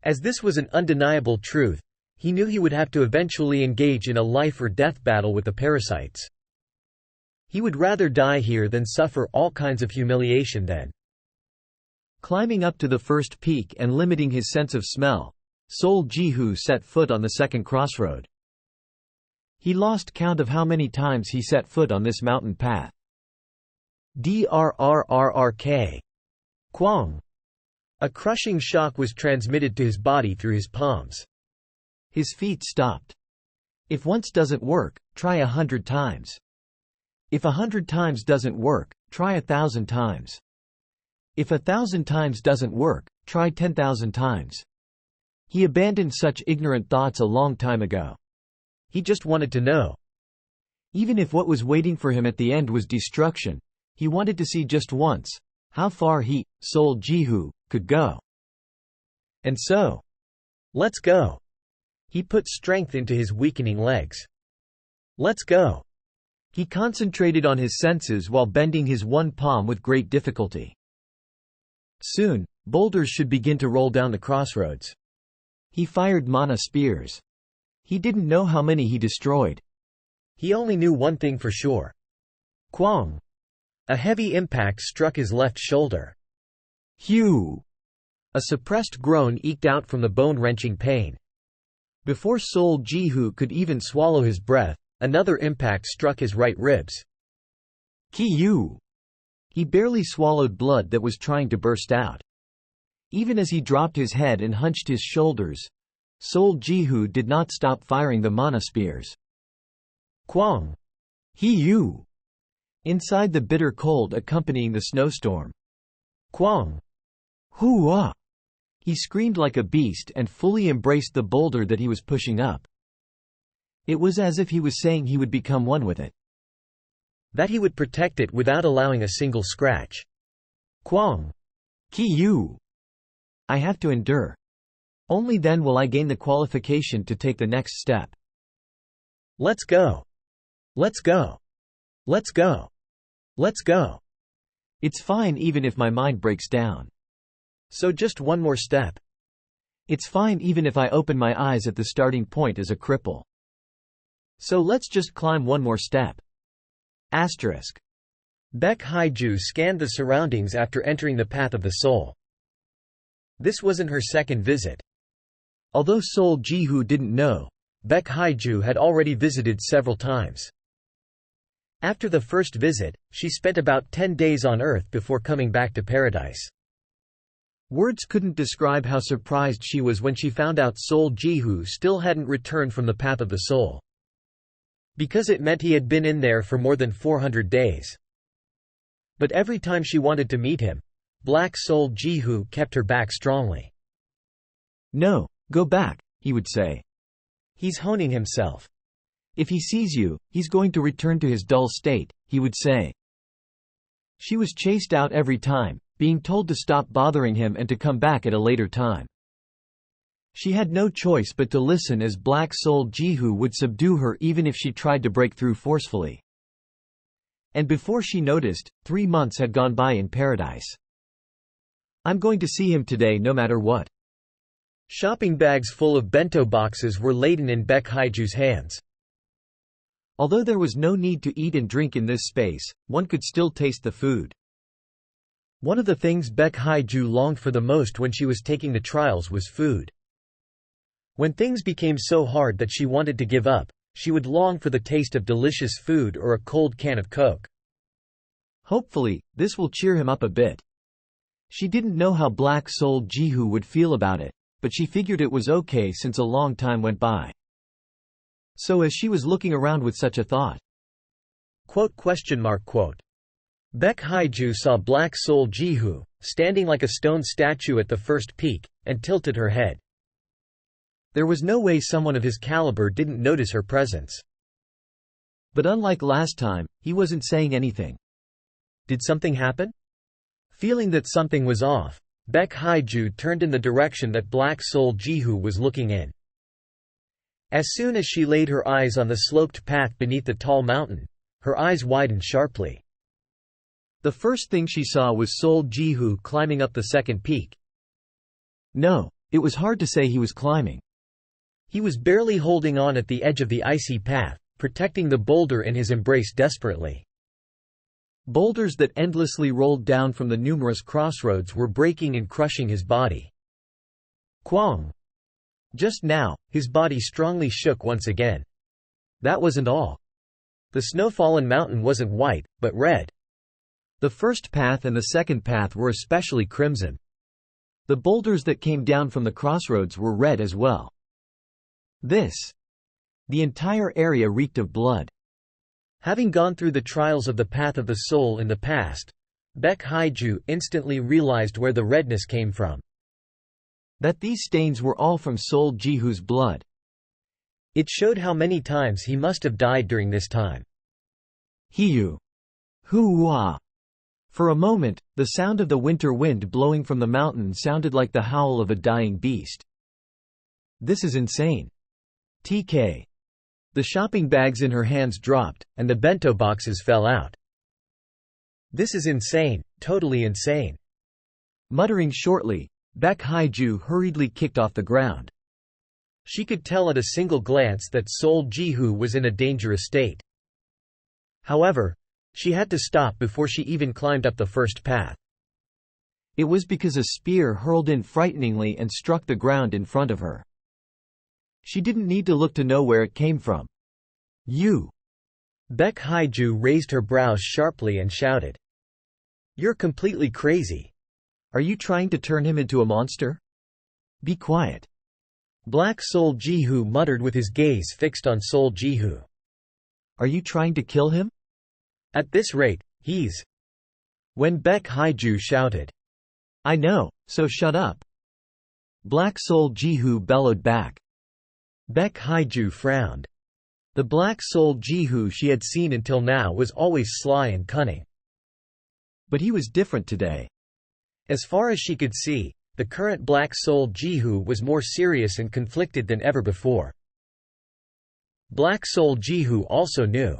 As this was an undeniable truth, he knew he would have to eventually engage in a life-or-death battle with the parasites. He would rather die here than suffer all kinds of humiliation then. Climbing up to the first peak and limiting his sense of smell, Soul Jihu set foot on the second crossroad. He lost count of how many times he set foot on this mountain path. Drrrrrk. Quang. A crushing shock was transmitted to his body through his palms. His feet stopped. If once doesn't work, try 100 times. If 100 times doesn't work, try 1,000 times. If 1,000 times doesn't work, try 10,000 times. He abandoned such ignorant thoughts a long time ago. He just wanted to know. Even if what was waiting for him at the end was destruction, he wanted to see just once how far he, Soul Jihu, could go. And so, let's go. He put strength into his weakening legs. Let's go. He concentrated on his senses while bending his one palm with great difficulty. Soon, boulders should begin to roll down the crossroads. He fired mana spears. He didn't know how many he destroyed. He only knew one thing for sure. Quang. A heavy impact struck his left shoulder. Hew. A suppressed groan eked out from the bone-wrenching pain. Before Soul Jihu could even swallow his breath, another impact struck his right ribs. Kiyu. He barely swallowed blood that was trying to burst out. Even as he dropped his head and hunched his shoulders, Soul Jihu did not stop firing the mana spears. Quang. Hiyu. Inside the bitter cold accompanying the snowstorm. Quang. Hua. He screamed like a beast and fully embraced the boulder that he was pushing up. It was as if he was saying he would become one with it. That he would protect it without allowing a single scratch. Quang. Kiyu. I have to endure. Only then will I gain the qualification to take the next step. Let's go. Let's go. Let's go. Let's go. It's fine even if my mind breaks down. So just one more step. It's fine even if I open my eyes at the starting point as a cripple. So let's just climb one more step. Asterisk. Baek Haiju scanned the surroundings after entering the path of the soul. This wasn't her second visit. Although Seol Ji-hoo didn't know, Baek Haiju had already visited several times. After the first visit, she spent about 10 days on Earth before coming back to paradise. Words couldn't describe how surprised she was when she found out Seol Ji-hoo still hadn't returned from the path of the soul. Because it meant he had been in there for more than 400 days. But every time she wanted to meet him, Black Seol Ji-hoo kept her back strongly. No, go back, he would say. He's honing himself. If he sees you, he's going to return to his dull state, he would say. She was chased out every time, being told to stop bothering him and to come back at a later time. She had no choice but to listen as Black Seol Ji-hoo would subdue her even if she tried to break through forcefully. And before she noticed, 3 months had gone by in paradise. I'm going to see him today no matter what. Shopping bags full of bento boxes were laden in Baek Haiju's hands. Although there was no need to eat and drink in this space, one could still taste the food. One of the things Baek Haiju longed for the most when she was taking the trials was food. When things became so hard that she wanted to give up, she would long for the taste of delicious food or a cold can of Coke. Hopefully, this will cheer him up a bit. She didn't know how Black Seol Ji-hoo would feel about it, but she figured it was okay since a long time went by. So as she was looking around with such a thought, Baek Haiju saw Black Seol Ji-hoo, standing like a stone statue at the first peak, and tilted her head. There was no way someone of his caliber didn't notice her presence. But unlike last time, he wasn't saying anything. Did something happen? Feeling that something was off, Baek Haiju turned in the direction that Black Seol Ji-hoo was looking in. As soon as she laid her eyes on the sloped path beneath the tall mountain, her eyes widened sharply. The first thing she saw was Seol Ji-hoo climbing up the second peak. No, it was hard to say he was climbing. He was barely holding on at the edge of the icy path, protecting the boulder in his embrace desperately. Boulders that endlessly rolled down from the numerous crossroads were breaking and crushing his body. Kwang! Just now, his body strongly shook once again. That wasn't all. The snow-fallen mountain wasn't white, but red. The first path and the second path were especially crimson. The boulders that came down from the crossroads were red as well. The entire area reeked of blood. Having gone through the trials of the path of the soul in the past, Baek Haiju instantly realized where the redness came from. That these stains were all from Seol Ji-hoo's blood. It showed how many times he must have died during this time. Hiu. Hoo-wah. For a moment, the sound of the winter wind blowing from the mountain sounded like the howl of a dying beast. This is insane. TK. The shopping bags in her hands dropped, and the bento boxes fell out. This is insane, totally insane. Muttering shortly, Baek Haiju hurriedly kicked off the ground. She could tell at a single glance that Seol Ji-hoo was in a dangerous state. However, she had to stop before she even climbed up the first path. It was because a spear hurled in frighteningly and struck the ground in front of her. She didn't need to look to know where it came from. You! Baek Haiju raised her brows sharply and shouted. You're completely crazy. Are you trying to turn him into a monster? Be quiet. Black Seol Ji-hoo muttered with his gaze fixed on Seol Ji-hoo. Are you trying to kill him? At this rate, he's. When Baek Haiju shouted. I know, so shut up. Black Seol Ji-hoo bellowed back. Baek Haiju frowned. The Black Seol Ji-hoo she had seen until now was always sly and cunning. But he was different today. As far as she could see, the current Black Seol Ji-hoo was more serious and conflicted than ever before. Black Seol Ji-hoo also knew.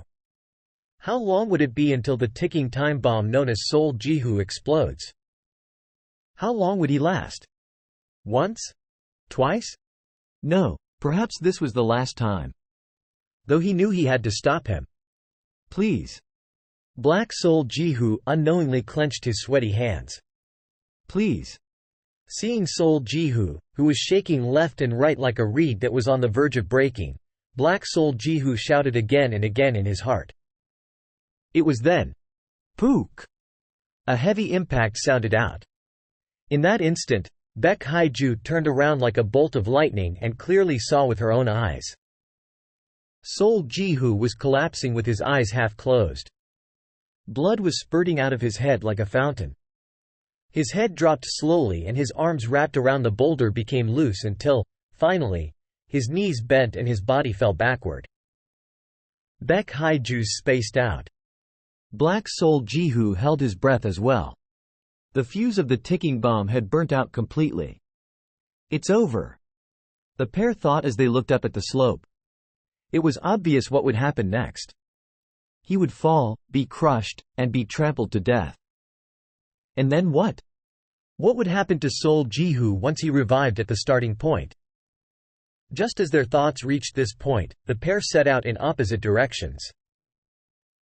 How long would it be until the ticking time bomb known as Seol Ji-hoo explodes? How long would he last? Once? Twice? No, perhaps this was the last time. Though he knew he had to stop him. Please. Black Soul Jihu unknowingly clenched his sweaty hands. Please. Seeing Soul Jihu, who was shaking left and right like a reed that was on the verge of breaking, Black Soul Jihu shouted again and again in his heart. It was then. Pook! A heavy impact sounded out. In that instant, Baek Haiju turned around like a bolt of lightning and clearly saw with her own eyes. Soul Jihu was collapsing with his eyes half closed. Blood was spurting out of his head like a fountain. His head dropped slowly and his arms wrapped around the boulder became loose until, finally, his knees bent and his body fell backward. Baek Haiju spaced out. Black Soul Jihu held his breath as well. The fuse of the ticking bomb had burnt out completely. It's over. The pair thought as they looked up at the slope. It was obvious what would happen next. He would fall, be crushed, and be trampled to death. And then what? What would happen to Soul Jihu once he revived at the starting point? Just as their thoughts reached this point, the pair set out in opposite directions.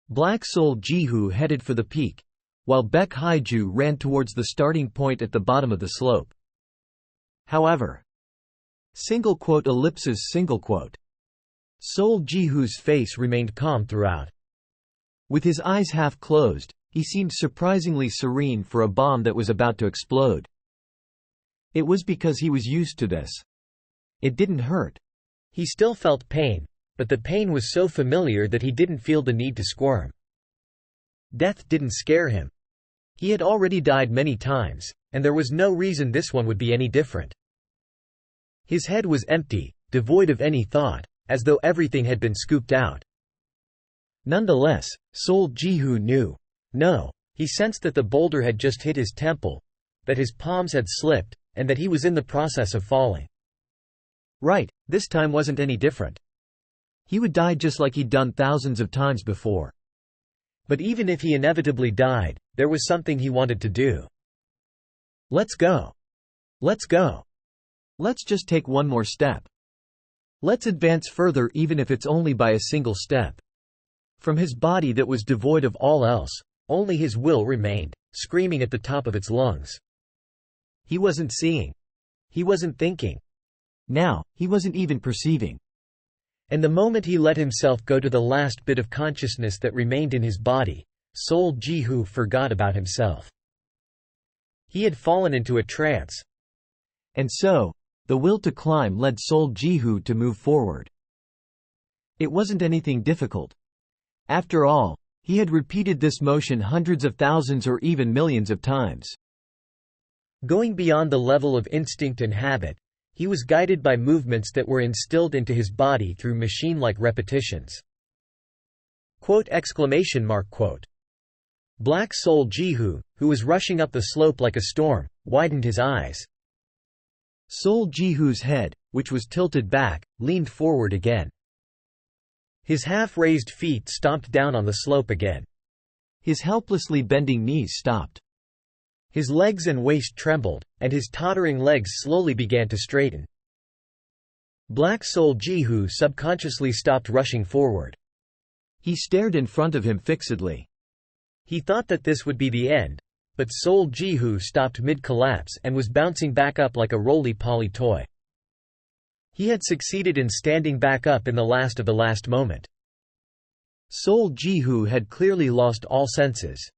Black Soul Jihu headed for the peak, while Baek Haiju ran towards the starting point at the bottom of the slope. However, Soul Jihu's face remained calm throughout. With his eyes half closed, he seemed surprisingly serene for a bomb that was about to explode. It was because he was used to this. It didn't hurt. He still felt pain, but the pain was so familiar that he didn't feel the need to squirm. Death didn't scare him. He had already died many times, and there was no reason this one would be any different. His head was empty, devoid of any thought, as though everything had been scooped out. Nonetheless, Soul Jihu knew. No, he sensed that the boulder had just hit his temple, that his palms had slipped, and that he was in the process of falling. Right, this time wasn't any different. He would die just like he'd done thousands of times before. But even if he inevitably died, there was something he wanted to do. Let's go. Let's go. Let's just take one more step. Let's advance further even if it's only by a single step. From his body that was devoid of all else, only his will remained, screaming at the top of its lungs. He wasn't seeing. He wasn't thinking. Now, he wasn't even perceiving. And the moment he let himself go to the last bit of consciousness that remained in his body, Soul Jihu forgot about himself. He had fallen into a trance. And so, the will to climb led Soul Jihu to move forward. It wasn't anything difficult. After all, he had repeated this motion hundreds of thousands or even millions of times. Going beyond the level of instinct and habit, he was guided by movements that were instilled into his body through machine-like repetitions. Quote! Black Soul Jihu, who was rushing up the slope like a storm, widened his eyes. Soul Jihu's head, which was tilted back, leaned forward again. His half-raised feet stomped down on the slope again. His helplessly bending knees stopped. His legs and waist trembled, and his tottering legs slowly began to straighten. Black Soul Jihu subconsciously stopped rushing forward. He stared in front of him fixedly. He thought that this would be the end, but Soul Jihu stopped mid-collapse and was bouncing back up like a roly-poly toy. He had succeeded in standing back up in the last moment. Soul Jihu had clearly lost all senses.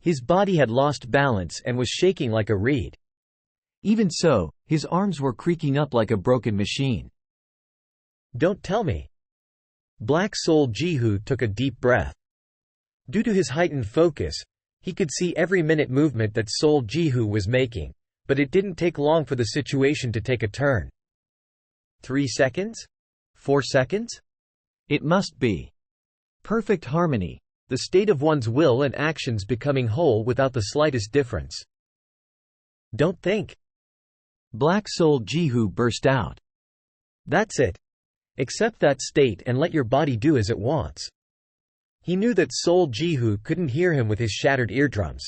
His body had lost balance and was shaking like a reed. Even so, his arms were creaking up like a broken machine. Don't tell me. Black Soul Jihu took a deep breath. Due to his heightened focus, he could see every minute movement that Soul Jihu was making, but it didn't take long for the situation to take a turn. 3 seconds? 4 seconds? It must be. Perfect harmony, the state of one's will and actions becoming whole without the slightest difference. Don't think. Black Soul Jihu burst out. That's it. Accept that state and let your body do as it wants. He knew that Soul Jihu couldn't hear him with his shattered eardrums.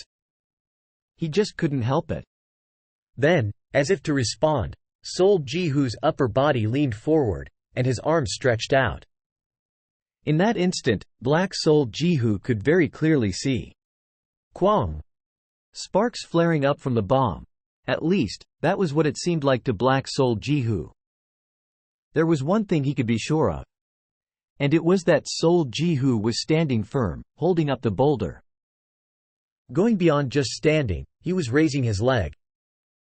He just couldn't help it. Then, as if to respond, Soul Jihu's upper body leaned forward, and his arms stretched out. In that instant, Black Soul Jihu could very clearly see Kwang, sparks flaring up from the bomb. At least, that was what it seemed like to Black Soul Jihu. There was one thing he could be sure of. And it was that Soul Jihu was standing firm, holding up the boulder. Going beyond just standing, he was raising his leg.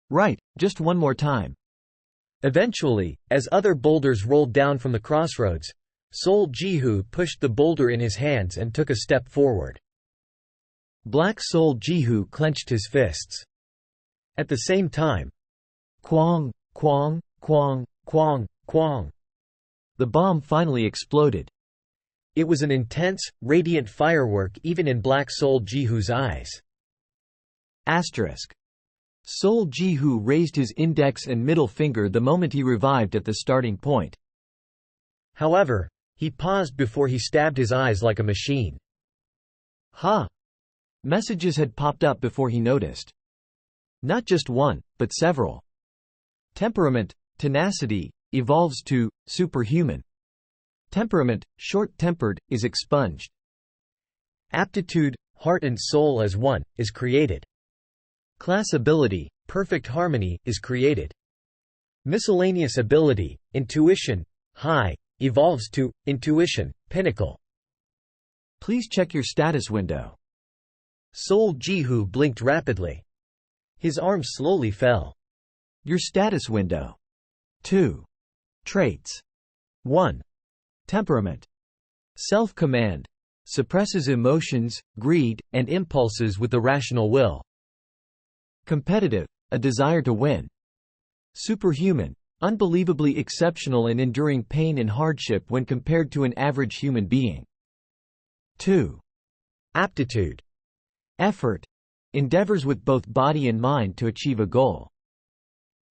Right, just one more time. Eventually, as other boulders rolled down from the crossroads, Soul Jihu pushed the boulder in his hands and took a step forward. Black Soul Jihu clenched his fists. At the same time, Kwang, kwang, kwang, kwang, kwang. The bomb finally exploded. It was an intense, radiant firework even in Black Soul Jihu's eyes. Asterisk. Soul Jihu raised his index and middle finger the moment he revived at the starting point. However, he paused before he stabbed his eyes like a machine. Ha! Messages had popped up before he noticed. Not just one, but several. Temperament, tenacity, evolves to superhuman. Temperament, short-tempered, is expunged. Aptitude, heart and soul as one, is created. Class ability, perfect harmony, is created. Miscellaneous ability, intuition, high, evolves to intuition, pinnacle. Please check your status window. Soul Jihu blinked rapidly. His arms slowly fell. Your status window. 2. Traits. 1. Temperament. Self-command. Suppresses emotions, greed, and impulses with the rational will. Competitive. A desire to win. Superhuman. Unbelievably exceptional in enduring pain and hardship when compared to an average human being. 2. Aptitude. Effort. Endeavors with both body and mind to achieve a goal.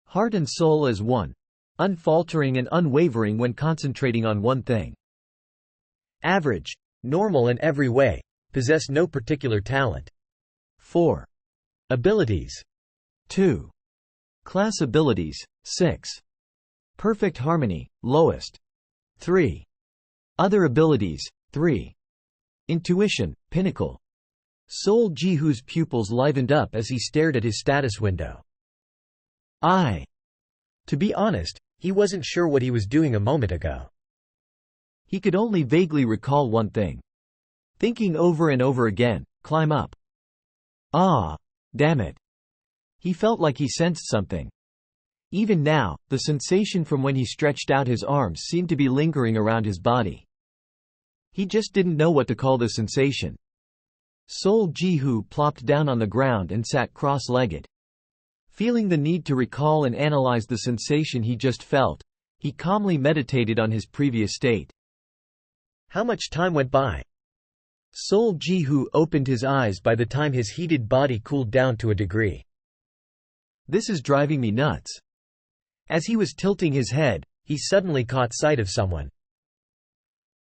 Heart and soul as one. Unfaltering and unwavering when concentrating on one thing. Average. Normal in every way. Possess no particular talent. 4. Abilities. 2. Class abilities. 6. Perfect harmony, lowest. 3. Other abilities. 3. Intuition, pinnacle. Soul Jihu's pupils livened up as he stared at his status window. To be honest, he wasn't sure what he was doing a moment ago. He could only vaguely recall one thing. Thinking over and over again, climb up. Damn it. He felt like he sensed something. Even now, the sensation from when he stretched out his arms seemed to be lingering around his body. He just didn't know what to call the sensation. Soul Jihu plopped down on the ground and sat cross-legged. Feeling the need to recall and analyze the sensation he just felt, he calmly meditated on his previous state. How much time went by? Soul Jihu opened his eyes by the time his heated body cooled down to a degree. This is driving me nuts. As he was tilting his head, he suddenly caught sight of someone.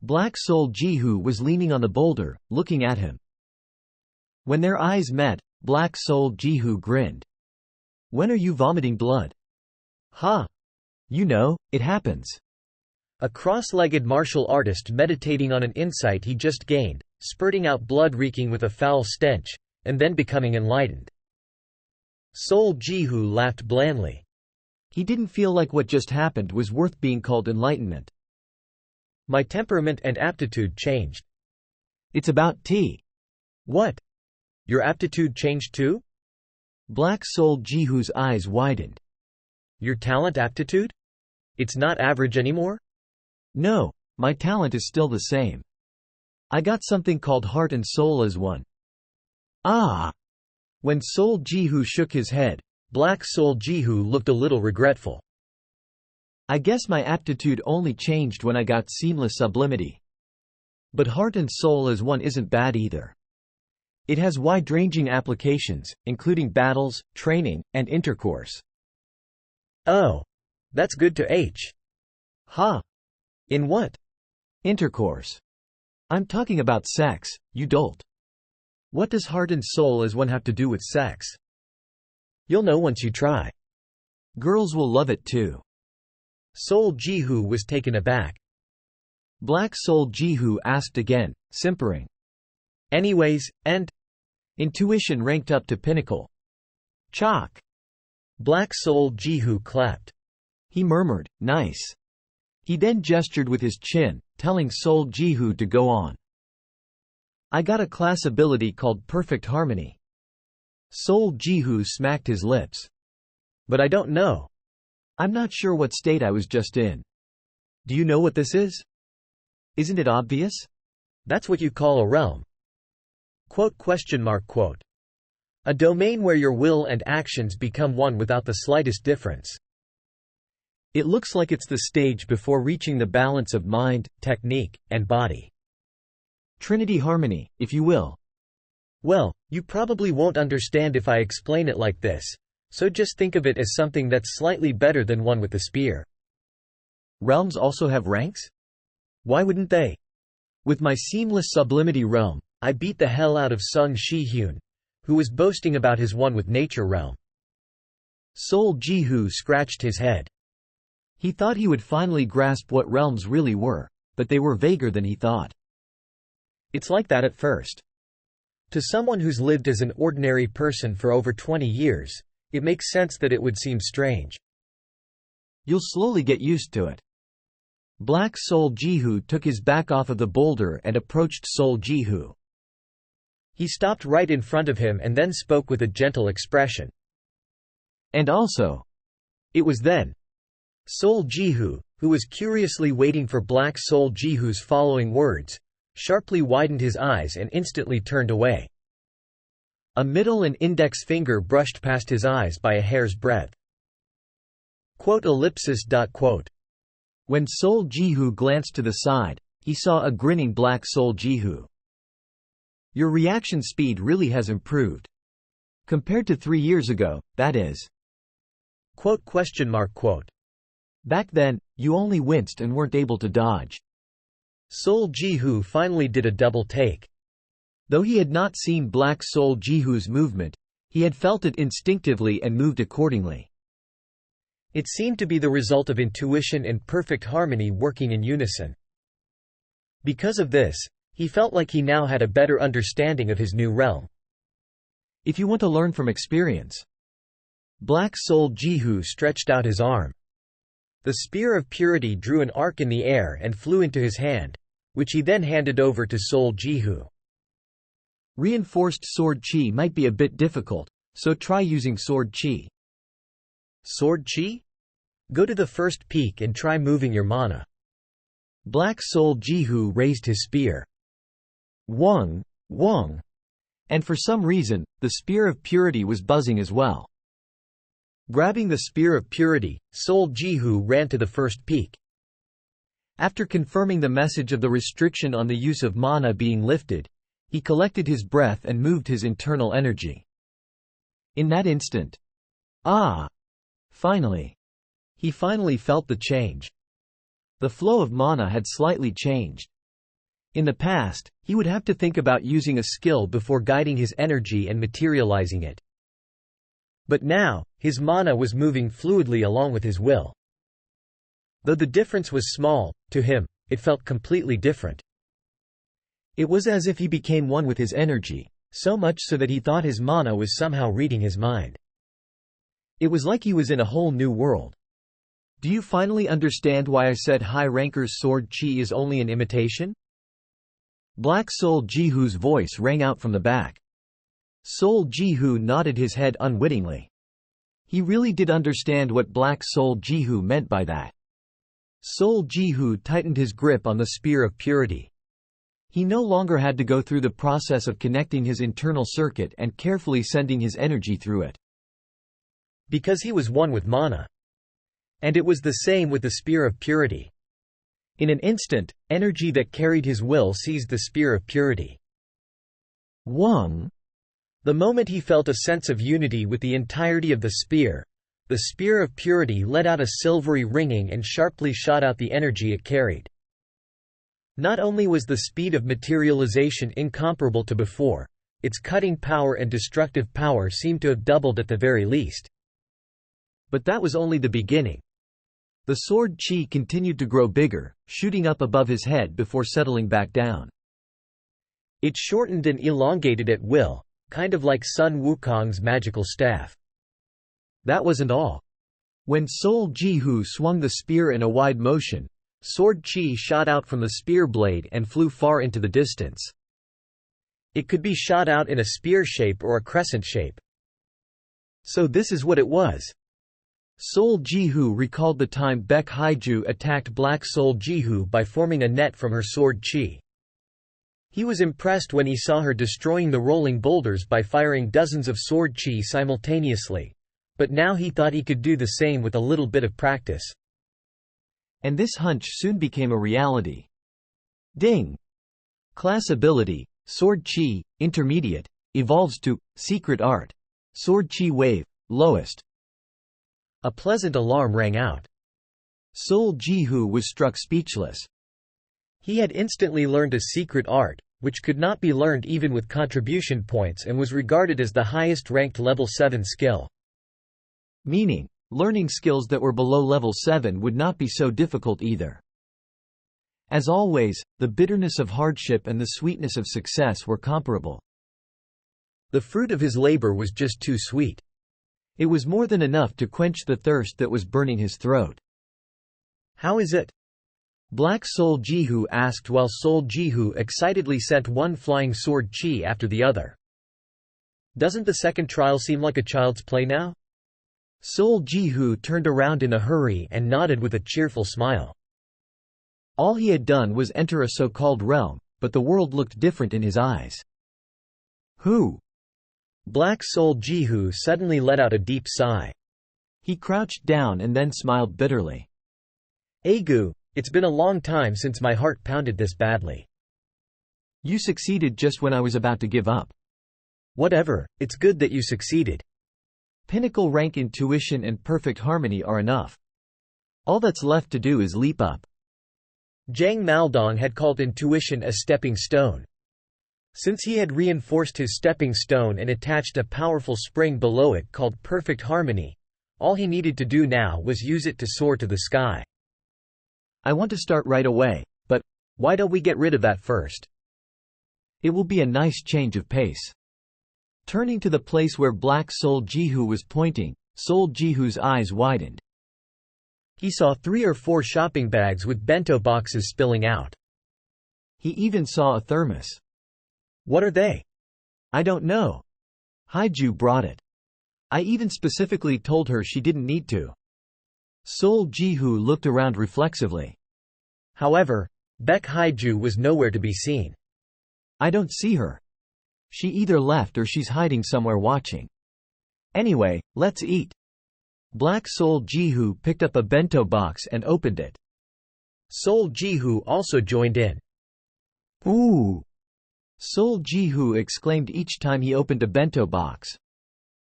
Black Soul Jihu was leaning on the boulder, looking at him. When their eyes met, Black Soul Jihu grinned. When are you vomiting blood? Ha! You know, it happens. A cross-legged martial artist meditating on an insight he just gained, spurting out blood reeking with a foul stench, and then becoming enlightened. Soul Jihu laughed blandly. He didn't feel like what just happened was worth being called enlightenment. My temperament and aptitude changed. It's about tea. What? Your aptitude changed too? Black Soul Jihu's eyes widened. Your talent aptitude? It's not average anymore? No, my talent is still the same. I got something called heart and soul as one. When Soul Jihu shook his head, Black Soul Jihu looked a little regretful. I guess my aptitude only changed when I got seamless sublimity. But heart and soul as one isn't bad either. It has wide-ranging applications, including battles, training, and intercourse. Oh. That's good to H. Ha! In what? Intercourse. I'm talking about sex, you dolt. What does heart and soul as one have to do with sex? You'll know once you try. Girls will love it too. Seol Ji-hoo was taken aback. Black Seol Ji-hoo asked again, simpering. Anyways, and? Intuition ranked up to pinnacle. Chalk. Black Seol Ji-hoo clapped. He murmured, nice. He then gestured with his chin, telling Seol Ji-hoo to go on. I got a class ability called Perfect Harmony. Seol Ji-hoo smacked his lips. But I don't know. I'm not sure what state I was just in. Do you know what this is? Isn't it obvious? That's what you call a realm. Quote. A domain where your will and actions become one without the slightest difference. It looks like it's the stage before reaching the balance of mind, technique, and body. Trinity harmony, if you will. Well, you probably won't understand if I explain it like this, so just think of it as something that's slightly better than one with the spear. Realms also have ranks? Why wouldn't they? With my seamless sublimity realm, I beat the hell out of Sung Shi-hyun, who was boasting about his one with nature realm. Seol Ji-hoo scratched his head. He thought he would finally grasp what realms really were, but they were vaguer than he thought. It's like that at first. To someone who's lived as an ordinary person for over 20 years, it makes sense that it would seem strange. You'll slowly get used to it. Black Seol Ji-hoo took his back off of the boulder and approached Seol Ji-hoo. He stopped right in front of him and then spoke with a gentle expression. And also, it was then. Seol Ji-hoo, who was curiously waiting for Black Seol Ji-hoo's following words, sharply widened his eyes and instantly turned away. A middle and index finger brushed past his eyes by a hair's breadth. When Seol Ji-hoo glanced to the side, he saw a grinning Black Seol Ji-hoo. Your reaction speed really has improved. Compared to 3 years ago, that is. Back then, you only winced and weren't able to dodge. Seol Ji-hoo finally did a double take. Though he had not seen Black Seol Ji-hoo's movement, he had felt it instinctively and moved accordingly. It seemed to be the result of intuition and perfect harmony working in unison. Because of this, he felt like he now had a better understanding of his new realm. If you want to learn from experience. Black Seol Ji-hoo stretched out his arm. The spear of purity drew an arc in the air and flew into his hand, which he then handed over to Seol Ji-hoo. Reinforced sword chi might be a bit difficult, so try using sword chi. Sword chi? Go to the first peak and try moving your mana. Black Seol Ji-hoo raised his spear. Wong, wong. And for some reason, the spear of purity was buzzing as well. Grabbing the spear of purity, Seol Ji-hoo ran to the first peak. After confirming the message of the restriction on the use of mana being lifted, he collected his breath and moved his internal energy. In that instant. Finally. He finally felt the change. The flow of mana had slightly changed. In the past, he would have to think about using a skill before guiding his energy and materializing it. But now, his mana was moving fluidly along with his will. Though the difference was small, to him, it felt completely different. It was as if he became one with his energy, so much so that he thought his mana was somehow reading his mind. It was like he was in a whole new world. Do you finally understand why I said high ranker's sword chi is only an imitation? Black Seol Ji-hoo's voice rang out from the back. Seol Ji-hoo nodded his head unwittingly. He really did understand what Black Seol Ji-hoo meant by that. Seol Ji-hoo tightened his grip on the spear of purity. He no longer had to go through the process of connecting his internal circuit and carefully sending his energy through it. Because he was one with mana. And it was the same with the spear of purity. In an instant, energy that carried his will seized the spear of purity. Wong. The moment he felt a sense of unity with the entirety of the spear of purity let out a silvery ringing and sharply shot out the energy it carried. Not only was the speed of materialization incomparable to before, its cutting power and destructive power seemed to have doubled at the very least. But that was only the beginning. The sword chi continued to grow bigger, shooting up above his head before settling back down. It shortened and elongated at will, kind of like Sun Wukong's magical staff. That wasn't all. When Sol Jihu swung the spear in a wide motion, sword chi shot out from the spear blade and flew far into the distance. It could be shot out in a spear shape or a crescent shape. So this is what it was. Sol Jihu recalled the time Baek Haiju attacked Black Sol Jihu by forming a net from her sword chi. He was impressed when he saw her destroying the rolling boulders by firing dozens of sword chi simultaneously, but now he thought he could do the same with a little bit of practice. And this hunch soon became a reality. Ding! Class ability, sword chi, intermediate, evolves to secret art. Sword chi wave, lowest. A pleasant alarm rang out. Sol Jihu was struck speechless. He had instantly learned a secret art, which could not be learned even with contribution points and was regarded as the highest ranked level 7 skill. Meaning, learning skills that were below level 7 would not be so difficult either. As always, the bitterness of hardship and the sweetness of success were comparable. The fruit of his labor was just too sweet. It was more than enough to quench the thirst that was burning his throat. How is it? Black Sol Jihu asked while Sol Jihu excitedly sent one flying sword chi after the other. Doesn't the second trial seem like a child's play now? Sol Jihu turned around in a hurry and nodded with a cheerful smile. All he had done was enter a so-called realm, but the world looked different in his eyes. Who? Black Sol Jihu suddenly let out a deep sigh. He crouched down and then smiled bitterly. Agu, it's been a long time since my heart pounded this badly. You succeeded just when I was about to give up. Whatever, it's good that you succeeded. Pinnacle rank intuition and perfect harmony are enough. All that's left to do is leap up. Zhang Maldong had called intuition a stepping stone. Since he had reinforced his stepping stone and attached a powerful spring below it called perfect harmony, all he needed to do now was use it to soar to the sky. I want to start right away, but why don't we get rid of that first? It will be a nice change of pace. Turning to the place where Black Sol Jihu was pointing, Sol Jihu's eyes widened. He saw 3 or 4 shopping bags with bento boxes spilling out. He even saw a thermos. What are they? I don't know. Haiju brought it. I even specifically told her she didn't need to. Sol Jihu looked around reflexively. However, Baek Haiju was nowhere to be seen. I don't see her. She either left or she's hiding somewhere watching. Anyway, let's eat. Black Sol Jihu picked up a bento box and opened it. Sol Jihu also joined in. Ooh! Sol Jihu exclaimed each time he opened a bento box.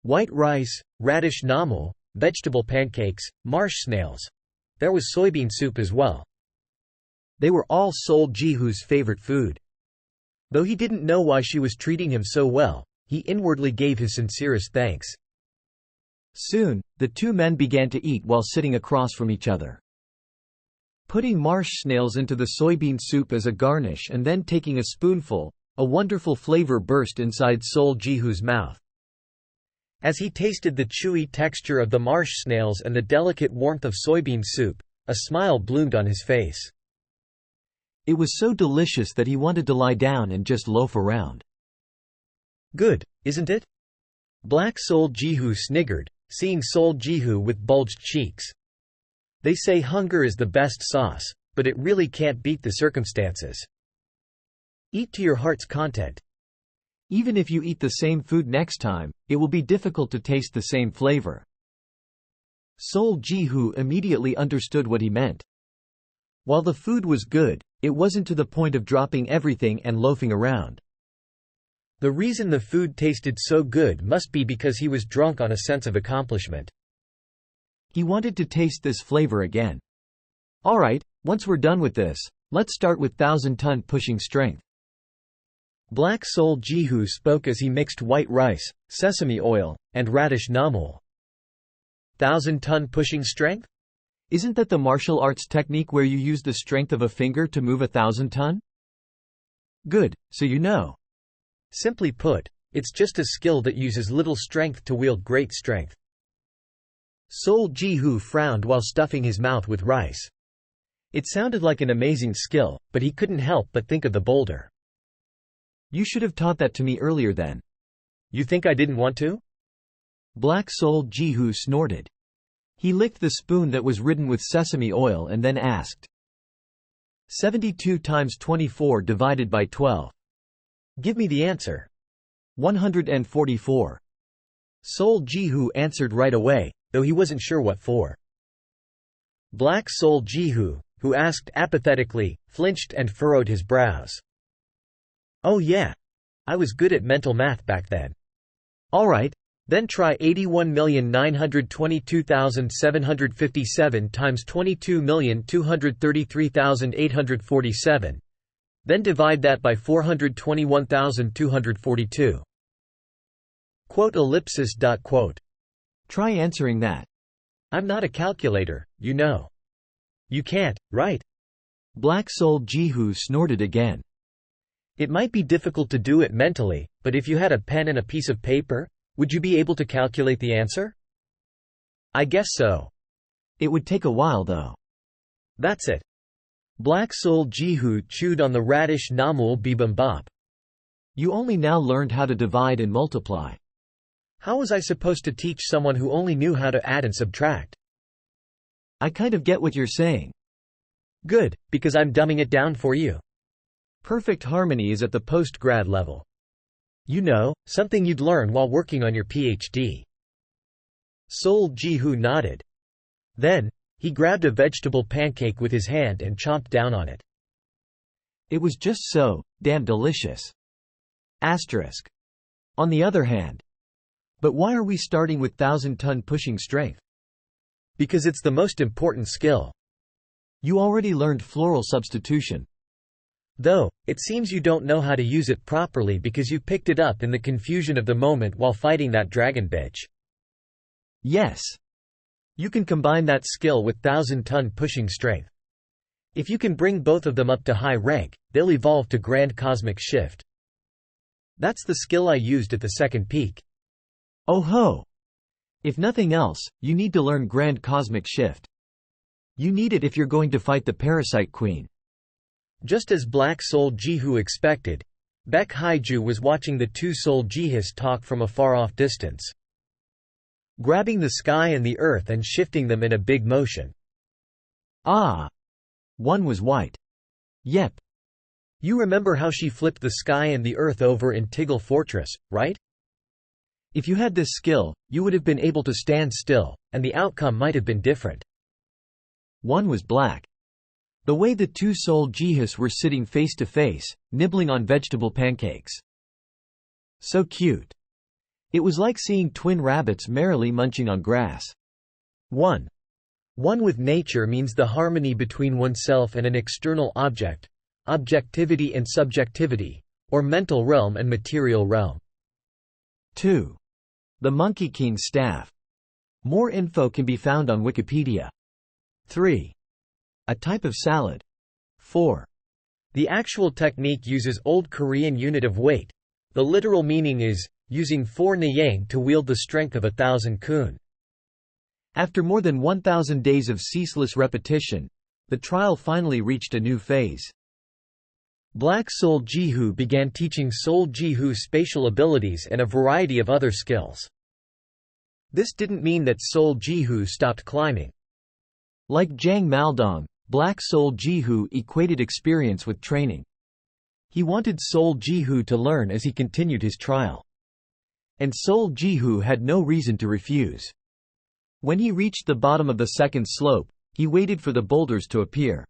White rice, radish namul, vegetable pancakes, marsh snails. There was soybean soup as well. They were all Sol Jihu's favorite food. Though he didn't know why she was treating him so well, he inwardly gave his sincerest thanks. Soon, the two men began to eat while sitting across from each other. Putting marsh snails into the soybean soup as a garnish and then taking a spoonful, a wonderful flavor burst inside Sol Jihu's mouth. As he tasted the chewy texture of the marsh snails and the delicate warmth of soybean soup, a smile bloomed on his face. It was so delicious that he wanted to lie down and just loaf around. Good, isn't it? Black Sol Jihu sniggered, seeing Sol Jihu with bulged cheeks. They say hunger is the best sauce, but it really can't beat the circumstances. Eat to your heart's content. Even if you eat the same food next time, it will be difficult to taste the same flavor. Sol Jihu immediately understood what he meant. While the food was good, it wasn't to the point of dropping everything and loafing around. The reason the food tasted so good must be because he was drunk on a sense of accomplishment. He wanted to taste this flavor again. Alright, once we're done with this, let's start with 1,000-ton pushing strength. Black Sol Jihu spoke as he mixed white rice, sesame oil, and radish namul. 1,000-ton pushing strength? Isn't that the martial arts technique where you use the strength of a finger to move 1,000 ton? Good, so you know. Simply put, it's just a skill that uses little strength to wield great strength. Sol Ji-hoo frowned while stuffing his mouth with rice. It sounded like an amazing skill, but he couldn't help but think of the boulder. You should have taught that to me earlier then. You think I didn't want to? Black Sol Ji-hoo snorted. He licked the spoon that was ridden with sesame oil and then asked. 72 times 24 divided by 12. Give me the answer. 144. Sol Ji-hoo answered right away, though he wasn't sure what for. Black Sol Ji-hoo, who asked apathetically, flinched and furrowed his brows. Oh yeah. I was good at mental math back then. Alright, then try 81,922,757 times 22,233,847. Then divide that by 421,242. Quote ellipsis dot quote. Try answering that. I'm not a calculator, you know. You can't, right? Black Sol Ji-hoo snorted again. It might be difficult to do it mentally, but if you had a pen and a piece of paper, would you be able to calculate the answer? I guess so. It would take a while though. That's it. Black Sol Ji-hoo chewed on the radish namul bibimbap. You only now learned how to divide and multiply. How was I supposed to teach someone who only knew how to add and subtract? I kind of get what you're saying. Good, because I'm dumbing it down for you. Perfect harmony is at the post-grad level. You know, something you'd learn while working on your PhD. Sol Ji-hoo nodded. Then, he grabbed a vegetable pancake with his hand and chomped down on it. It was just so damn delicious. Asterisk. On the other hand. But why are we starting with 1,000-ton pushing strength? Because it's the most important skill. You already learned floral substitution. Though, it seems you don't know how to use it properly because you picked it up in the confusion of the moment while fighting that dragon bitch. Yes. You can combine that skill with 1,000-ton pushing strength. If you can bring both of them up to high rank, they'll evolve to Grand Cosmic Shift. That's the skill I used at the second peak. Oh ho! If nothing else, you need to learn Grand Cosmic Shift. You need it if you're going to fight the Parasite Queen. Just as Black Sol Ji-hoo expected, Baek Haiju was watching the two Sol Jihis talk from a far-off distance. Grabbing the sky and the earth and shifting them in a big motion. Ah! One was white. Yep. You remember how she flipped the sky and the earth over in Tiggle Fortress, right? If you had this skill, you would have been able to stand still, and the outcome might have been different. One was black. The way the two Sol Jihis were sitting face to face, nibbling on vegetable pancakes. So cute. It was like seeing twin rabbits merrily munching on grass. One with nature means the harmony between oneself and an external object, objectivity and subjectivity, or mental realm and material realm. 2. The Monkey King's staff. More info can be found on Wikipedia. 3. A type of salad. 4. The actual technique uses Old Korean unit of weight. The literal meaning is, using 4 nyang to wield the strength of 1,000 kun. After more than 1,000 days of ceaseless repetition, the trial finally reached a new phase. Black Sol Ji-hoo began teaching Sol Ji-hoo spatial abilities and a variety of other skills. This didn't mean that Sol Ji-hoo stopped climbing. Like Jang Maldong, Black Sol Ji-hoo equated experience with training. He wanted Sol Ji-hoo to learn as he continued his trial. And Sol Ji-hoo had no reason to refuse. When he reached the bottom of the second slope, he waited for the boulders to appear.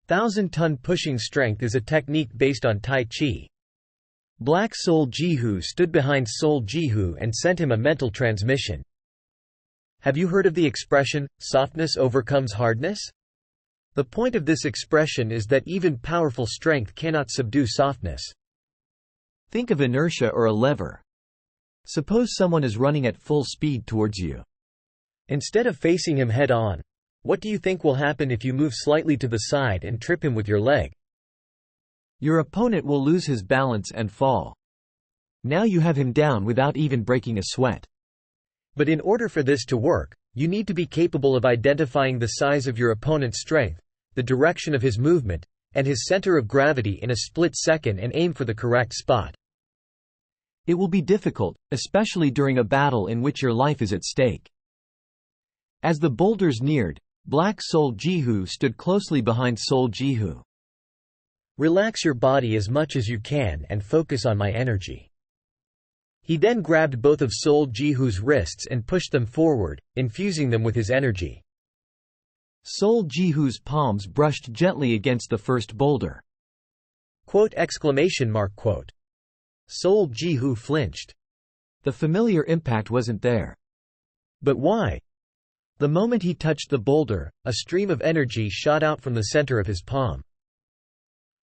1,000-ton pushing strength is a technique based on Tai Chi. Black Sol Ji-hoo stood behind Sol Ji-hoo and sent him a mental transmission. Have you heard of the expression, softness overcomes hardness? The point of this expression is that even powerful strength cannot subdue softness. Think of inertia or a lever. Suppose someone is running at full speed towards you. Instead of facing him head-on, what do you think will happen if you move slightly to the side and trip him with your leg? Your opponent will lose his balance and fall. Now you have him down without even breaking a sweat. But in order for this to work, you need to be capable of identifying the size of your opponent's strength, the direction of his movement, and his center of gravity in a split second and aim for the correct spot. It will be difficult, especially during a battle in which your life is at stake. As the boulders neared, Black Soul Jihu stood closely behind Soul Jihu. Relax your body as much as you can and focus on my energy. He then grabbed both of Soul Jihu's wrists and pushed them forward, infusing them with his energy. Soul Jihu's palms brushed gently against the first boulder. Quote, exclamation mark, quote. Soul Jihu flinched. The familiar impact wasn't there. But why? The moment he touched the boulder, a stream of energy shot out from the center of his palm.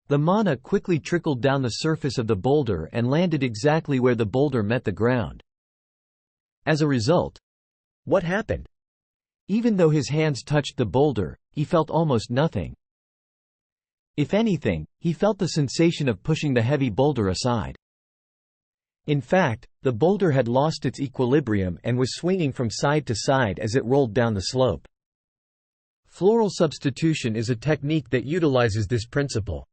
The mana quickly trickled down the surface of the boulder and landed exactly where the boulder met the ground. As a result, what happened? Even though his hands touched the boulder, he felt almost nothing. If anything, he felt the sensation of pushing the heavy boulder aside. In fact, the boulder had lost its equilibrium and was swinging from side to side as it rolled down the slope. Floral substitution is a technique that utilizes this principle.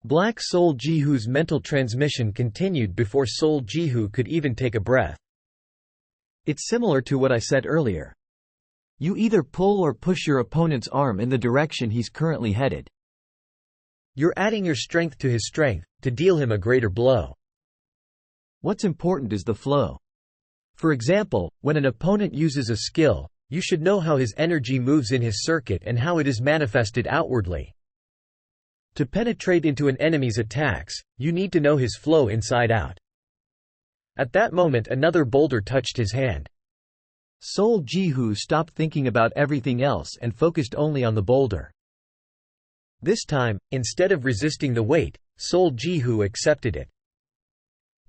Black Soul Jihu's mental transmission continued before Soul Jihu could even take a breath. It's similar to what I said earlier. You either pull or push your opponent's arm in the direction he's currently headed. You're adding your strength to his strength, to deal him a greater blow. What's important is the flow. For example, when an opponent uses a skill, you should know how his energy moves in his circuit and how it is manifested outwardly. To penetrate into an enemy's attacks, you need to know his flow inside out. At that moment another boulder touched his hand. Soul Jihu stopped thinking about everything else and focused only on the boulder. This time, instead of resisting the weight, Soul Jihu accepted it.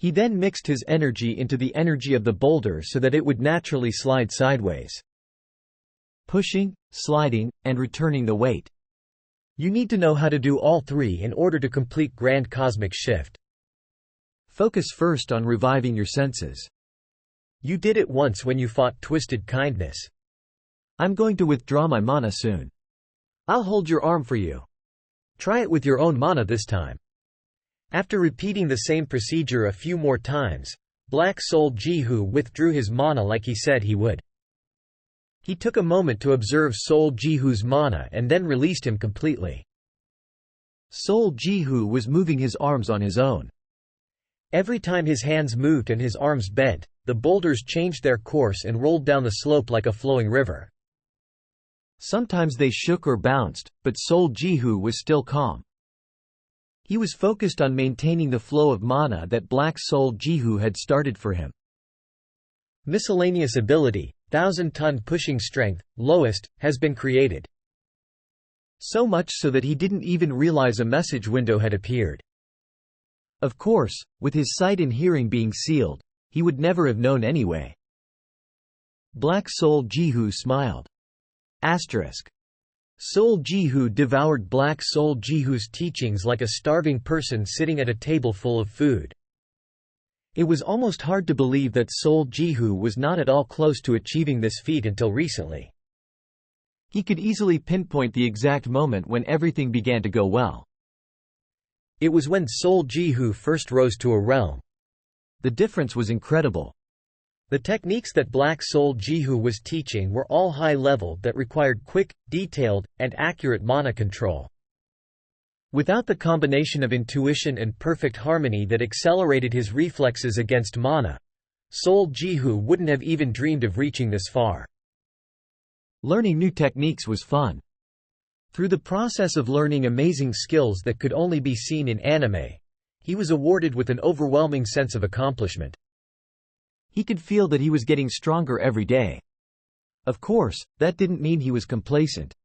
He then mixed his energy into the energy of the boulder so that it would naturally slide sideways. Pushing, sliding, and returning the weight. You need to know how to do all three in order to complete Grand Cosmic Shift. Focus first on reviving your senses. You did it once when you fought Twisted Kindness. I'm going to withdraw my mana soon. I'll hold your arm for you. Try it with your own mana this time. After repeating the same procedure a few more times, Black Soul Jihu withdrew his mana like he said he would. He took a moment to observe Soul Jihu's mana and then released him completely. Soul Jihu was moving his arms on his own. Every time his hands moved and his arms bent, the boulders changed their course and rolled down the slope like a flowing river. Sometimes they shook or bounced, but Soul Jihu was still calm. He was focused on maintaining the flow of mana that Black Soul Jihu had started for him. Miscellaneous ability, 1,000-ton pushing strength, lowest, has been created. So much so that he didn't even realize a message window had appeared. Of course, with his sight and hearing being sealed, he would never have known anyway. Black Soul Jihu smiled. Asterisk. Soul Jihu devoured Black Soul Jihu's teachings like a starving person sitting at a table full of food. It was almost hard to believe that Soul Jihu was not at all close to achieving this feat until recently. He could easily pinpoint the exact moment when everything began to go well. It was when Soul Jihu first rose to a realm. The difference was incredible. The techniques that Black Soul Jihu was teaching were all high-level that required quick, detailed, and accurate mana control. Without the combination of intuition and perfect harmony that accelerated his reflexes against mana, Soul Jihu wouldn't have even dreamed of reaching this far. Learning new techniques was fun. Through the process of learning amazing skills that could only be seen in anime, he was awarded with an overwhelming sense of accomplishment. He could feel that he was getting stronger every day. Of course, that didn't mean he was complacent.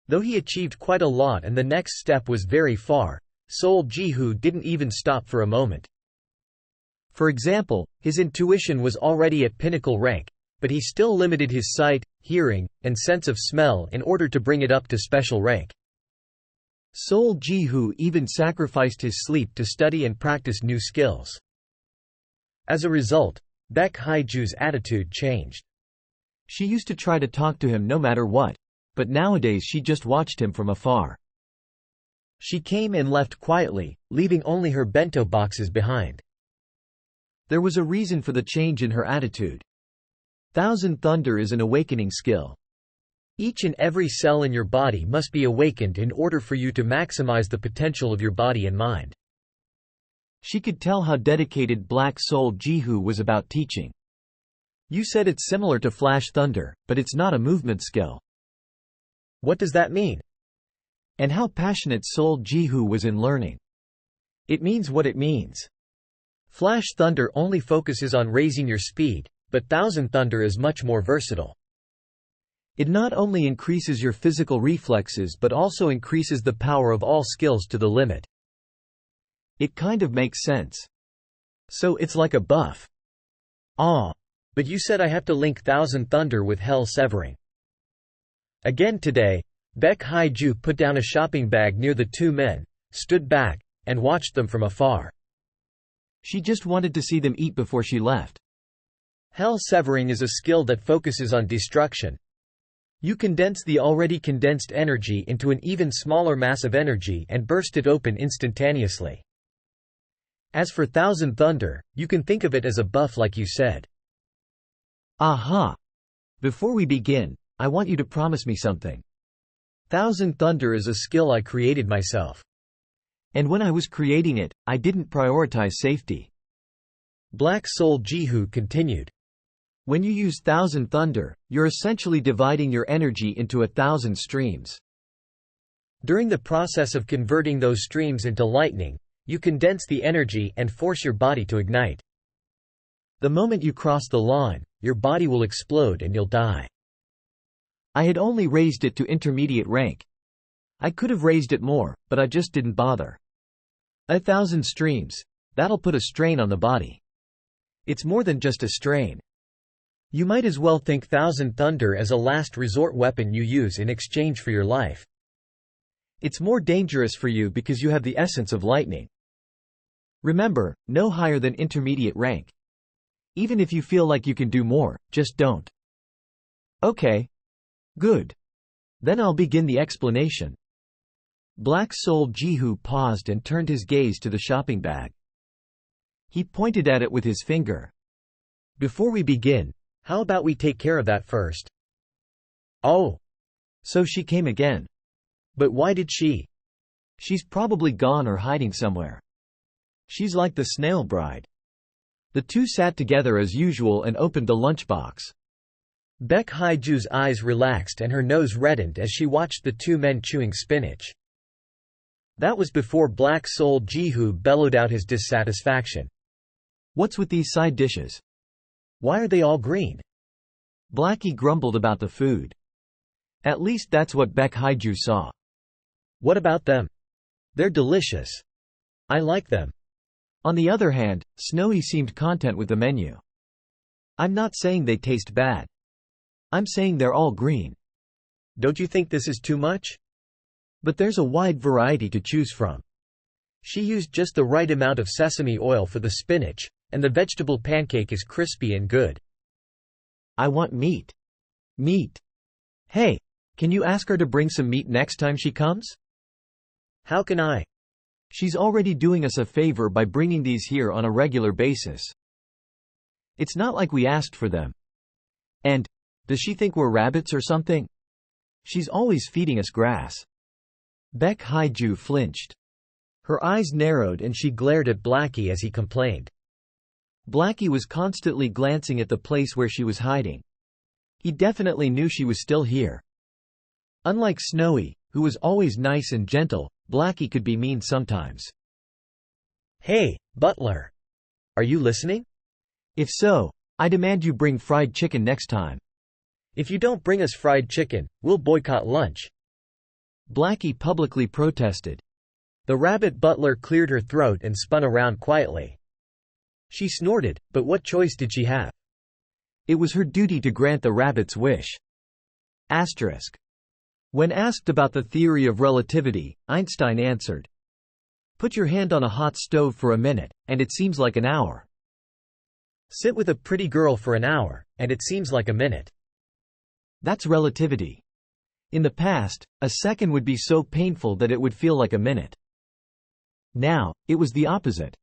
Though he achieved quite a lot and the next step was very far, Soul Jihu didn't even stop for a moment. For example, his intuition was already at pinnacle rank, but he still limited his sight, hearing, and sense of smell in order to bring it up to special rank. Sol Jihu even sacrificed his sleep to study and practice new skills. As a result, Baek Haiju's attitude changed. She used to try to talk to him no matter what, but nowadays she just watched him from afar. She came and left quietly, leaving only her bento boxes behind. There was a reason for the change in her attitude. Thousand Thunder is an awakening skill. Each and every cell in your body must be awakened in order for you to maximize the potential of your body and mind. She could tell how dedicated Black Soul Jihu was about teaching. You said it's similar to Flash Thunder, but it's not a movement skill. What does that mean? And how passionate Soul Jihu was in learning. It means what it means. Flash Thunder only focuses on raising your speed, but Thousand Thunder is much more versatile. It not only increases your physical reflexes but also increases the power of all skills to the limit. It kind of makes sense. So it's like a buff. But you said I have to link Thousand Thunder with Hell Severing. Again today, Baek Haiju put down a shopping bag near the two men, stood back, and watched them from afar. She just wanted to see them eat before she left. Hell Severing is a skill that focuses on destruction. You condense the already condensed energy into an even smaller mass of energy and burst it open instantaneously. As for Thousand Thunder, you can think of it as a buff like you said. Aha! Before we begin, I want you to promise me something. Thousand Thunder is a skill I created myself. And when I was creating it, I didn't prioritize safety. Black Soul Jihu continued. When you use Thousand Thunder, you're essentially dividing your energy into 1,000 streams. During the process of converting those streams into lightning, you condense the energy and force your body to ignite. The moment you cross the line, your body will explode and you'll die. I had only raised it to intermediate rank. I could have raised it more, but I just didn't bother. 1,000 streams, that'll put a strain on the body. It's more than just a strain. You might as well think Thousand Thunder as a last resort weapon you use in exchange for your life. It's more dangerous for you because you have the essence of lightning. Remember, no higher than intermediate rank. Even if you feel like you can do more, just don't. Okay. Good. Then I'll begin the explanation. Black Soul Jihu paused and turned his gaze to the shopping bag. He pointed at it with his finger. Before we begin, how about we take care of that first? Oh. So she came again. But why did she? She's probably gone or hiding somewhere. She's like the snail bride. The two sat together as usual and opened the lunchbox. Baek Haiju's eyes relaxed and her nose reddened as she watched the two men chewing spinach. That was before Black Soul Jihu bellowed out his dissatisfaction. What's with these side dishes? Why are they all green? Blackie grumbled about the food. At least that's what Baek Haiju saw. What about them? They're delicious. I like them. On the other hand, Snowy seemed content with the menu. I'm not saying they taste bad. I'm saying they're all green. Don't you think this is too much? But there's a wide variety to choose from. She used just the right amount of sesame oil for the spinach, and the vegetable pancake is crispy and good. I want meat. Meat. Hey, can you ask her to bring some meat next time she comes? How can I? She's already doing us a favor by bringing these here on a regular basis. It's not like we asked for them. And, does she think we're rabbits or something? She's always feeding us grass. Baek Haiju flinched. Her eyes narrowed and she glared at Blackie as he complained. Blackie was constantly glancing at the place where she was hiding. He definitely knew she was still here. Unlike Snowy, who was always nice and gentle, Blackie could be mean sometimes. Hey, butler. Are you listening? If so, I demand you bring fried chicken next time. If you don't bring us fried chicken, we'll boycott lunch. Blackie publicly protested. The rabbit butler cleared her throat and spun around quietly. She snorted, but what choice did she have? It was her duty to grant the rabbit's wish. Asterisk. When asked about the theory of relativity, Einstein answered, "Put your hand on a hot stove for a minute, and it seems like an hour. Sit with a pretty girl for an hour, and it seems like a minute." That's relativity. In the past, a second would be so painful that it would feel like a minute. Now, it was the opposite.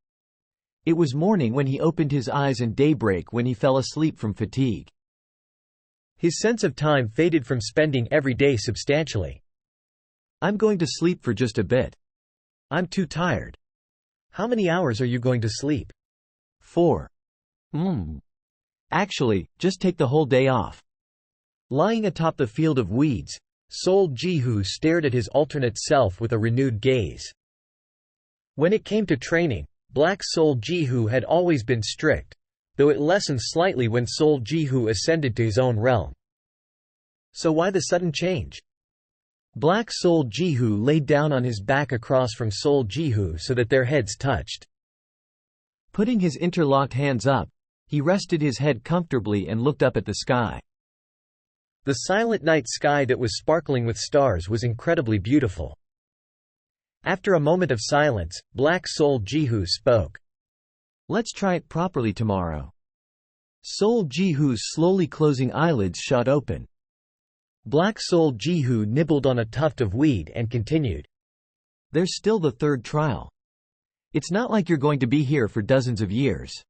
It was morning when he opened his eyes and daybreak when he fell asleep from fatigue. His sense of time faded from spending every day substantially. "I'm going to sleep for just a bit. I'm too tired." "How many hours are you going to sleep?" 4. Actually, just take the whole day off." Lying atop the field of weeds, Sol Jihu stared at his alternate self with a renewed gaze. When it came to training, Black Sol Jihu had always been strict, though it lessened slightly when Sol Jihu ascended to his own realm. So why the sudden change? Black Sol Jihu laid down on his back across from Sol Jihu so that their heads touched. Putting his interlocked hands up, he rested his head comfortably and looked up at the sky. The silent night sky that was sparkling with stars was incredibly beautiful. After a moment of silence, Black Sol Jihu spoke. "Let's try it properly tomorrow." Sol Jihu's slowly closing eyelids shot open. Black Sol Jihu nibbled on a tuft of weed and continued. "There's still the third trial. It's not like you're going to be here for dozens of years.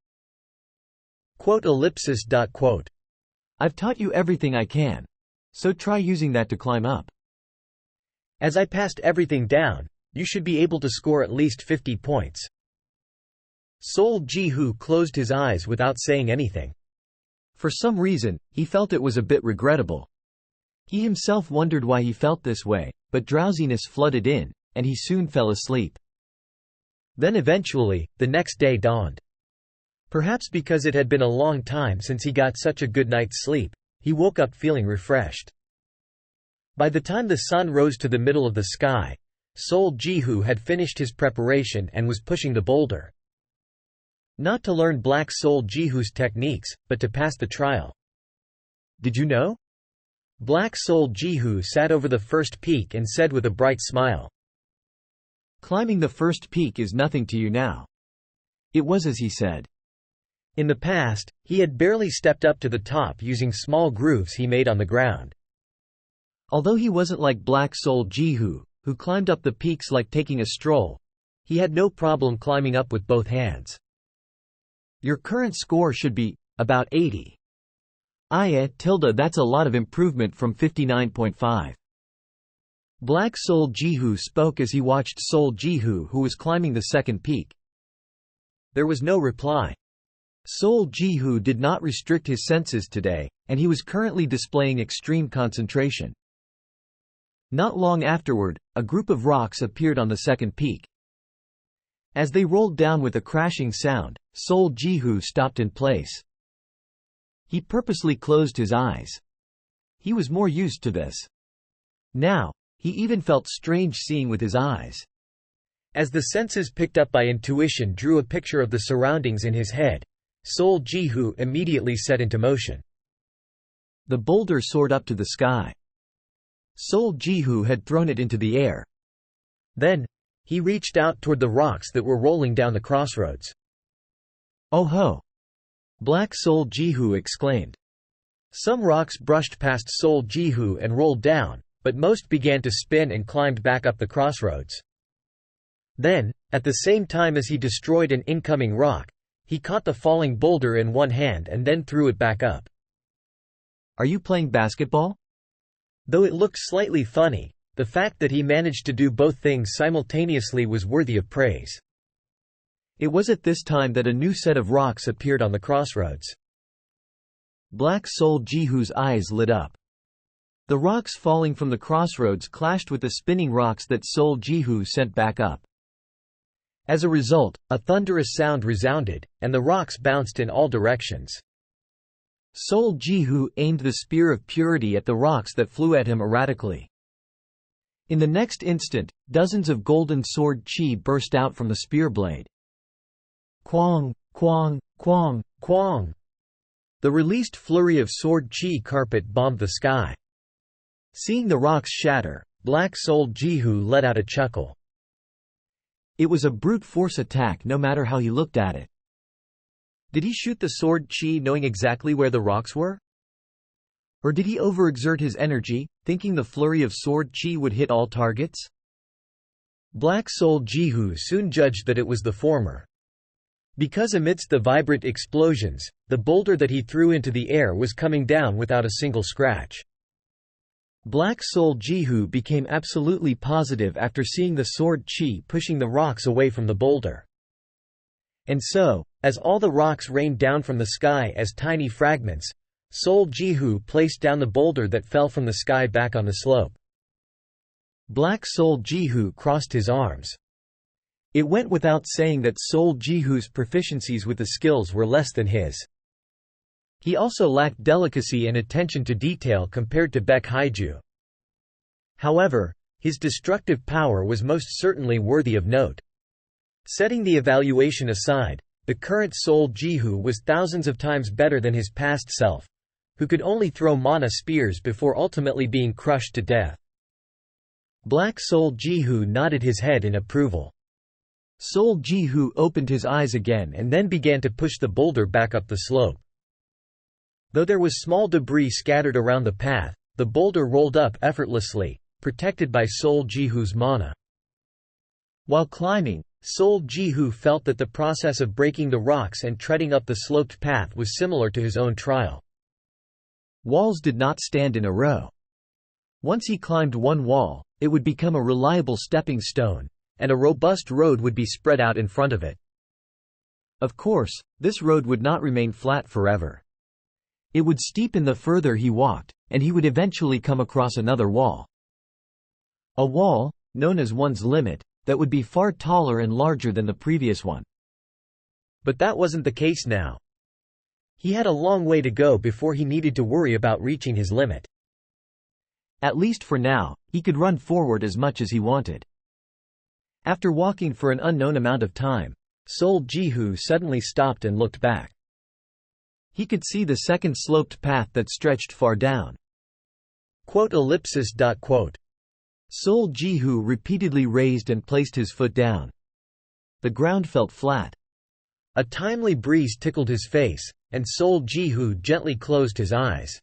I've taught you everything I can. So try using that to climb up. As I passed everything down, you should be able to score at least 50 points." Sol Jihu closed his eyes without saying anything. For some reason, he felt it was a bit regrettable. He himself wondered why he felt this way, but drowsiness flooded in, and he soon fell asleep. Then eventually, the next day dawned. Perhaps because it had been a long time since he got such a good night's sleep, he woke up feeling refreshed. By the time the sun rose to the middle of the sky, Sol Jihu had finished his preparation and was pushing the boulder. Not to learn Black Sol Jihu's techniques, but to pass the trial. "Did you know?" Black Sol Jihu sat over the first peak and said with a bright smile. "Climbing the first peak is nothing to you now." It was as he said. In the past, he had barely stepped up to the top using small grooves he made on the ground. Although he wasn't like Black Sol Jihu, who climbed up the peaks like taking a stroll, he had no problem climbing up with both hands. "Your current score should be about 80. That's a lot of improvement from 59.5. Black Sol Jihu spoke as he watched Sol Jihu, who was climbing the second peak. There was no reply. Sol Jihu did not restrict his senses today, and he was currently displaying extreme concentration. Not long afterward, a group of rocks appeared on the second peak. As they rolled down with a crashing sound, Sol Jihu stopped in place. He purposely closed his eyes. He was more used to this. Now, he even felt strange seeing with his eyes. As the senses picked up by intuition drew a picture of the surroundings in his head, Sol Jihu immediately set into motion. The boulder soared up to the sky. Sol Jihu had thrown it into the air. Then, he reached out toward the rocks that were rolling down the crossroads. "Oh ho!" Black Sol Jihu exclaimed. Some rocks brushed past Sol Jihu and rolled down, but most began to spin and climbed back up the crossroads. Then, at the same time as he destroyed an incoming rock, he caught the falling boulder in one hand and then threw it back up. "Are you playing basketball?" Though it looked slightly funny, the fact that he managed to do both things simultaneously was worthy of praise. It was at this time that a new set of rocks appeared on the crossroads. Black Sol Jihu's eyes lit up. The rocks falling from the crossroads clashed with the spinning rocks that Sol Jihu sent back up. As a result, a thunderous sound resounded, and the rocks bounced in all directions. Sol Jihu aimed the spear of purity at the rocks that flew at him erratically. In the next instant, dozens of golden sword chi burst out from the spear blade. Quang, quang, quang, quang. The released flurry of sword chi carpet bombed the sky. Seeing the rocks shatter, black-souled Jihu let out a chuckle. It was a brute force attack no matter how he looked at it. Did he shoot the sword chi knowing exactly where the rocks were? Or did he overexert his energy, thinking the flurry of sword chi would hit all targets? Black-souled Jihu soon judged that it was the former. Because amidst the vibrant explosions, the boulder that he threw into the air was coming down without a single scratch. Black-souled Jihu became absolutely positive after seeing the sword chi pushing the rocks away from the boulder. And so, as all the rocks rained down from the sky as tiny fragments, Soul Jihu placed down the boulder that fell from the sky back on the slope. Black-souled Jihu crossed his arms. It went without saying that Soul Jihu's proficiencies with the skills were less than his. He also lacked delicacy and attention to detail compared to Baek Haiju. However, his destructive power was most certainly worthy of note. Setting the evaluation aside, the current Soul Jihu was thousands of times better than his past self, who could only throw mana spears before ultimately being crushed to death. Black-souled Jihu nodded his head in approval. Soul Jihu opened his eyes again and then began to push the boulder back up the slope. Though there was small debris scattered around the path, the boulder rolled up effortlessly, protected by Soul Jihu's mana. While climbing, Soul Jihu felt that the process of breaking the rocks and treading up the sloped path was similar to his own trial. Walls did not stand in a row. Once he climbed one wall, it would become a reliable stepping stone, and a robust road would be spread out in front of it. Of course, this road would not remain flat forever. It would steepen the further he walked, and he would eventually come across another wall. A wall, known as one's limit, that would be far taller and larger than the previous one. But that wasn't the case now. He had a long way to go before he needed to worry about reaching his limit. At least for now, he could run forward as much as he wanted. After walking for an unknown amount of time, Soul Jihu suddenly stopped and looked back. He could see the second sloped path that stretched far down. Soul Jihu repeatedly raised and placed his foot down. The ground felt flat. A timely breeze tickled his face, and Soul Jihu gently closed his eyes.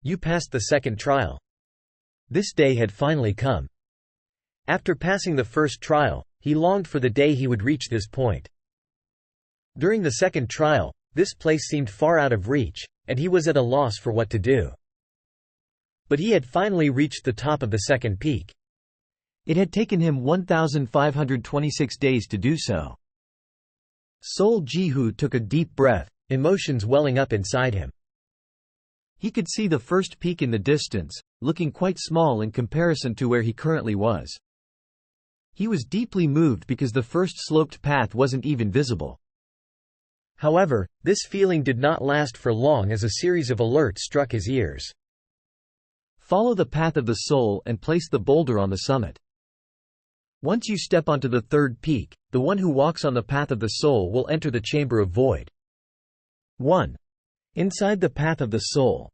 You passed the second trial. This day had finally come. After passing the first trial, he longed for the day he would reach this point. During the second trial, this place seemed far out of reach, and he was at a loss for what to do. But he had finally reached the top of the second peak. It had taken him 1,526 days to do so. Soul Jihu took a deep breath, emotions welling up inside him. He could see the first peak in the distance, looking quite small in comparison to where he currently was. He was deeply moved because the first sloped path wasn't even visible. However, this feeling did not last for long as a series of alerts struck his ears. Follow the path of the soul and place the boulder on the summit. Once you step onto the third peak, the one who walks on the path of the soul will enter the chamber of void. 1. Inside the path of the soul,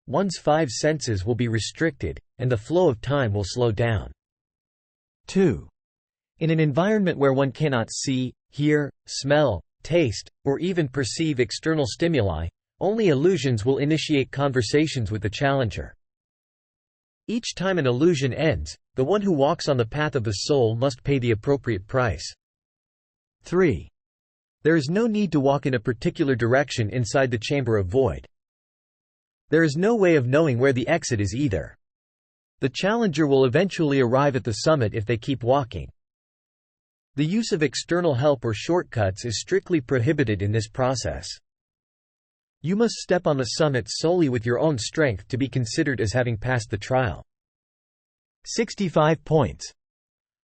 one's 5 senses will be restricted, and the flow of time will slow down. 2. In an environment where one cannot see, hear, smell, taste, or even perceive external stimuli, only illusions will initiate conversations with the challenger. Each time an illusion ends, the one who walks on the path of the soul must pay the appropriate price. 3. There is no need to walk in a particular direction inside the chamber of void. There is no way of knowing where the exit is either. The challenger will eventually arrive at the summit if they keep walking. The use of external help or shortcuts is strictly prohibited in this process. You must step on the summit solely with your own strength to be considered as having passed the trial. 65 points.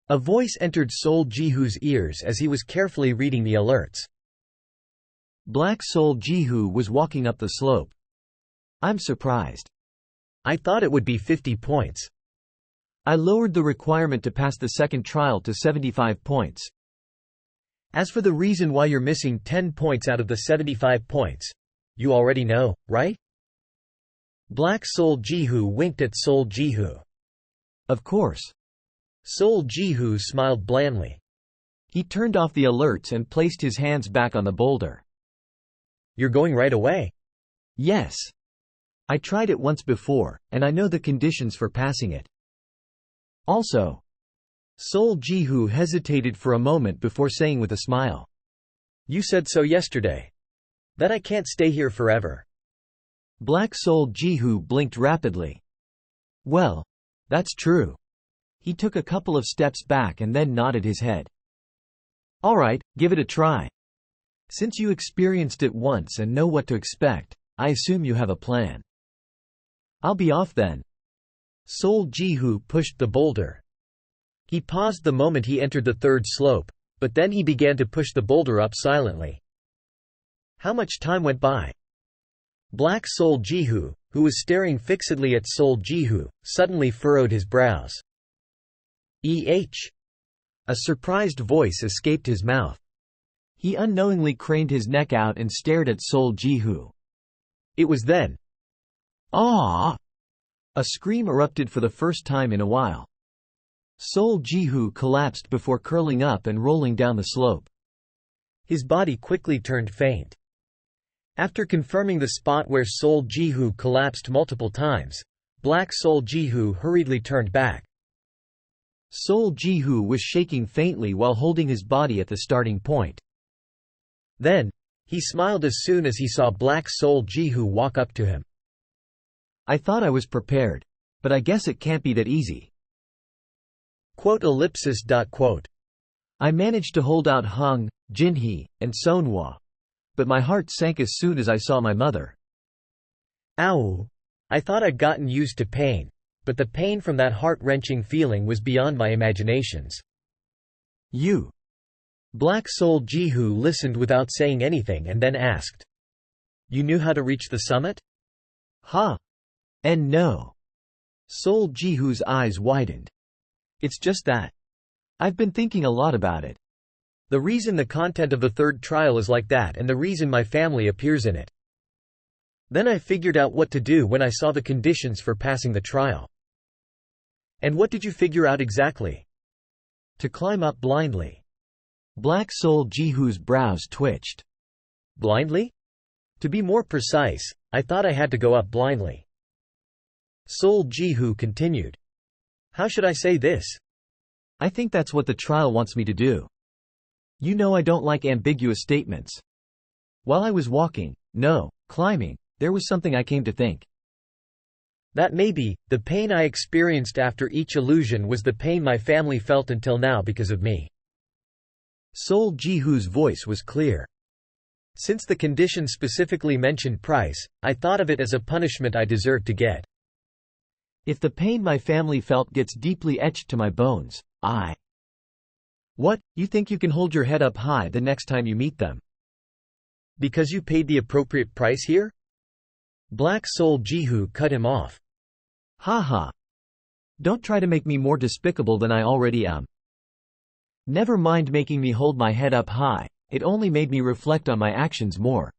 A voice entered Soul Jihu's ears as he was carefully reading the alerts. Black Soul Jihu was walking up the slope. I'm surprised. I thought it would be 50 points. I lowered the requirement to pass the second trial to 75 points. As for the reason why you're missing 10 points out of the 75 points, You already know, right? Black Soul Jihu winked at Soul Jihu. Of course. Soul Jihu smiled blandly. He turned off the alerts and placed his hands back on the boulder. You're going right away? Yes. I tried it once before, and I know the conditions for passing it. Also. Soul Jihu hesitated for a moment before saying with a smile. You said so yesterday. That I can't stay here forever. Black Soul Jihu blinked rapidly. Well, that's true. He took a couple of steps back and then nodded his head. All right, give it a try. Since you experienced it once and know what to expect, I assume you have a plan. I'll be off then. Soul Jihu pushed the boulder. He paused the moment he entered the third slope, but then he began to push the boulder up silently. How much time went by? Black Soul Jihu, who was staring fixedly at Soul Jihu, suddenly furrowed his brows. A surprised voice escaped his mouth. He unknowingly craned his neck out and stared at Soul Jihu. It was then. Ah! A scream erupted for the first time in a while. Soul Jihu collapsed before curling up and rolling down the slope. His body quickly turned faint. After confirming the spot where Soul Jihu collapsed multiple times, Black Soul Jihu hurriedly turned back. Soul Jihu was shaking faintly while holding his body at the starting point. Then, he smiled as soon as he saw Black Soul Jihu walk up to him. I thought I was prepared. But I guess it can't be that easy. I managed to hold out Hung, Jinhee, and Sonhwa. But my heart sank as soon as I saw my mother. Ow! I thought I'd gotten used to pain, but the pain from that heart-wrenching feeling was beyond my imaginations. You. Black Soul Jihu listened without saying anything and then asked. You knew how to reach the summit? Huh. And no. Soul Jihu's eyes widened. It's just that. I've been thinking a lot about it. The reason the content of the third trial is like that and the reason my family appears in it. Then I figured out what to do when I saw the conditions for passing the trial. And what did you figure out exactly? To climb up blindly. Black Soul Jihu's brows twitched. Blindly? To be more precise, I thought I had to go up blindly. Soul Jihu continued. How should I say this? I think that's what the trial wants me to do. You know I don't like ambiguous statements. While I was climbing, there was something I came to think. That maybe, the pain I experienced after each illusion was the pain my family felt until now because of me. Soul Jihu's voice was clear. Since the condition specifically mentioned price, I thought of it as a punishment I deserved to get. If the pain my family felt gets deeply etched to my bones, What, you think you can hold your head up high the next time you meet them? Because you paid the appropriate price here? Black Soul Jihu cut him off. Ha. Don't try to make me more despicable than I already am. Never mind making me hold my head up high, it only made me reflect on my actions more.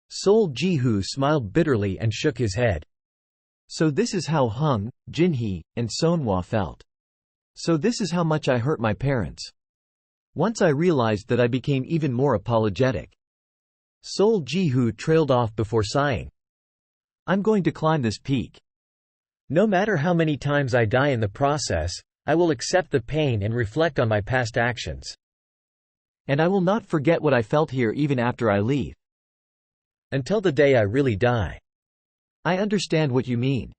Soul Jihu smiled bitterly and shook his head. So this is how Hung, Jinhee, and Sonhwa felt. So this is how much I hurt my parents. Once I realized that I became even more apologetic. Soul Jihu trailed off before sighing. I'm going to climb this peak. No matter how many times I die in the process, I will accept the pain and reflect on my past actions. And I will not forget what I felt here even after I leave. Until the day I really die. I understand what you mean.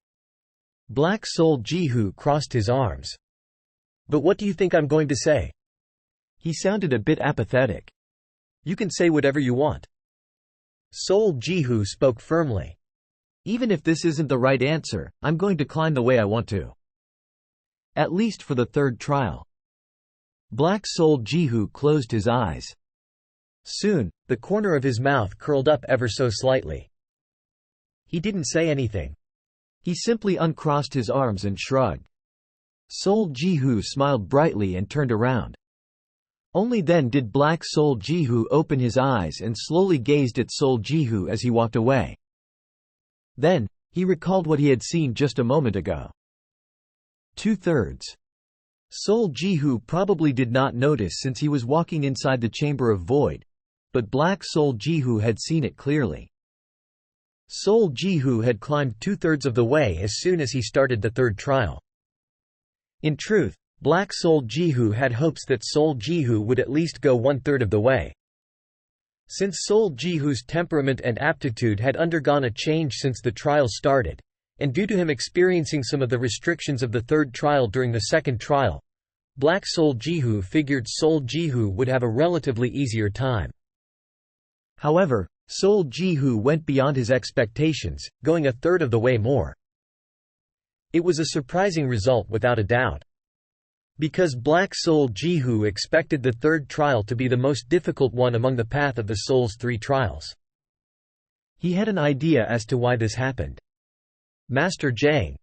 Black Soul Jihu crossed his arms. But what do you think I'm going to say? He sounded a bit apathetic. You can say whatever you want. Soul Jihu spoke firmly. Even if this isn't the right answer, I'm going to climb the way I want to. At least for the third trial. Black Soul Jihu closed his eyes. Soon, the corner of his mouth curled up ever so slightly. He didn't say anything. He simply uncrossed his arms and shrugged. Soul Jihu smiled brightly and turned around. Only then did Black Soul Jihu open his eyes and slowly gazed at Soul Jihu as he walked away. Then, he recalled what he had seen just a moment ago. 2/3. Soul Jihu probably did not notice since he was walking inside the Chamber of Void, but Black Soul Jihu had seen it clearly. Soul Jihu had climbed 2/3 of the way as soon as he started the third trial. In truth, Black Soul Jihu had hopes that Soul Jihu would at least go 1/3 of the way. Since Soul Jihu's temperament and aptitude had undergone a change since the trial started, and due to him experiencing some of the restrictions of the third trial during the second trial, Black Soul Jihu figured Soul Jihu would have a relatively easier time. However, Soul Jihu went beyond his expectations, going 1/3 of the way more. It was a surprising result without a doubt. Because Black Soul Jihu expected the third trial to be the most difficult one among the path of the Soul's 3 trials. He had an idea as to why this happened. Master Zhang.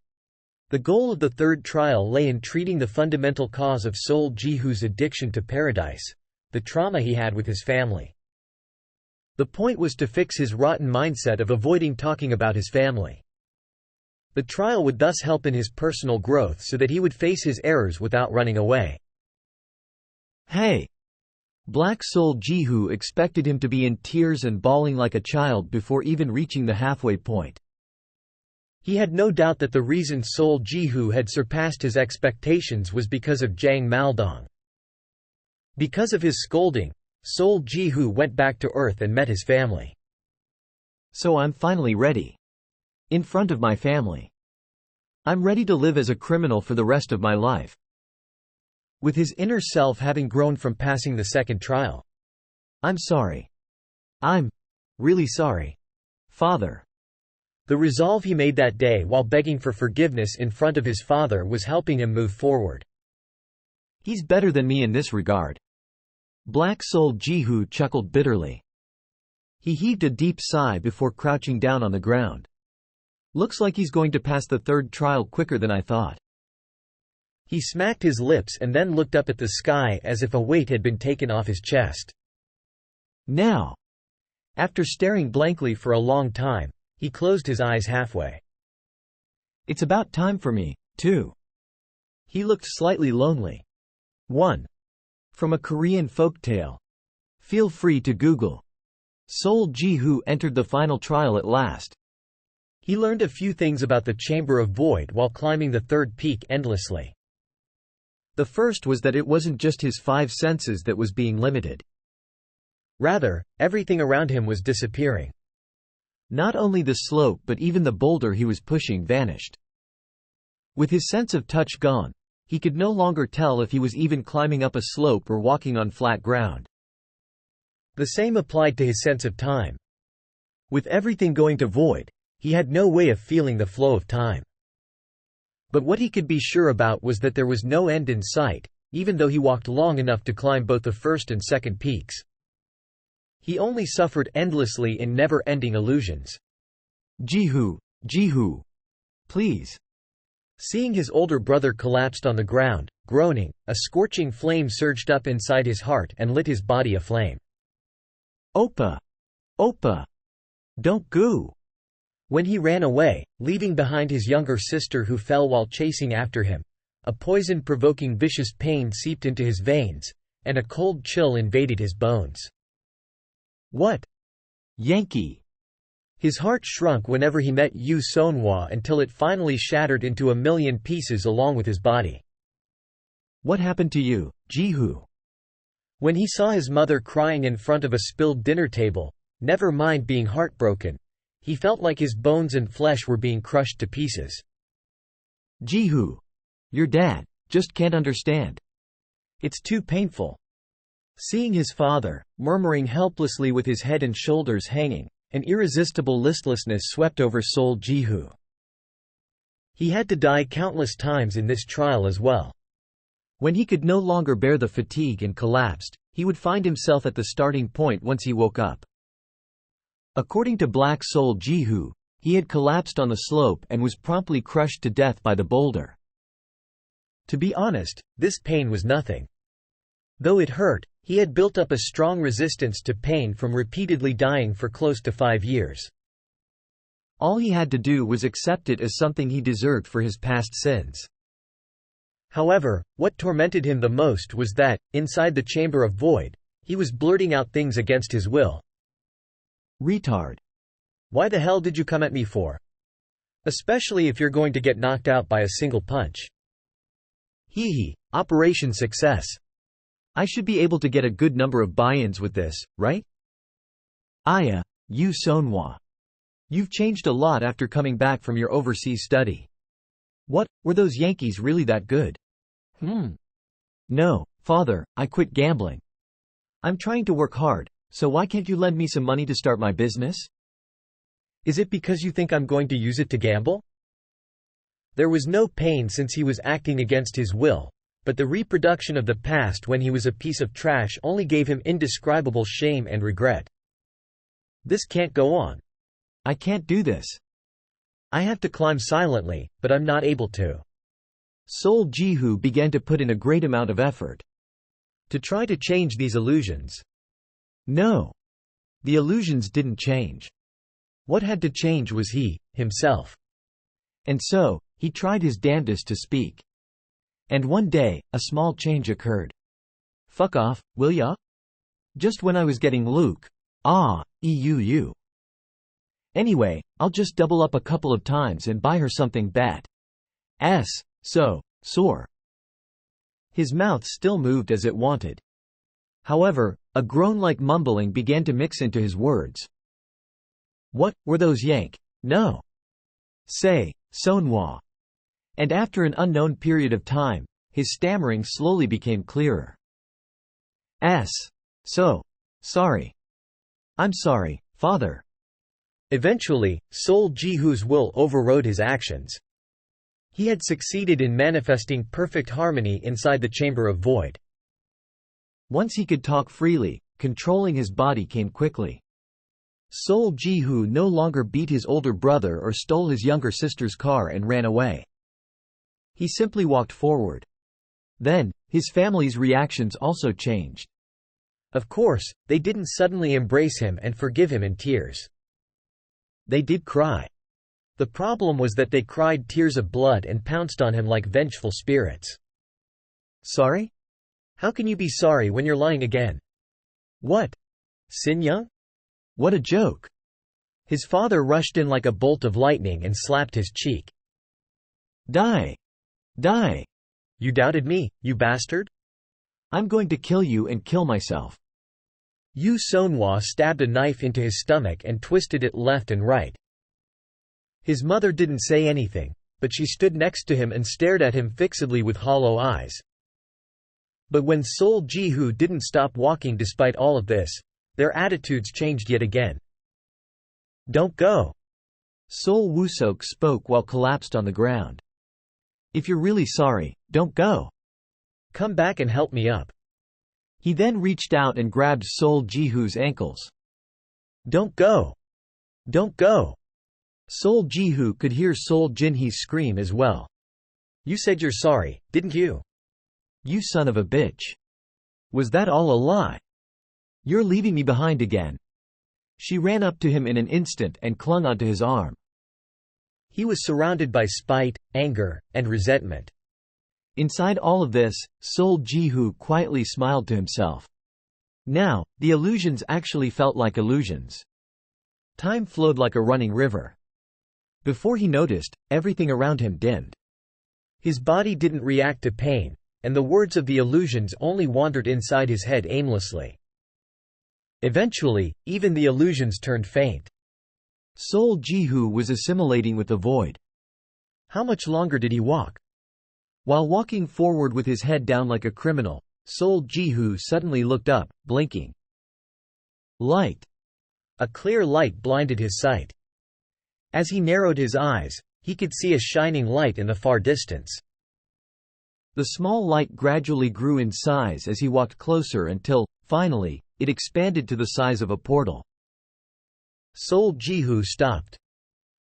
The goal of the third trial lay in treating the fundamental cause of Soul Jihu's addiction to paradise, the trauma he had with his family. The point was to fix his rotten mindset of avoiding talking about his family. The trial would thus help in his personal growth so that he would face his errors without running away. Hey! Black Soul Jihu expected him to be in tears and bawling like a child before even reaching the halfway point. He had no doubt that the reason Soul Jihu had surpassed his expectations was because of Zhang Maldong. Because of his scolding, Soul Jihu went back to Earth and met his family. So I'm finally ready. In front of my family. I'm ready to live as a criminal for the rest of my life. With his inner self having grown from passing the second trial. I'm sorry. I'm really sorry, Father. The resolve he made that day while begging for forgiveness in front of his father was helping him move forward. He's better than me in this regard. Black Soul Jihu chuckled bitterly. He heaved a deep sigh before crouching down on the ground. Looks like he's going to pass the third trial quicker than I thought. He smacked his lips and then looked up at the sky as if a weight had been taken off his chest. Now, after staring blankly for a long time, he closed his eyes halfway. It's about time for me, too. He looked slightly lonely. 1. From a Korean folktale. Feel free to Google. Soul Jihu entered the final trial at last. He learned a few things about the Chamber of Void while climbing the third peak endlessly. The first was that it wasn't just his 5 senses that was being limited. Rather, everything around him was disappearing. Not only the slope but even the boulder he was pushing vanished. With his sense of touch gone, he could no longer tell if he was even climbing up a slope or walking on flat ground. The same applied to his sense of time. With everything going to void, he had no way of feeling the flow of time. But what he could be sure about was that there was no end in sight, even though he walked long enough to climb both the first and second peaks. He only suffered endlessly in never-ending illusions. Jihu, Jihu. Please. Seeing his older brother collapsed on the ground, groaning, a scorching flame surged up inside his heart and lit his body aflame. Oppa! Oppa! Don't go! When he ran away, leaving behind his younger sister who fell while chasing after him, a poison-provoking vicious pain seeped into his veins, and a cold chill invaded his bones. What? Yankee! His heart shrunk whenever he met Yu Sonhua until it finally shattered into a million pieces along with his body. What happened to you, Jihu? When he saw his mother crying in front of a spilled dinner table, never mind being heartbroken, he felt like his bones and flesh were being crushed to pieces. Jihu. Your dad just can't understand. It's too painful. Seeing his father, murmuring helplessly with his head and shoulders hanging, an irresistible listlessness swept over Soul Jihu. He had to die countless times in this trial as well. When he could no longer bear the fatigue and collapsed, he would find himself at the starting point once he woke up. According to Black Soul Jihu, he had collapsed on the slope and was promptly crushed to death by the boulder. To be honest, this pain was nothing. Though it hurt, he had built up a strong resistance to pain from repeatedly dying for close to 5 years. All he had to do was accept it as something he deserved for his past sins. However, what tormented him the most was that, inside the chamber of void, he was blurting out things against his will. Retard. Why the hell did you come at me for? Especially if you're going to get knocked out by a single punch. Hee hee, Operation Success. I should be able to get a good number of buy-ins with this, right? Aya, Yu Sonhwa. You've changed a lot after coming back from your overseas study. What, were those Yankees really that good? No, father, I quit gambling. I'm trying to work hard, so why can't you lend me some money to start my business? Is it because you think I'm going to use it to gamble? There was no pain since he was acting against his will, but the reproduction of the past when he was a piece of trash only gave him indescribable shame and regret. This can't go on. I can't do this. I have to climb silently, but I'm not able to. Sol Jihu began to put in a great amount of effort to try to change these illusions. No. The illusions didn't change. What had to change was he, himself. And so, he tried his damnedest to speak. And one day, a small change occurred. Fuck off, will ya? Just when I was getting Luke. EUU. Anyway, I'll just double up a couple of times and buy her something so sore. His mouth still moved as it wanted. However, a groan-like mumbling began to mix into his words. What, were those Yank? No. Say, Sonhwa. And after an unknown period of time, his stammering slowly became clearer. So sorry. I'm sorry, father. Eventually, Sol Jihu's will overrode his actions. He had succeeded in manifesting perfect harmony inside the chamber of void. Once he could talk freely, controlling his body came quickly. Sol Jihu no longer beat his older brother or stole his younger sister's car and ran away. He simply walked forward. Then, his family's reactions also changed. Of course, they didn't suddenly embrace him and forgive him in tears. They did cry. The problem was that they cried tears of blood and pounced on him like vengeful spirits. Sorry? How can you be sorry when you're lying again? What? Sin-young? What a joke. His father rushed in like a bolt of lightning and slapped his cheek. Die! Die! You doubted me, you bastard? I'm going to kill you and kill myself. Yu Sonhwa stabbed a knife into his stomach and twisted it left and right. His mother didn't say anything, but she stood next to him and stared at him fixedly with hollow eyes. But when Sol Jihu didn't stop walking despite all of this, their attitudes changed yet again. Don't go. Sol Wusok spoke while collapsed on the ground. If you're really sorry, don't go. Come back and help me up. He then reached out and grabbed Sol Jihu's ankles. Don't go. Don't go. Sol Jihu could hear Sol Jinhee's scream as well. You said you're sorry, didn't you? You son of a bitch. Was that all a lie? You're leaving me behind again. She ran up to him in an instant and clung onto his arm. He was surrounded by spite, anger, and resentment. Inside all of this, Sol Jihu quietly smiled to himself. Now, the illusions actually felt like illusions. Time flowed like a running river. Before he noticed, everything around him dimmed. His body didn't react to pain, and the words of the illusions only wandered inside his head aimlessly. Eventually, even the illusions turned faint. Sol Jihu was assimilating with the void. How much longer did he walk? While walking forward with his head down like a criminal, Sol Jihu suddenly looked up, blinking. Light. A clear light blinded his sight. As he narrowed his eyes, he could see a shining light in the far distance. The small light gradually grew in size as he walked closer until, finally, it expanded to the size of a portal. Sol Jihu stopped.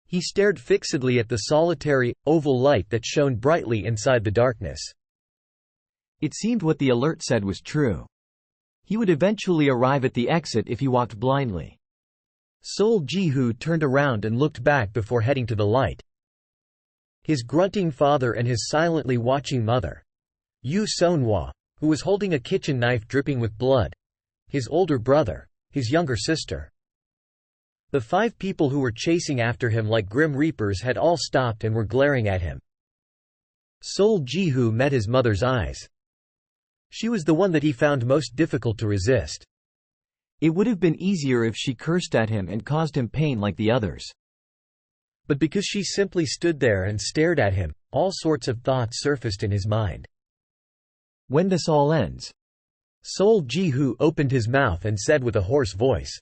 He stared fixedly at the solitary, oval light that shone brightly inside the darkness. It seemed what the alert said was true. He would eventually arrive at the exit if he walked blindly. Sol Ji-hoo turned around and looked back before heading to the light. His grunting father and his silently watching mother. Yu Sonhwa, who was holding a kitchen knife dripping with blood. His older brother. His younger sister. The 5 people who were chasing after him like grim reapers had all stopped and were glaring at him. Sol Ji-hoo met his mother's eyes. She was the one that he found most difficult to resist. It would have been easier if she cursed at him and caused him pain like the others. But because she simply stood there and stared at him, all sorts of thoughts surfaced in his mind. When this all ends? Sol Ji-hoo opened his mouth and said with a hoarse voice,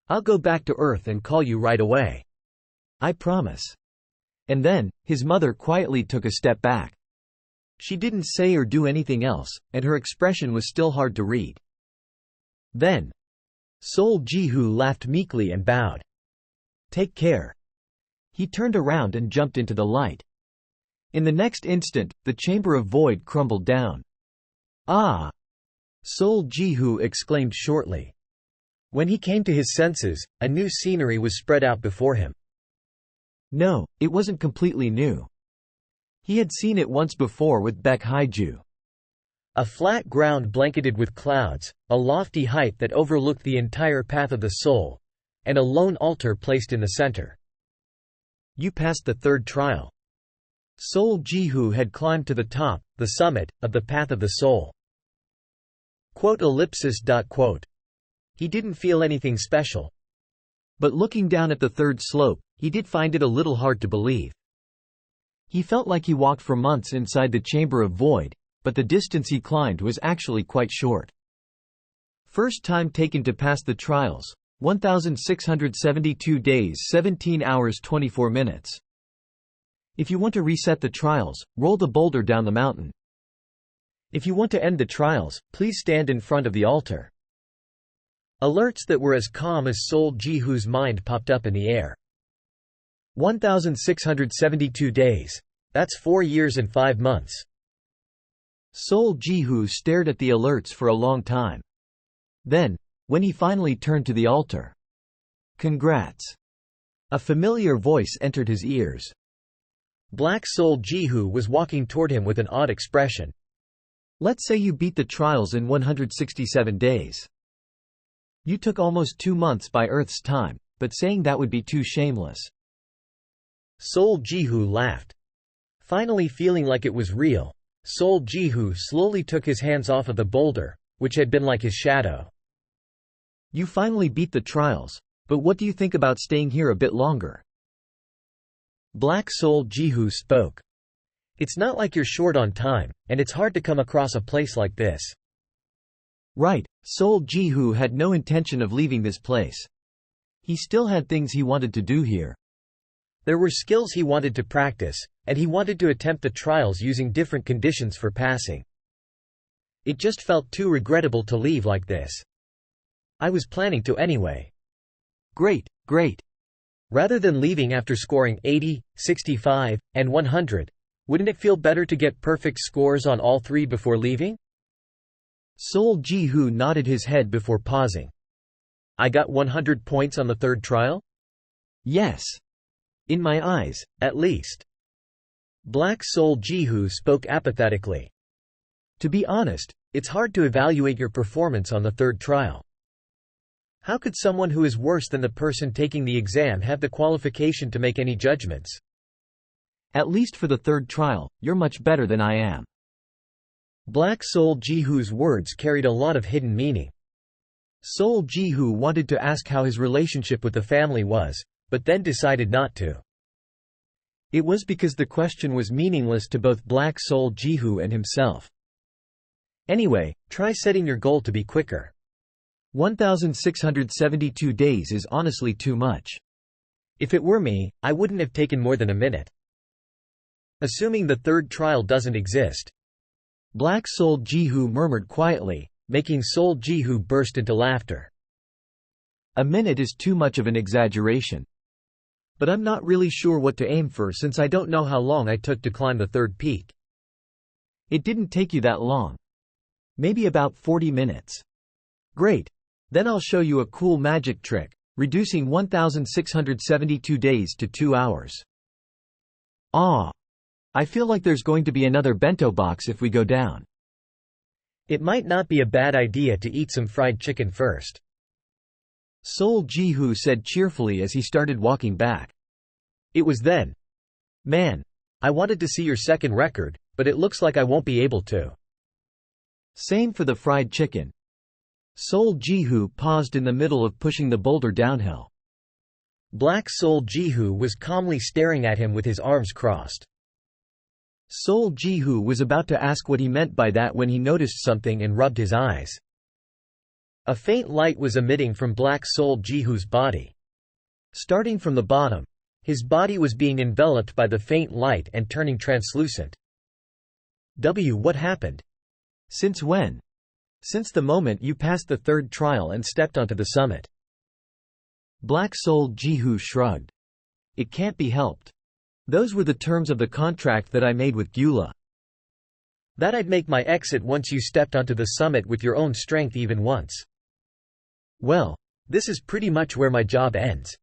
"I'll go back to Earth and call you right away. I promise." And then, his mother quietly took a step back. She didn't say or do anything else, and her expression was still hard to read. Then, Sol Ji-hoo laughed meekly and bowed. "Take care." He turned around and jumped into the light. In the next instant, the chamber of void crumbled down. "Ah!" Sol Ji-hoo exclaimed shortly. When he came to his senses, a new scenery was spread out before him. No, it wasn't completely new. He had seen it once before with Baek Haiju. A flat ground blanketed with clouds, a lofty height that overlooked the entire path of the soul, and a lone altar placed in the center. You passed the 3rd trial. Sol Ji-hoo had climbed to the top, the summit, of the path of the soul. He didn't feel anything special. But looking down at the 3rd slope, he did find it a little hard to believe. He felt like he walked for months inside the chamber of void, but the distance he climbed was actually quite short. First time taken to pass the trials, 1,672 days 17 hours 24 minutes. If you want to reset the trials, roll the boulder down the mountain. If you want to end the trials, please stand in front of the altar. Alerts that were as calm as Sol Ji-hoo's mind popped up in the air. 1,672 days. That's 4 years and 5 months. Sol Ji-hoo stared at the alerts for a long time. Then, when he finally turned to the altar. "Congrats." A familiar voice entered his ears. Black Sol Ji-hoo was walking toward him with an odd expression. "Let's say you beat the trials in 167 days. You took almost 2 months by Earth's time, but saying that would be too shameless." Sol Ji-hoo laughed. Finally feeling like it was real, Sol Ji-hoo slowly took his hands off of the boulder, which had been like his shadow. "You finally beat the trials, but what do you think about staying here a bit longer?" Black Sol Ji-hoo spoke. "It's not like you're short on time, and it's hard to come across a place like this." Right, Sol Ji-hoo had no intention of leaving this place. He still had things he wanted to do here. There were skills he wanted to practice, and he wanted to attempt the trials using different conditions for passing. It just felt too regrettable to leave like this. "I was planning to anyway." Great. Rather than leaving after scoring 80, 65, and 100, wouldn't it feel better to get perfect scores on all 3 before leaving? Sol Ji-hoo nodded his head before pausing. "I got 100 points on the 3rd trial?" "Yes. In my eyes, at least." Black Sol Ji-hoo spoke apathetically. "To be honest, it's hard to evaluate your performance on the 3rd trial. How could someone who is worse than the person taking the exam have the qualification to make any judgments? At least for the 3rd trial, you're much better than I am." Black Sol Ji-hoo's words carried a lot of hidden meaning. Sol Ji-hoo wanted to ask how his relationship with the family was, but then decided not to. It was because the question was meaningless to both Black Sol Ji-hoo and himself. Anyway, try setting your goal to be quicker. 1,672 days is honestly too much. If it were me, I wouldn't have taken more than a minute. Assuming the 3rd trial doesn't exist. Black Sol Ji-hoo murmured quietly, making Sol Ji-hoo burst into laughter. A minute is too much of an exaggeration. But I'm not really sure what to aim for since I don't know how long I took to climb the 3rd peak. It didn't take you that long. Maybe about 40 minutes. Great. Then I'll show you a cool magic trick, reducing 1672 days to 2 hours. I feel like there's going to be another bento box if we go down. It might not be a bad idea to eat some fried chicken first. Sol Jihu said cheerfully as he started walking back. It was then. Man, I wanted to see your second record, but it looks like I won't be able to. Same for the fried chicken. Sol Jihu paused in the middle of pushing the boulder downhill. Black Sol Jihu was calmly staring at him with his arms crossed. Sol Jihu was about to ask what he meant by that when he noticed something and rubbed his eyes. A faint light was emitting from Black Sol Jihu's body. Starting from the bottom, his body was being enveloped by the faint light and turning translucent. What happened? Since when? Since the moment you passed the third trial and stepped onto the summit. Black Sol Jihu shrugged. It can't be helped. Those were the terms of the contract that I made with Gyula. That I'd make my exit once you stepped onto the summit with your own strength even once. Well, this is pretty much where my job ends.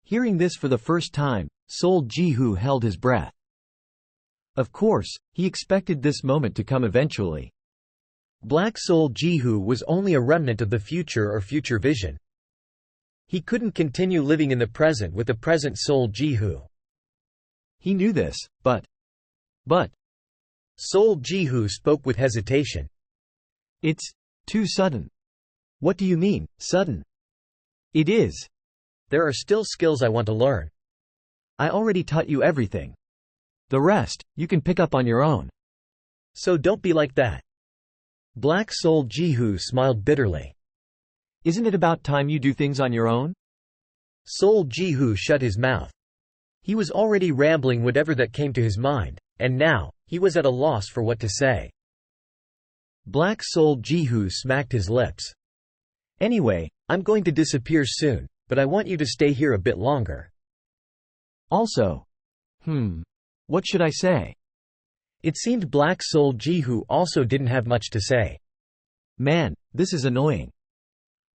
Hearing this for the first time, Sol Jihu held his breath. Of course, he expected this moment to come eventually. Black Sol Jihu was only a remnant of the future or future vision. He couldn't continue living in the present with the present Sol Jihu. He knew this, but… Sol Jihu spoke with hesitation. It's too sudden. What do you mean, sudden? It is. There are still skills I want to learn. I already taught you everything. The rest, you can pick up on your own. So don't be like that. Black Sol Jihu smiled bitterly. Isn't it about time you do things on your own? Sol Jihu shut his mouth. He was already rambling whatever that came to his mind, and now, he was at a loss for what to say. Black Sol Jihu smacked his lips. Anyway, I'm going to disappear soon, but I want you to stay here a bit longer. Also, what should I say? It seemed Black Sol Jihu also didn't have much to say. Man, this is annoying.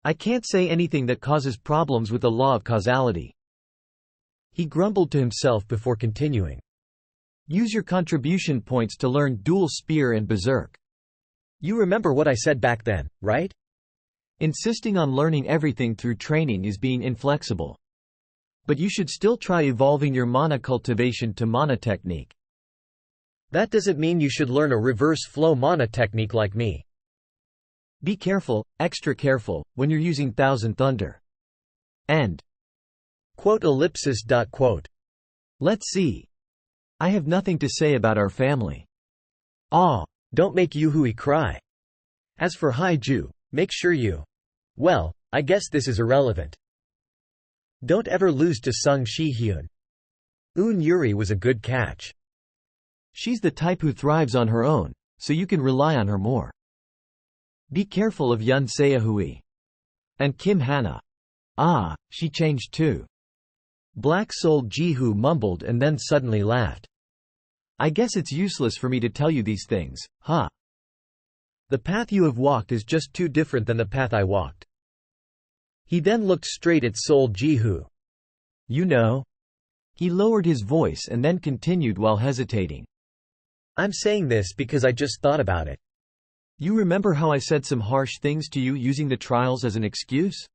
I can't say anything that causes problems with the law of causality. He grumbled to himself before continuing. Use your contribution points to learn Dual Spear and Berserk. You remember what I said back then, right? Insisting on learning everything through training is being inflexible. But you should still try evolving your mana cultivation to mana technique. That doesn't mean you should learn a reverse flow mana technique like me. Be careful, extra careful, when you're using Thousand Thunder. And Let's see. I have nothing to say about our family. Don't make Yuhui cry. As for Haiju, make sure you… Well, I guess this is irrelevant. Don't ever lose to Sung Shi-hyun. Un Yuri was a good catch. She's the type who thrives on her own, so you can rely on her more. Be careful of Yun Seahui. And Kim Hana. She changed too. Black Sol Jihu mumbled and then suddenly laughed. I guess it's useless for me to tell you these things, huh? The path you have walked is just too different than the path I walked. He then looked straight at Sol Jihu. You know? He lowered his voice and then continued while hesitating. I'm saying this because I just thought about it. You remember how I said some harsh things to you using the trials as an excuse?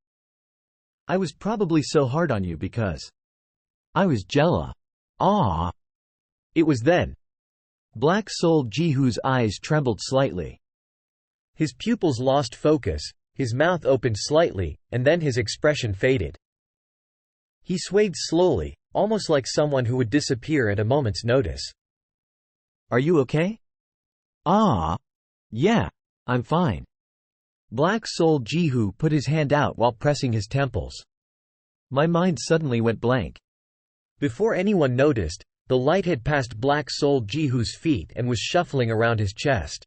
I was probably so hard on you because I was jealous. It was then. Black Sol Jihu's eyes trembled slightly. His pupils lost focus, his mouth opened slightly, and then his expression faded. He swayed slowly, almost like someone who would disappear at a moment's notice. Are you okay? Yeah, I'm fine. Black Sol Jihu put his hand out while pressing his temples. My mind suddenly went blank. Before anyone noticed, the light had passed Black Sol Jihu's feet and was shuffling around his chest.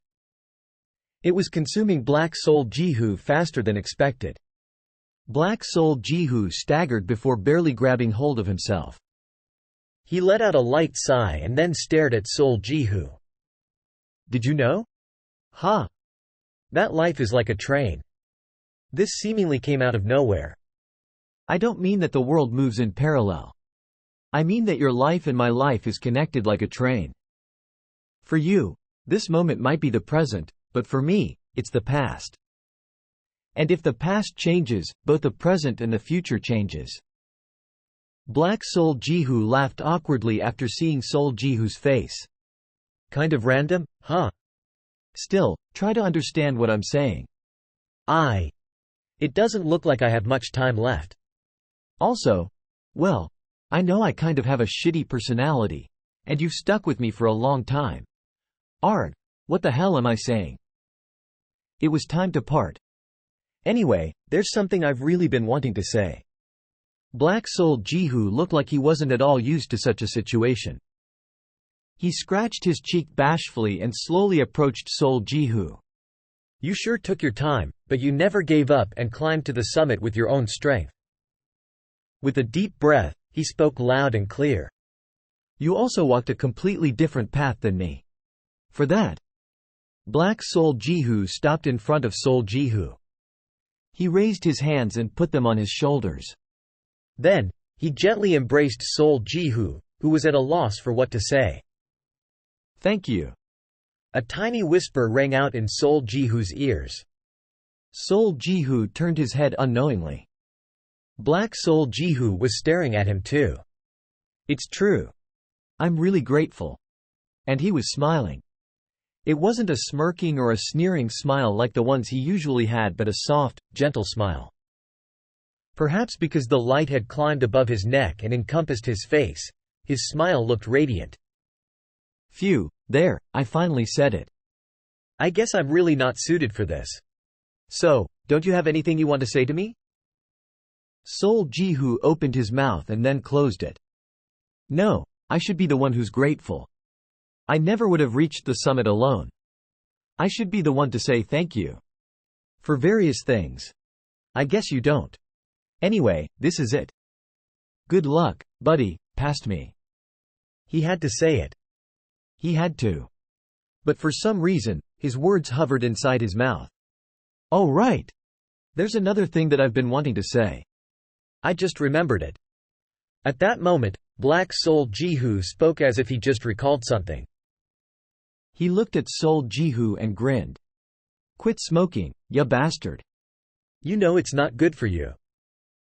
It was consuming Black Sol Jihu faster than expected. Black Sol Jihu staggered before barely grabbing hold of himself. He let out a light sigh and then stared at Sol Jihu. Did you know? Ha! That life is like a train. This seemingly came out of nowhere. I don't mean that the world moves in parallel. I mean that your life and my life is connected like a train. For you, this moment might be the present, but for me, it's the past. And if the past changes, both the present and the future changes. Black Soul Jihu laughed awkwardly after seeing Soul Jihu's face. Kind of random, huh? Still, try to understand what I'm saying. It doesn't look like I have much time left. Also, well, I know I kind of have a shitty personality, and you've stuck with me for a long time. Arg, what the hell am I saying? It was time to part. Anyway, there's something I've really been wanting to say. Black Soul Jihu looked like he wasn't at all used to such a situation. He scratched his cheek bashfully and slowly approached Soul Jihu. You sure took your time, but you never gave up and climbed to the summit with your own strength. With a deep breath, he spoke loud and clear. You also walked a completely different path than me. For that, Black Soul Jihu stopped in front of Soul Jihu. He raised his hands and put them on his shoulders. Then, he gently embraced Soul Jihu, who was at a loss for what to say. Thank you. A tiny whisper rang out in Soul Jihu's ears. Soul Jihu turned his head unknowingly. Black Soul Jihu was staring at him too. It's true. I'm really grateful. And he was smiling. It wasn't a smirking or a sneering smile like the ones he usually had, but a soft, gentle smile. Perhaps because the light had climbed above his neck and encompassed his face, his smile looked radiant. Phew, there, I finally said it. I guess I'm really not suited for this. So, don't you have anything you want to say to me? Soul Jihu opened his mouth and then closed it. No, I should be the one who's grateful. I never would have reached the summit alone. I should be the one to say thank you. For various things. I guess you don't. Anyway, this is it. Good luck, buddy, past me. He had to say it. He had to. But for some reason, his words hovered inside his mouth. Oh right. There's another thing that I've been wanting to say. I just remembered it. At that moment, Black Soul Jihu spoke as if he just recalled something. He looked at Soul Jihu and grinned. Quit smoking, ya bastard. You know it's not good for you.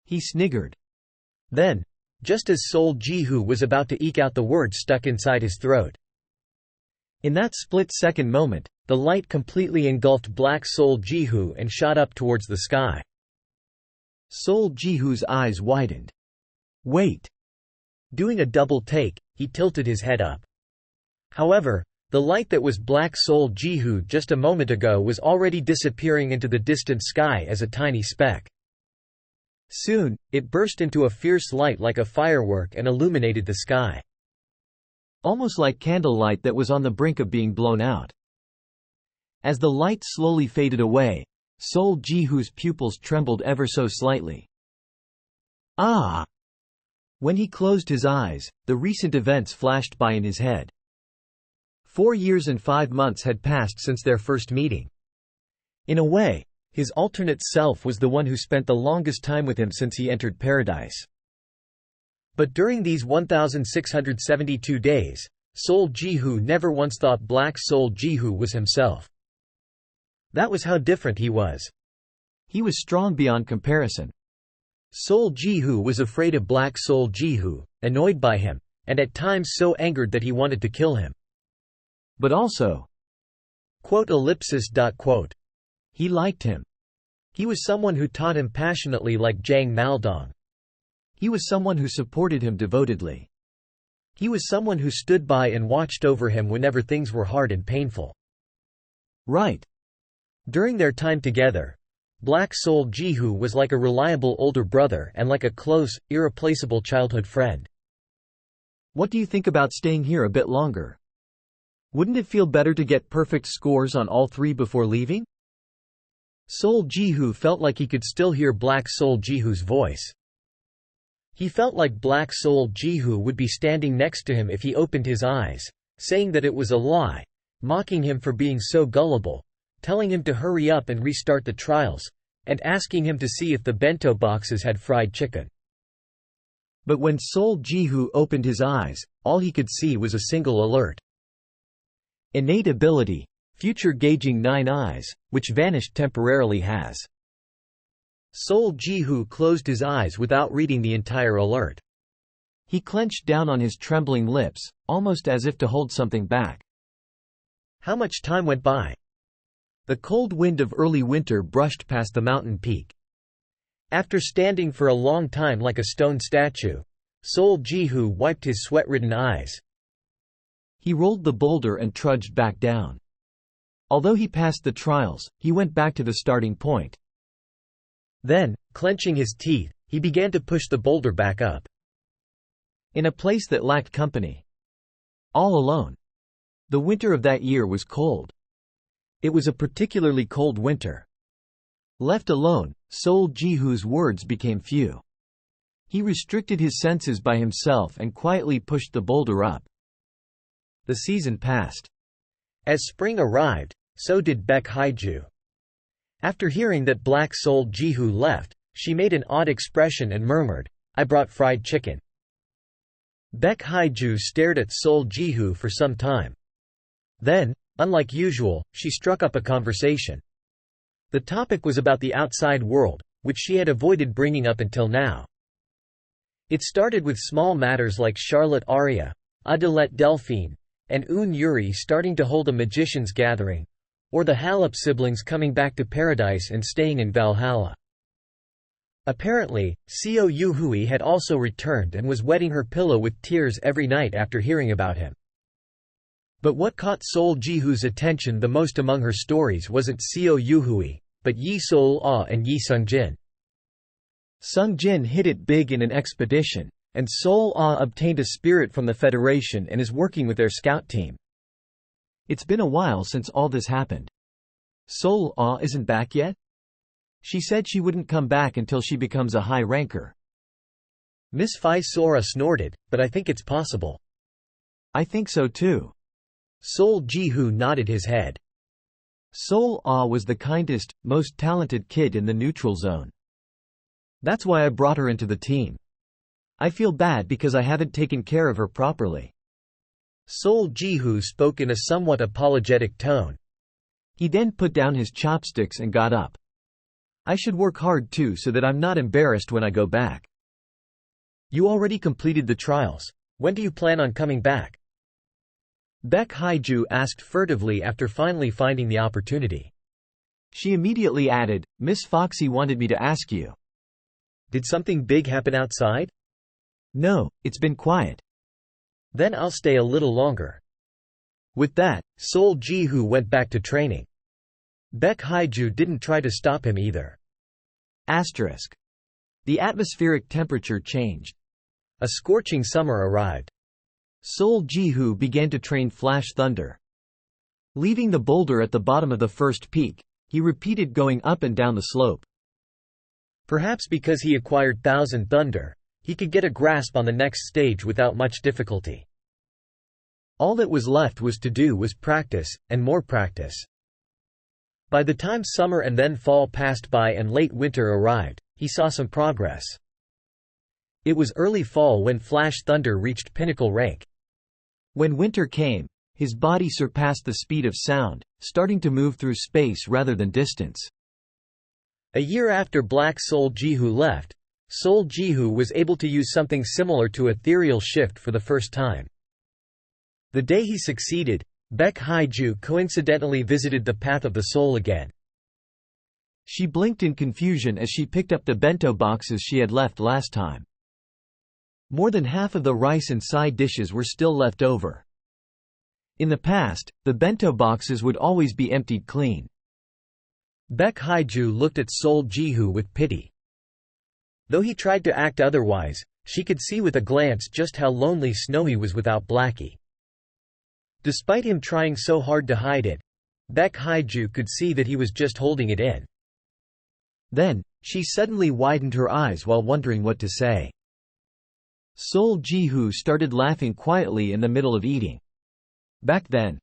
He sniggered. Then, just as Soul Jihu was about to eke out the words stuck inside his throat. In that split-second moment, the light completely engulfed Black Soul Jihu and shot up towards the sky. Soul Jihu's eyes widened. Wait. Doing a double take, he tilted his head up. However, the light that was Black Soul Jihu just a moment ago was already disappearing into the distant sky as a tiny speck. Soon, it burst into a fierce light like a firework and illuminated the sky. Almost like candlelight that was on the brink of being blown out. As the light slowly faded away, Soul Jihu's pupils trembled ever so slightly. Ah! When he closed his eyes, the recent events flashed by in his head. 4 years and 5 months had passed since their first meeting. In a way, his alternate self was the one who spent the longest time with him since he entered paradise. But during these 1,672 days, Soul Jihu never once thought Black Soul Jihu was himself. That was how different he was. He was strong beyond comparison. Soul Jihu was afraid of Black Soul Jihu, annoyed by him, and at times so angered that he wanted to kill him. But also, he liked him. He was someone who taught him passionately like Zhang Maldong. He was someone who supported him devotedly. He was someone who stood by and watched over him whenever things were hard and painful. Right. During their time together, Black Soul Jihu was like a reliable older brother and like a close, irreplaceable childhood friend. What do you think about staying here a bit longer? Wouldn't it feel better to get perfect scores on all 3 before leaving? Soul Jihu felt like he could still hear Black Soul Jihu's voice. He felt like Black Soul Jihu would be standing next to him if he opened his eyes, saying that it was a lie, mocking him for being so gullible, telling him to hurry up and restart the trials, and asking him to see if the bento boxes had fried chicken. But when Sol Ji-hoo opened his eyes, all he could see was a single alert. Innate ability, future gauging 9 eyes, which vanished temporarily has. Sol Ji-hoo closed his eyes without reading the entire alert. He clenched down on his trembling lips, almost as if to hold something back. How much time went by? The cold wind of early winter brushed past the mountain peak. After standing for a long time like a stone statue, Sol Ji-hoo wiped his sweat-ridden eyes. He rolled the boulder and trudged back down. Although he passed the trials, he went back to the starting point. Then, clenching his teeth, he began to push the boulder back up. In a place that lacked company. All alone. The winter of that year was cold. It was a particularly cold winter. Left alone, Sol Ji-hoo's words became few. He restricted his senses by himself and quietly pushed the boulder up. The season passed. As spring arrived, so did Baek Haiju. After hearing that Black Sol Ji-hoo left, she made an odd expression and murmured, "I brought fried chicken." Baek Haiju stared at Sol Ji-hoo for some time. Then, unlike usual, she struck up a conversation. The topic was about the outside world, which she had avoided bringing up until now. It started with small matters like Charlotte Aria, Adelette Delphine, and Un Yuri starting to hold a magician's gathering, or the Halep siblings coming back to paradise and staying in Valhalla. Apparently, Seo Yu-hui had also returned and was wetting her pillow with tears every night after hearing about him. But what caught Sol Ji-hoo's attention the most among her stories wasn't Seo Yu-hui, but Yi Sol-ah and Yi Sung-jin. Sung-jin hit it big in an expedition, and Sol-ah obtained a spirit from the Federation and is working with their scout team. It's been a while since all this happened. Sol-ah isn't back yet? She said she wouldn't come back until she becomes a high ranker. Miss Phi Sora snorted, but I think it's possible. I think so too. Sol Ji-hoo nodded his head. Sol-ah was the kindest, most talented kid in the neutral zone. That's why I brought her into the team. I feel bad because I haven't taken care of her properly. Sol Ji-hoo spoke in a somewhat apologetic tone. He then put down his chopsticks and got up. I should work hard too so that I'm not embarrassed when I go back. You already completed the trials. When do you plan on coming back? Baek Haiju asked furtively after finally finding the opportunity. She immediately added, Miss Foxy wanted me to ask you. Did something big happen outside? No, it's been quiet. Then I'll stay a little longer. With that, Sol Ji-hoo went back to training. Baek Haiju didn't try to stop him either. Asterisk. The atmospheric temperature changed. A scorching summer arrived. Sol Ji-hoo began to train Flash Thunder. Leaving the boulder at the bottom of the first peak, he repeated going up and down the slope. Perhaps because he acquired Thousand Thunder, he could get a grasp on the next stage without much difficulty. All that was left was to do was practice, and more practice. By the time summer and then fall passed by and late winter arrived, he saw some progress. It was early fall when Flash Thunder reached pinnacle rank. When winter came, his body surpassed the speed of sound, starting to move through space rather than distance. A year after Black Sol Ji-hoo left, Sol Ji-hoo was able to use something similar to ethereal shift for the first time. The day he succeeded, Baek Haiju coincidentally visited the path of the soul again. She blinked in confusion as she picked up the bento boxes she had left last time. More than half of the rice and side dishes were still left over. In the past, the bento boxes would always be emptied clean. Baek Haiju looked at Sol Ji-hoo with pity. Though he tried to act otherwise, she could see with a glance just how lonely Snowy was without Blackie. Despite him trying so hard to hide it, Baek Haiju could see that he was just holding it in. Then, she suddenly widened her eyes while wondering what to say. Sol Ji-hoo started laughing quietly in the middle of eating. Back then,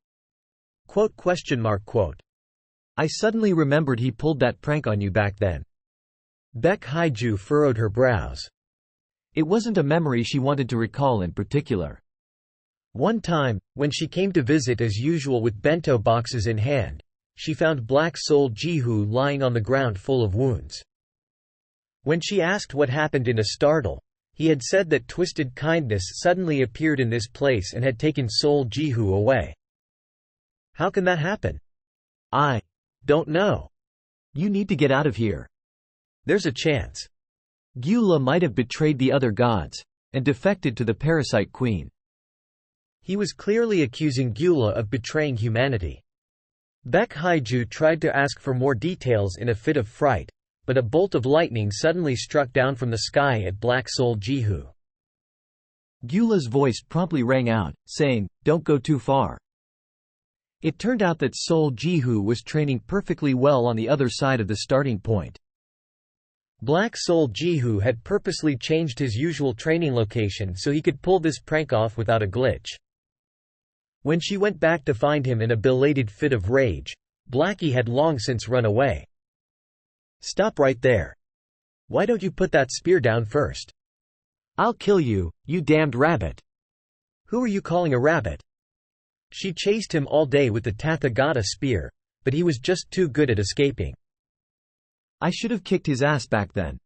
I suddenly remembered he pulled that prank on you back then. Baek Haiju furrowed her brows. It wasn't a memory she wanted to recall in particular. One time, when she came to visit as usual with bento boxes in hand, she found Black Soul Jihu lying on the ground full of wounds. When she asked what happened in a startle, he had said that twisted kindness suddenly appeared in this place and had taken Soul Jihu away. How can that happen? I don't know. You need to get out of here. There's a chance. Gyula might have betrayed the other gods, and defected to the parasite queen. He was clearly accusing Gyula of betraying humanity. Baek Haiju tried to ask for more details in a fit of fright, but a bolt of lightning suddenly struck down from the sky at Black Soul Jihu. Gyula's voice promptly rang out, saying, "Don't go too far." It turned out that Soul Jihu was training perfectly well on the other side of the starting point. Black Soul Jihu had purposely changed his usual training location so he could pull this prank off without a glitch. When she went back to find him in a belated fit of rage, Blackie had long since run away. "Stop right there. Why don't you put that spear down first?" "I'll kill you, you damned rabbit." "Who are you calling a rabbit?" She chased him all day with the Tathagata spear, but he was just too good at escaping. I should have kicked his ass back then.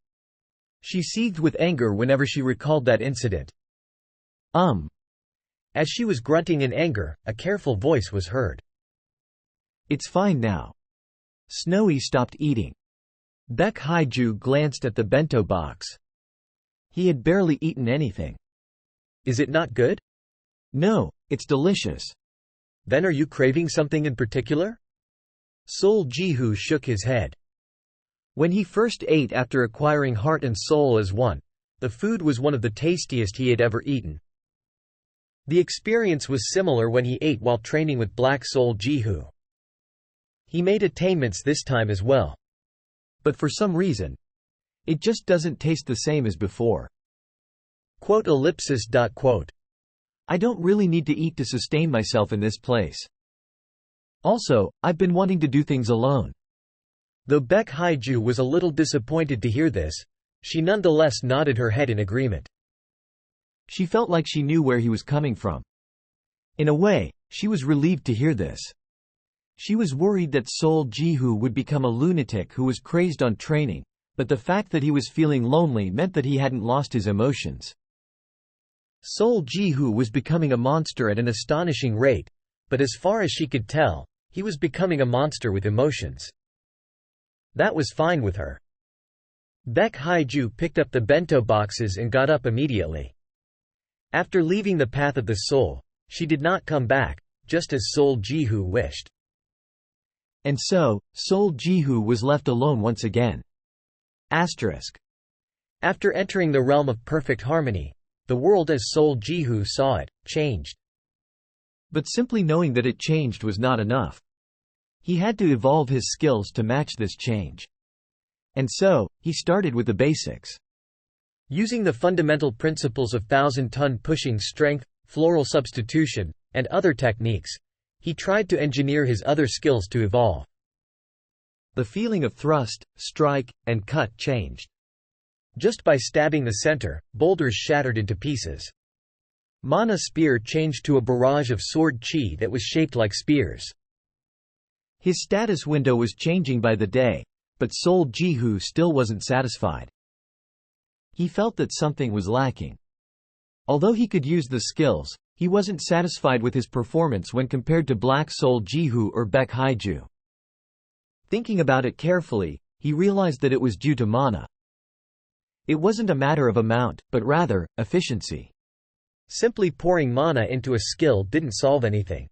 She seethed with anger whenever she recalled that incident. As she was grunting in anger, a careful voice was heard. "It's fine now." Snowy stopped eating. Baek Haiju glanced at the bento box. He had barely eaten anything. "Is it not good?" "No, it's delicious." "Then are you craving something in particular?" Soul Jihu shook his head. When he first ate after acquiring heart and soul as one, the food was one of the tastiest he had ever eaten. The experience was similar when he ate while training with Black Soul Jihu. He made attainments this time as well. But for some reason, it just doesn't taste the same as before. I don't really need to eat to sustain myself in this place. Also, I've been wanting to do things alone. Though Baek Haiju was a little disappointed to hear this, she nonetheless nodded her head in agreement. She felt like she knew where he was coming from. In a way, she was relieved to hear this. She was worried that Soul Jihu would become a lunatic who was crazed on training, but the fact that he was feeling lonely meant that he hadn't lost his emotions. Soul Jihu was becoming a monster at an astonishing rate, but as far as she could tell, he was becoming a monster with emotions. That was fine with her. Baek Haiju picked up the bento boxes and got up immediately. After leaving the path of the soul, she did not come back, just as Soul Jihu wished. And so, Soul Jihu was left alone once again. After entering the realm of perfect harmony, the world as Soul Jihu saw it, changed. But simply knowing that it changed was not enough. He had to evolve his skills to match this change. And so, he started with the basics. Using the fundamental principles of 1,000-ton pushing strength, floral substitution, and other techniques, he tried to engineer his other skills to evolve. The feeling of thrust, strike, and cut changed. Just by stabbing the center, boulders shattered into pieces. Mana spear changed to a barrage of sword chi that was shaped like spears. His status window was changing by the day, but Soul Jihu still wasn't satisfied. He felt that something was lacking. Although he could use the skills, he wasn't satisfied with his performance when compared to Black Soul Jihu or Baek Haiju. Thinking about it carefully, he realized that it was due to mana. It wasn't a matter of amount, but rather, efficiency. Simply pouring mana into a skill didn't solve anything.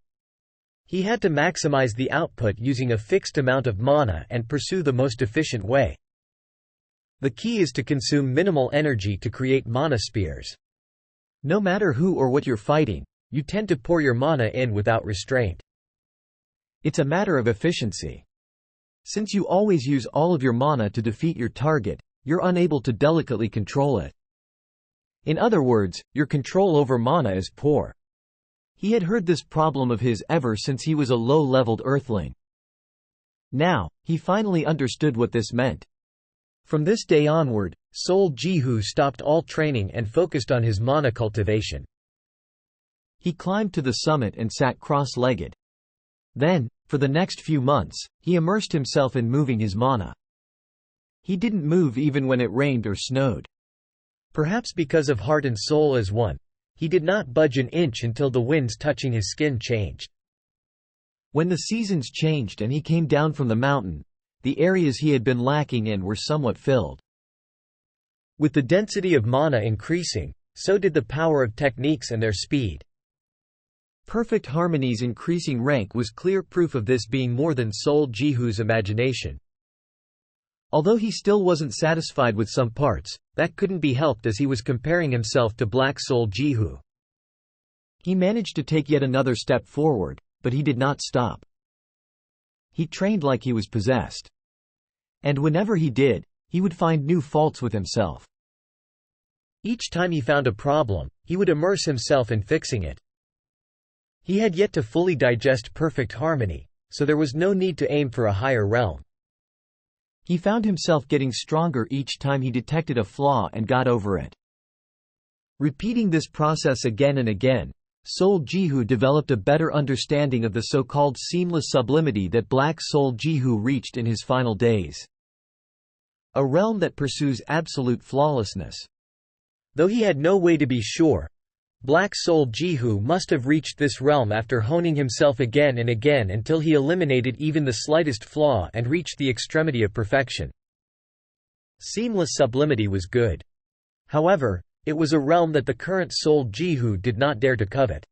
He had to maximize the output using a fixed amount of mana and pursue the most efficient way. The key is to consume minimal energy to create mana spears. No matter who or what you're fighting, you tend to pour your mana in without restraint. It's a matter of efficiency. Since you always use all of your mana to defeat your target, you're unable to delicately control it. In other words, your control over mana is poor. He had heard this problem of his ever since he was a low-leveled earthling. Now, he finally understood what this meant. From this day onward, Sol Jihu stopped all training and focused on his mana cultivation. He climbed to the summit and sat cross-legged. Then, for the next few months, he immersed himself in moving his mana. He didn't move even when it rained or snowed. Perhaps because of heart and soul as one, he did not budge an inch until the winds touching his skin changed. When the seasons changed and he came down from the mountain, the areas he had been lacking in were somewhat filled. With the density of mana increasing, so did the power of techniques and their speed. Perfect Harmony's increasing rank was clear proof of this being more than Sol Jihu's imagination. Although he still wasn't satisfied with some parts, that couldn't be helped as he was comparing himself to Black Sol Jihu. He managed to take yet another step forward, but he did not stop. He trained like he was possessed. And whenever he did, he would find new faults with himself. Each time he found a problem, he would immerse himself in fixing it. He had yet to fully digest perfect harmony, so there was no need to aim for a higher realm. He found himself getting stronger each time he detected a flaw and got over it. Repeating this process again and again, Sol Jihu developed a better understanding of the so-called seamless sublimity that Black Sol Jihu reached in his final days. A realm that pursues absolute flawlessness. Though he had no way to be sure, Black Sol Jihu must have reached this realm after honing himself again and again until he eliminated even the slightest flaw and reached the extremity of perfection. Seamless sublimity was good. However, it was a realm that the current Sol Jihu did not dare to covet.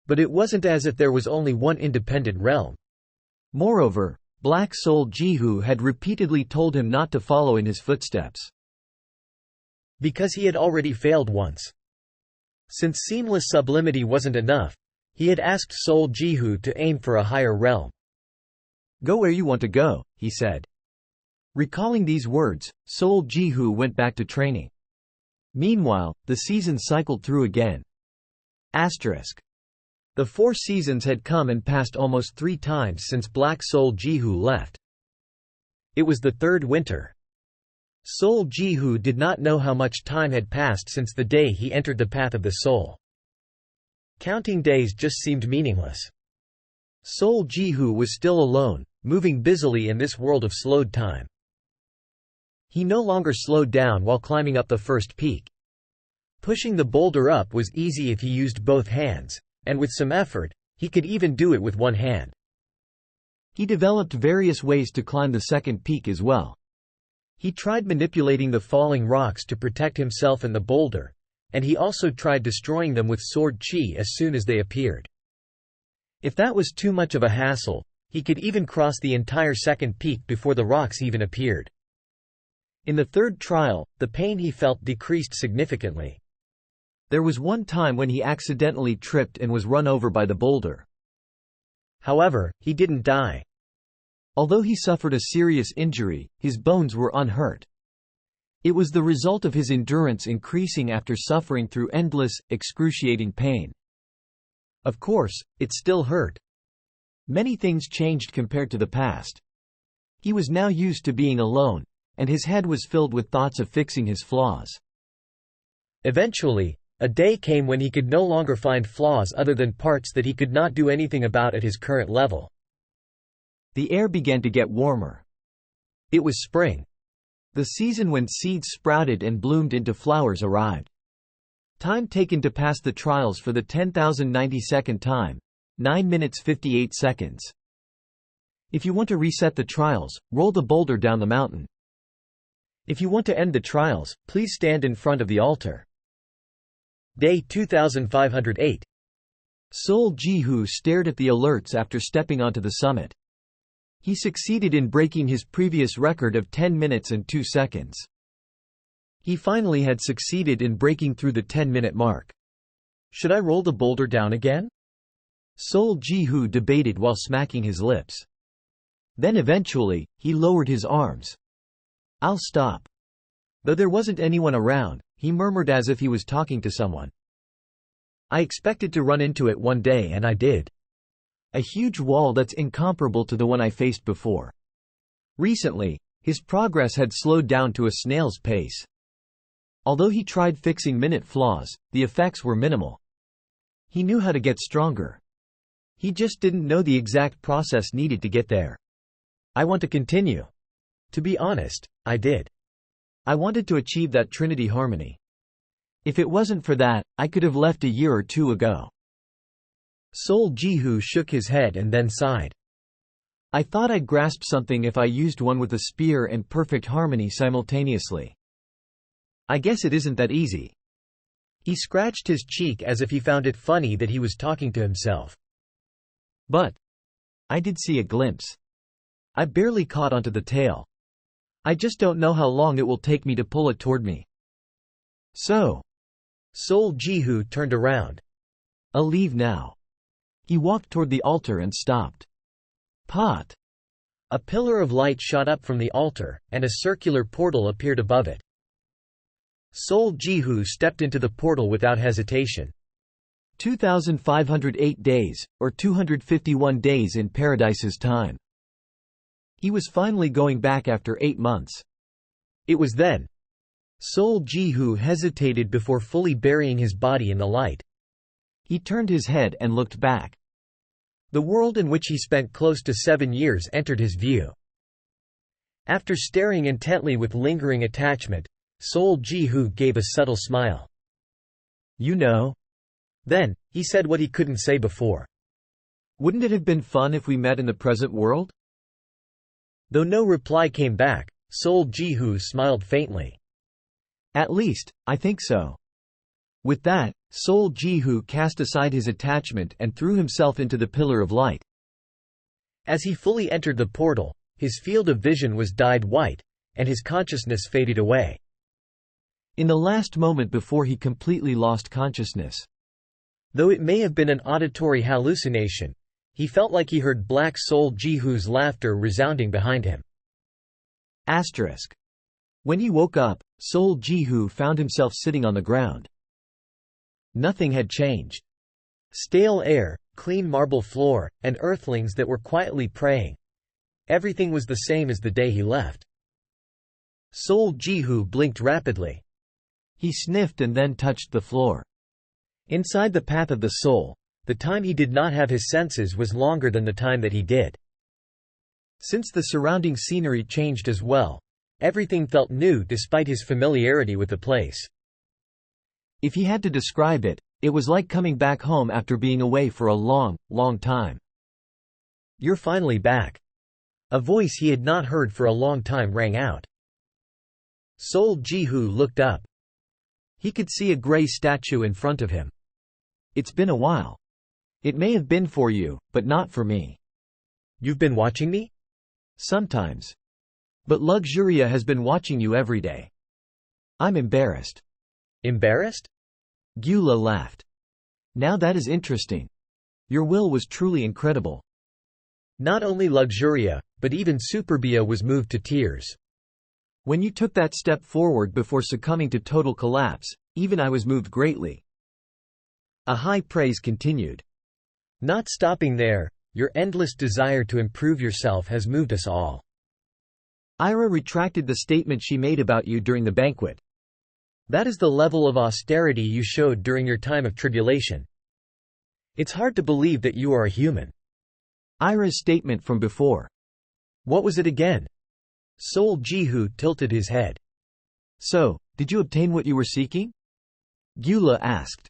But it wasn't as if there was only one independent realm. Moreover, Black Sol Jihu had repeatedly told him not to follow in his footsteps. Because he had already failed once. Since seamless sublimity wasn't enough, he had asked Sol Jihu to aim for a higher realm. "Go where you want to go," he said. Recalling these words, Sol Jihu went back to training. Meanwhile, the season cycled through again. The 4 seasons had come and passed almost 3 times since Black Sol Jihu left. It was the 3rd winter. Sol Jihu did not know how much time had passed since the day he entered the path of the soul. Counting days just seemed meaningless. Sol Jihu was still alone, moving busily in this world of slowed time. He no longer slowed down while climbing up the first peak. Pushing the boulder up was easy if he used both hands, and with some effort, he could even do it with one hand. He developed various ways to climb the second peak as well. He tried manipulating the falling rocks to protect himself and the boulder, and he also tried destroying them with sword chi as soon as they appeared. If that was too much of a hassle, he could even cross the entire second peak before the rocks even appeared. In the 3rd trial, the pain he felt decreased significantly. There was one time when he accidentally tripped and was run over by the boulder. However, he didn't die. Although he suffered a serious injury, his bones were unhurt. It was the result of his endurance increasing after suffering through endless, excruciating pain. Of course, it still hurt. Many things changed compared to the past. He was now used to being alone, and his head was filled with thoughts of fixing his flaws. Eventually, a day came when he could no longer find flaws other than parts that he could not do anything about at his current level. The air began to get warmer. It was spring. The season when seeds sprouted and bloomed into flowers arrived. Time taken to pass the trials for the 10,092nd time, 9 minutes 58 seconds. If you want to reset the trials, roll the boulder down the mountain. If you want to end the trials, please stand in front of the altar. Day 2508. Sol Jihu stared at the alerts after stepping onto the summit. He succeeded in breaking his previous record of 10 minutes and 2 seconds. He finally had succeeded in breaking through the 10-minute mark. Should I roll the boulder down again? Sol Jihu debated while smacking his lips. Then eventually, he lowered his arms. I'll stop. Though there wasn't anyone around, he murmured as if he was talking to someone. I expected to run into it one day and I did. A huge wall that's incomparable to the one I faced before. Recently, his progress had slowed down to a snail's pace. Although he tried fixing minute flaws, the effects were minimal. He knew how to get stronger. He just didn't know the exact process needed to get there. I want to continue. To be honest, I did. I wanted to achieve that Trinity harmony. If it wasn't for that, I could have left a year or two ago. Sol Jihu shook his head and then sighed. I thought I'd grasp something if I used one with a spear and perfect harmony simultaneously. I guess it isn't that easy. He scratched his cheek as if he found it funny that he was talking to himself. But I did see a glimpse. I barely caught onto the tail. I just don't know how long it will take me to pull it toward me. So, Sol Jihu turned around. I'll leave now. He walked toward the altar and stopped. Pot. A pillar of light shot up from the altar, and a circular portal appeared above it. Sol Jihu stepped into the portal without hesitation. 2,508 days, or 251 days in Paradise's time. He was finally going back after 8 months. It was then. Sol Jihu hesitated before fully burying his body in the light. He turned his head and looked back. The world in which he spent close to 7 years entered his view. After staring intently with lingering attachment, Sol Jihu gave a subtle smile. You know? Then, he said what he couldn't say before. Wouldn't it have been fun if we met in the present world? Though no reply came back, Sol Jihu smiled faintly. At least, I think so. With that, Sol Jihu cast aside his attachment and threw himself into the pillar of light. As he fully entered the portal, his field of vision was dyed white, and his consciousness faded away. In the last moment before he completely lost consciousness. Though it may have been an auditory hallucination, he felt like he heard Black Sol Jihu's laughter resounding behind him. Asterisk. When he woke up, Sol Jihu found himself sitting on the ground. Nothing had changed. Stale air, clean marble floor, and earthlings that were quietly praying. Everything was the same as the day he left. Sol Jihu blinked rapidly. He sniffed and then touched the floor. Inside the path of the soul, the time he did not have his senses was longer than the time that he did. Since the surrounding scenery changed as well, everything felt new despite his familiarity with the place. If he had to describe it, it was like coming back home after being away for a long, long time. You're finally back. A voice he had not heard for a long time rang out. Sol Jihu looked up. He could see a gray statue in front of him. It's been a while. It may have been for you, but not for me. You've been watching me? Sometimes. But Luxuria has been watching you every day. I'm embarrassed. Embarrassed? Gyula laughed. Now that is interesting. Your will was truly incredible. Not only Luxuria, but even Superbia was moved to tears. When you took that step forward before succumbing to total collapse, even I was moved greatly. A high praise continued. Not stopping there, your endless desire to improve yourself has moved us all. Ira retracted the statement she made about you during the banquet. That is the level of austerity you showed during your time of tribulation. It's hard to believe that you are a human. Ira's statement from before. What was it again? Sol Jihu tilted his head. So, did you obtain what you were seeking? Gyula asked.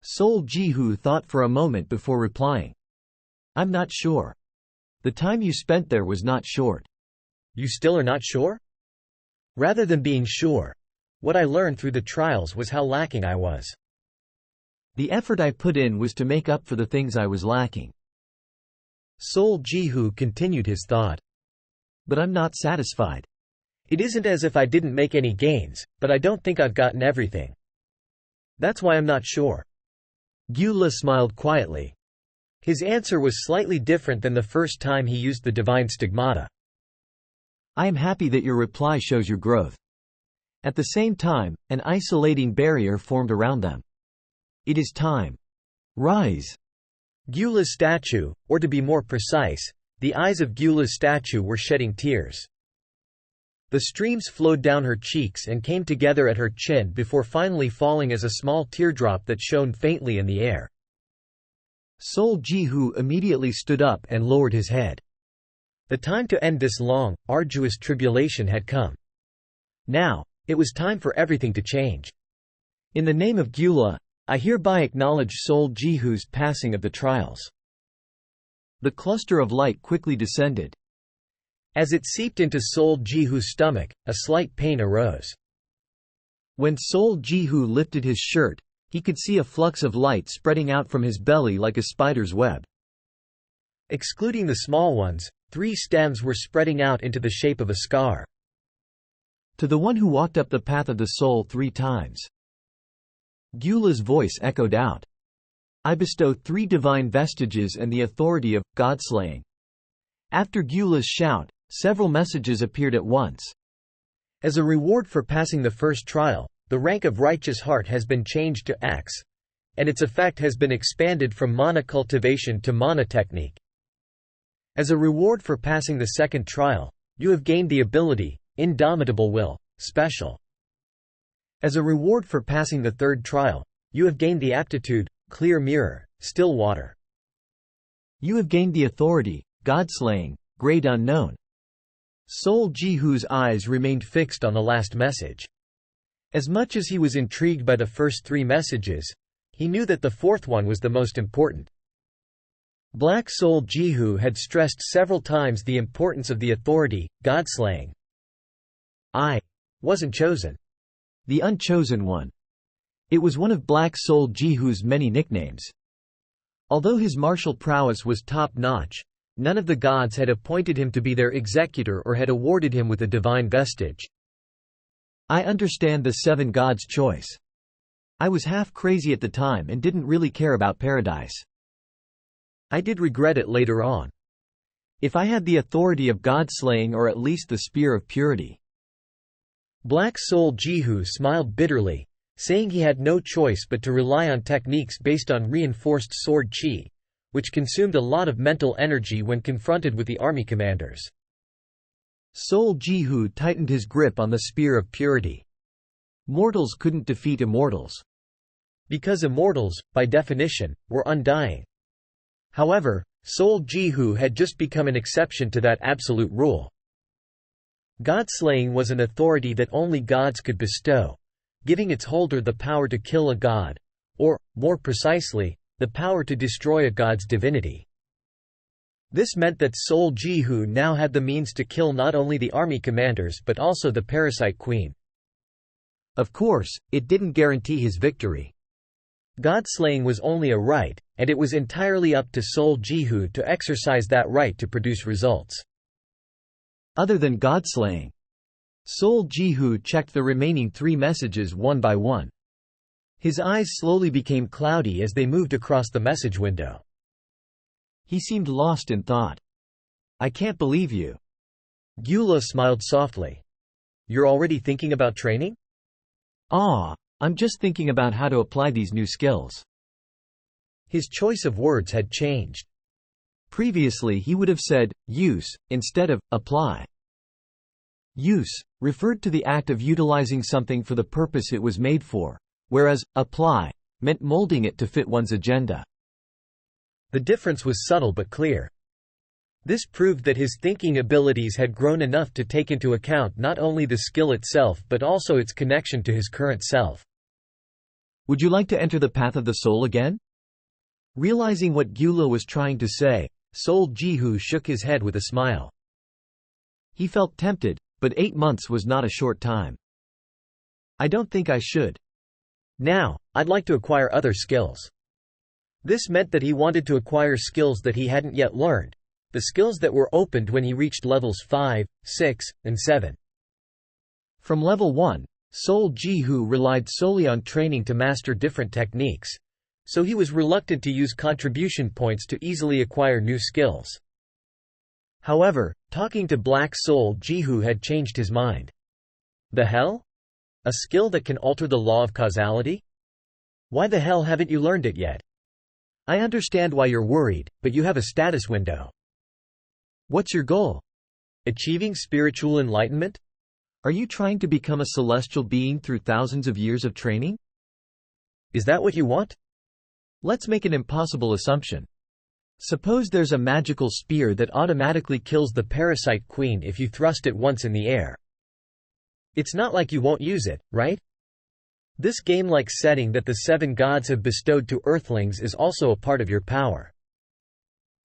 Sol Jihu thought for a moment before replying. I'm not sure. The time you spent there was not short. You still are not sure? Rather than being sure, what I learned through the trials was how lacking I was. The effort I put in was to make up for the things I was lacking. Sol Jihu continued his thought. But I'm not satisfied. It isn't as if I didn't make any gains, but I don't think I've gotten everything. That's why I'm not sure. Gyula smiled quietly. His answer was slightly different than the first time he used the divine stigmata. I am happy that your reply shows your growth. At the same time, an isolating barrier formed around them. It is time. Rise. Gyula's statue, or to be more precise, the eyes of Gyula's statue were shedding tears. The streams flowed down her cheeks and came together at her chin before finally falling as a small teardrop that shone faintly in the air. Sol Jihu immediately stood up and lowered his head. The time to end this long, arduous tribulation had come. Now, it was time for everything to change. In the name of Gyula, I hereby acknowledge Sol Jihu's passing of the trials. The cluster of light quickly descended. As it seeped into Sol Jihu's stomach, a slight pain arose. When Sol Jihu lifted his shirt, he could see a flux of light spreading out from his belly like a spider's web. Excluding the small ones, 3 stems were spreading out into the shape of a scar. To the one who walked up the path of the soul 3 times. Gyula's voice echoed out. I bestow 3 divine vestiges and the authority of God-slaying. After Gyula's shout, several messages appeared at once. As a reward for passing the first trial, the rank of righteous heart has been changed to X, and its effect has been expanded from mana cultivation to mana technique. As a reward for passing the second trial, you have gained the ability, Indomitable Will, Special. As a reward for passing the third trial, you have gained the aptitude, Clear Mirror, Still Water. You have gained the authority, God-slaying, Great Unknown. Sol Jihu's eyes remained fixed on the last message. As much as he was intrigued by the first 3 messages, he knew that the 4th one was the most important. Black Sol Jihu had stressed several times the importance of the authority, God-slaying. I wasn't chosen. The unchosen one. It was one of Black Sol Jihu's many nicknames. Although his martial prowess was top-notch, none of the gods had appointed him to be their executor or had awarded him with a divine vestige. I understand the 7 gods' choice. I was half crazy at the time and didn't really care about paradise. I did regret it later on. If I had the authority of God-slaying or at least the spear of purity. Black Sol Jihu smiled bitterly, saying he had no choice but to rely on techniques based on reinforced sword chi, which consumed a lot of mental energy when confronted with the army commanders. Sol Jihu tightened his grip on the spear of purity. Mortals couldn't defeat immortals. Because immortals, by definition, were undying. However, Sol Jihu had just become an exception to that absolute rule. God-slaying was an authority that only gods could bestow, giving its holder the power to kill a god, or, more precisely, the power to destroy a god's divinity. This meant that Sol Jihu now had the means to kill not only the army commanders but also the parasite queen. Of course, it didn't guarantee his victory. God-slaying was only a right, and it was entirely up to Sol Jihu to exercise that right to produce results. Other than God-slaying, Sol Jihu checked the remaining 3 messages one by one. His eyes slowly became cloudy as they moved across the message window. He seemed lost in thought. I can't believe you. Gyula smiled softly. You're already thinking about training? I'm just thinking about how to apply these new skills. His choice of words had changed. Previously he would have said, use, instead of, apply. Use referred to the act of utilizing something for the purpose it was made for, whereas, apply meant molding it to fit one's agenda. The difference was subtle but clear. This proved that his thinking abilities had grown enough to take into account not only the skill itself but also its connection to his current self. Would you like to enter the path of the soul again? Realizing what Gyula was trying to say, Sol Jihu shook his head with a smile. He felt tempted, but 8 months was not a short time. I don't think I should. Now, I'd like to acquire other skills. This meant that he wanted to acquire skills that he hadn't yet learned, the skills that were opened when he reached levels 5, 6, and 7. From level 1, Sol Jihu relied solely on training to master different techniques, so he was reluctant to use contribution points to easily acquire new skills. However, talking to Black Sol Jihu had changed his mind. The hell? A skill that can alter the law of causality? Why the hell haven't you learned it yet? I understand why you're worried, but you have a status window. What's your goal? Achieving spiritual enlightenment? Are you trying to become a celestial being through thousands of years of training? Is that what you want? Let's make an impossible assumption. Suppose there's a magical spear that automatically kills the parasite queen if you thrust it once in the air. It's not like you won't use it, right? This game-like setting that the 7 gods have bestowed to earthlings is also a part of your power.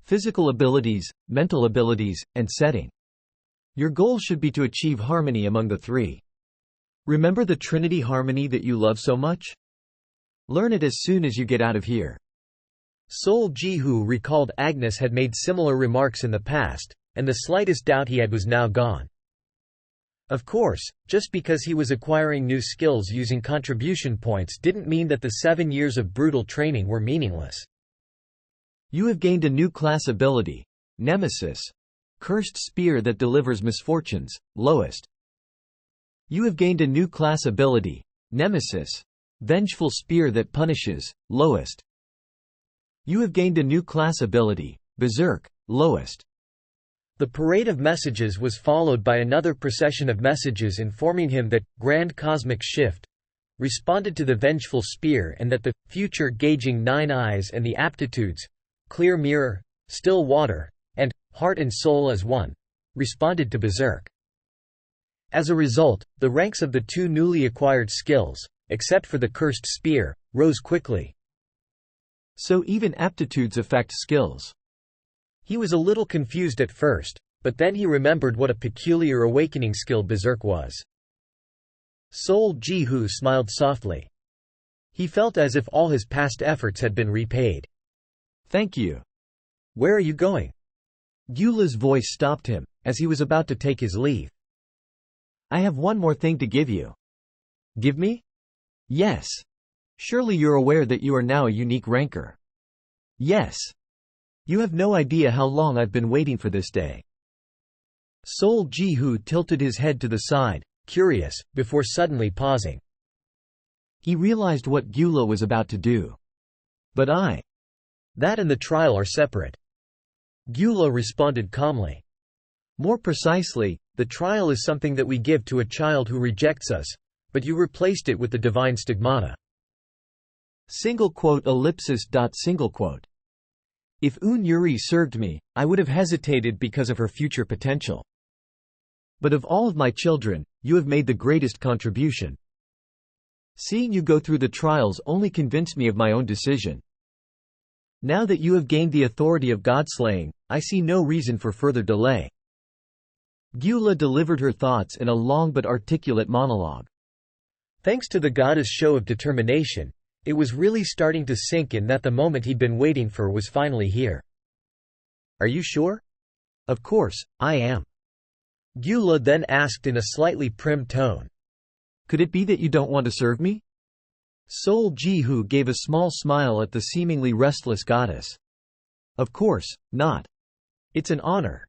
Physical abilities, mental abilities, and setting. Your goal should be to achieve harmony among the 3. Remember the Trinity harmony that you love so much? Learn it as soon as you get out of here. Sol Jihu recalled Agnes had made similar remarks in the past, and the slightest doubt he had was now gone. Of course, just because he was acquiring new skills using contribution points didn't mean that the 7 years of brutal training were meaningless. You have gained a new class ability, Nemesis. Cursed spear that delivers misfortunes, lowest. You have gained a new class ability, Nemesis. Vengeful spear that punishes, lowest. You have gained a new class ability, Berserk, lowest. The parade of messages was followed by another procession of messages informing him that Grand Cosmic Shift responded to the Vengeful Spear and that the future gauging 9 eyes and the aptitudes Clear Mirror, Still Water, and Heart and Soul as one responded to Berserk. As a result, the ranks of the 2 newly acquired skills, except for the Cursed Spear, rose quickly. So even aptitudes affect skills. He was a little confused at first, but then he remembered what a peculiar awakening skill Berserk was. Sol Jihu smiled softly. He felt as if all his past efforts had been repaid. Thank you. Where are you going? Gyula's voice stopped him, as he was about to take his leave. I have one more thing to give you. Give me? Yes. Surely you're aware that you are now a unique ranker. Yes. You have no idea how long I've been waiting for this day. Sol Jihu tilted his head to the side, curious, before suddenly pausing. He realized what Gyula was about to do. But That and the trial are separate. Gyula responded calmly. More precisely, the trial is something that we give to a child who rejects us, but you replaced it with the divine stigmata. !_. If Un Yuri served me, I would have hesitated because of her future potential. But of all of my children, you have made the greatest contribution. Seeing you go through the trials only convinced me of my own decision. Now that you have gained the authority of godslaying, I see no reason for further delay. Gyula delivered her thoughts in a long but articulate monologue. Thanks to the goddess' show of determination, it was really starting to sink in that the moment he'd been waiting for was finally here. Are you sure? Of course, I am. Gyula then asked in a slightly prim tone. Could it be that you don't want to serve me? Sol Jihu gave a small smile at the seemingly restless goddess. Of course, not. It's an honor.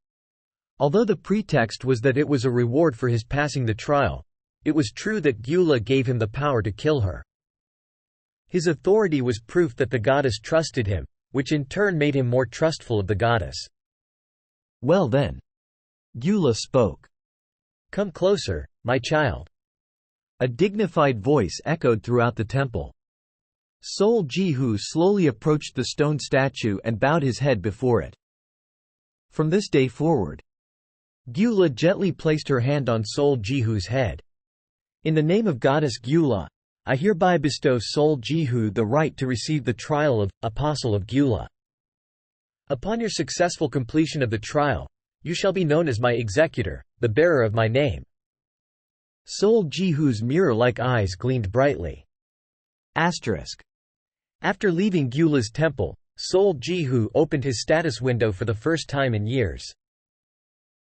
Although the pretext was that it was a reward for his passing the trial, it was true that Gyula gave him the power to kill her. His authority was proof that the goddess trusted him, which in turn made him more trustful of the goddess. Well then. Gyula spoke. Come closer, my child. A dignified voice echoed throughout the temple. Sol Jihu slowly approached the stone statue and bowed his head before it. From this day forward. Gyula gently placed her hand on Sol Jihu's head. In the name of Goddess Gyula, I hereby bestow Sol Jihu the right to receive the trial of Apostle of Gyula. Upon your successful completion of the trial, you shall be known as my executor, the bearer of my name. Sol Jihu's mirror-like eyes gleamed brightly. After leaving Gyula's temple, Sol Jihu opened his status window for the first time in years.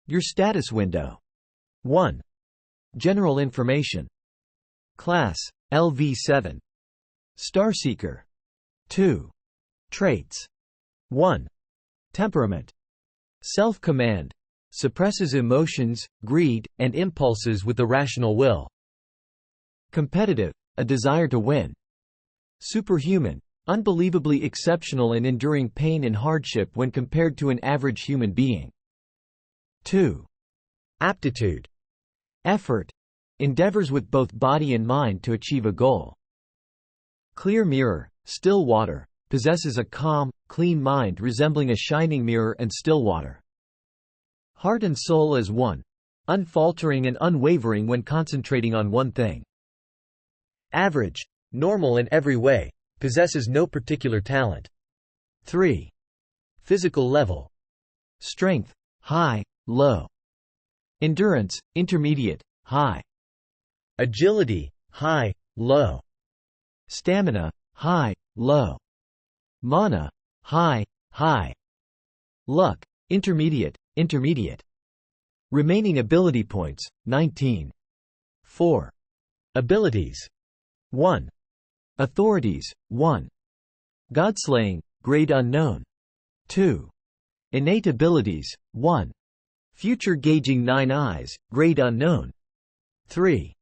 Your status window. 1. General information. Class, LV7. Starseeker. 2. Traits. 1. Temperament. Self-command. Suppresses emotions, greed, and impulses with the rational will. Competitive. A desire to win. Superhuman. Unbelievably exceptional and enduring pain and hardship when compared to an average human being. 2. Aptitude. Effort. Endeavors with both body and mind to achieve a goal. Clear mirror, still water. Possesses a calm, clean mind resembling a shining mirror and still water. Heart and soul as one. Unfaltering and unwavering when concentrating on one thing. Average. Normal in every way. Possesses no particular talent. 3. Physical level. Strength, high, low. Endurance, intermediate, high. Agility, high, low. Stamina, high, low. Mana, high, high. Luck, intermediate, intermediate. Remaining ability points, 19. 4. Abilities. 1. Authorities, 1. Godslaying, grade unknown. 2. Innate abilities, 1. Future gauging 9 eyes, grade unknown. 3.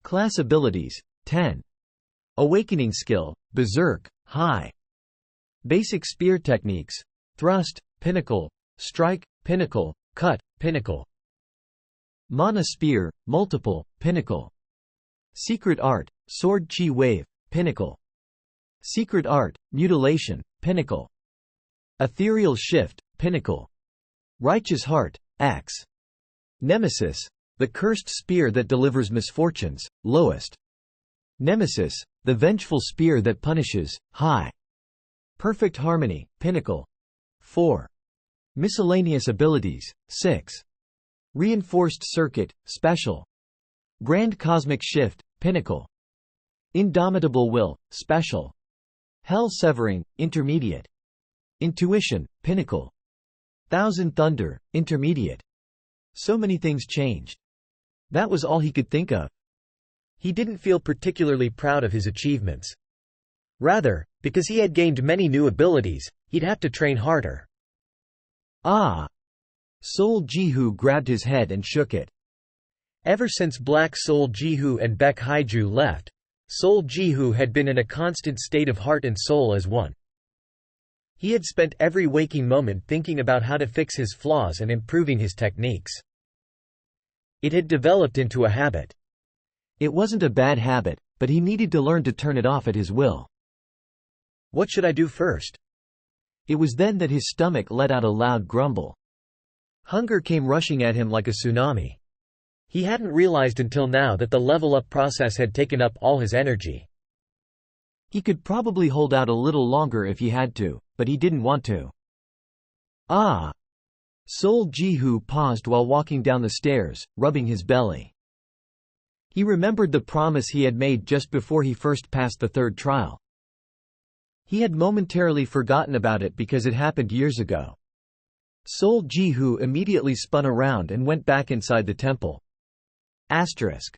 Class abilities, 10. Awakening skill, berserk, high. Basic spear techniques, thrust, pinnacle, strike, pinnacle, cut, pinnacle. Mana spear, multiple, pinnacle. Secret art, sword chi wave, pinnacle. Secret art, mutilation, pinnacle. Ethereal shift, pinnacle. Righteous heart, axe. Nemesis, the cursed spear that delivers misfortunes, lowest. Nemesis, the vengeful spear that punishes, high. Perfect harmony, pinnacle. 4. Miscellaneous abilities, 6. Reinforced circuit, special. Grand cosmic shift, pinnacle. Indomitable will, special. Hell severing, intermediate. Intuition, pinnacle. Thousand thunder, intermediate. So many things changed. That was all he could think of. He didn't feel particularly proud of his achievements. Rather, because he had gained many new abilities, he'd have to train harder. Ah! Soul Jihu grabbed his head and shook it. Ever since Black Soul Jihu and Baek Haiju left, Soul Jihu had been in a constant state of heart and soul as one. He had spent every waking moment thinking about how to fix his flaws and improving his techniques. It had developed into a habit. It wasn't a bad habit, but he needed to learn to turn it off at his will. What should I do first? It was then that his stomach let out a loud grumble. Hunger came rushing at him like a tsunami. He hadn't realized until now that the level-up process had taken up all his energy. He could probably hold out a little longer if he had to, but he didn't want to. Ah! Soul Jihu paused while walking down the stairs, rubbing his belly. He remembered the promise he had made just before he first passed the third trial. He had momentarily forgotten about it because it happened years ago. Soul Jihu immediately spun around and went back inside the temple. Asterisk.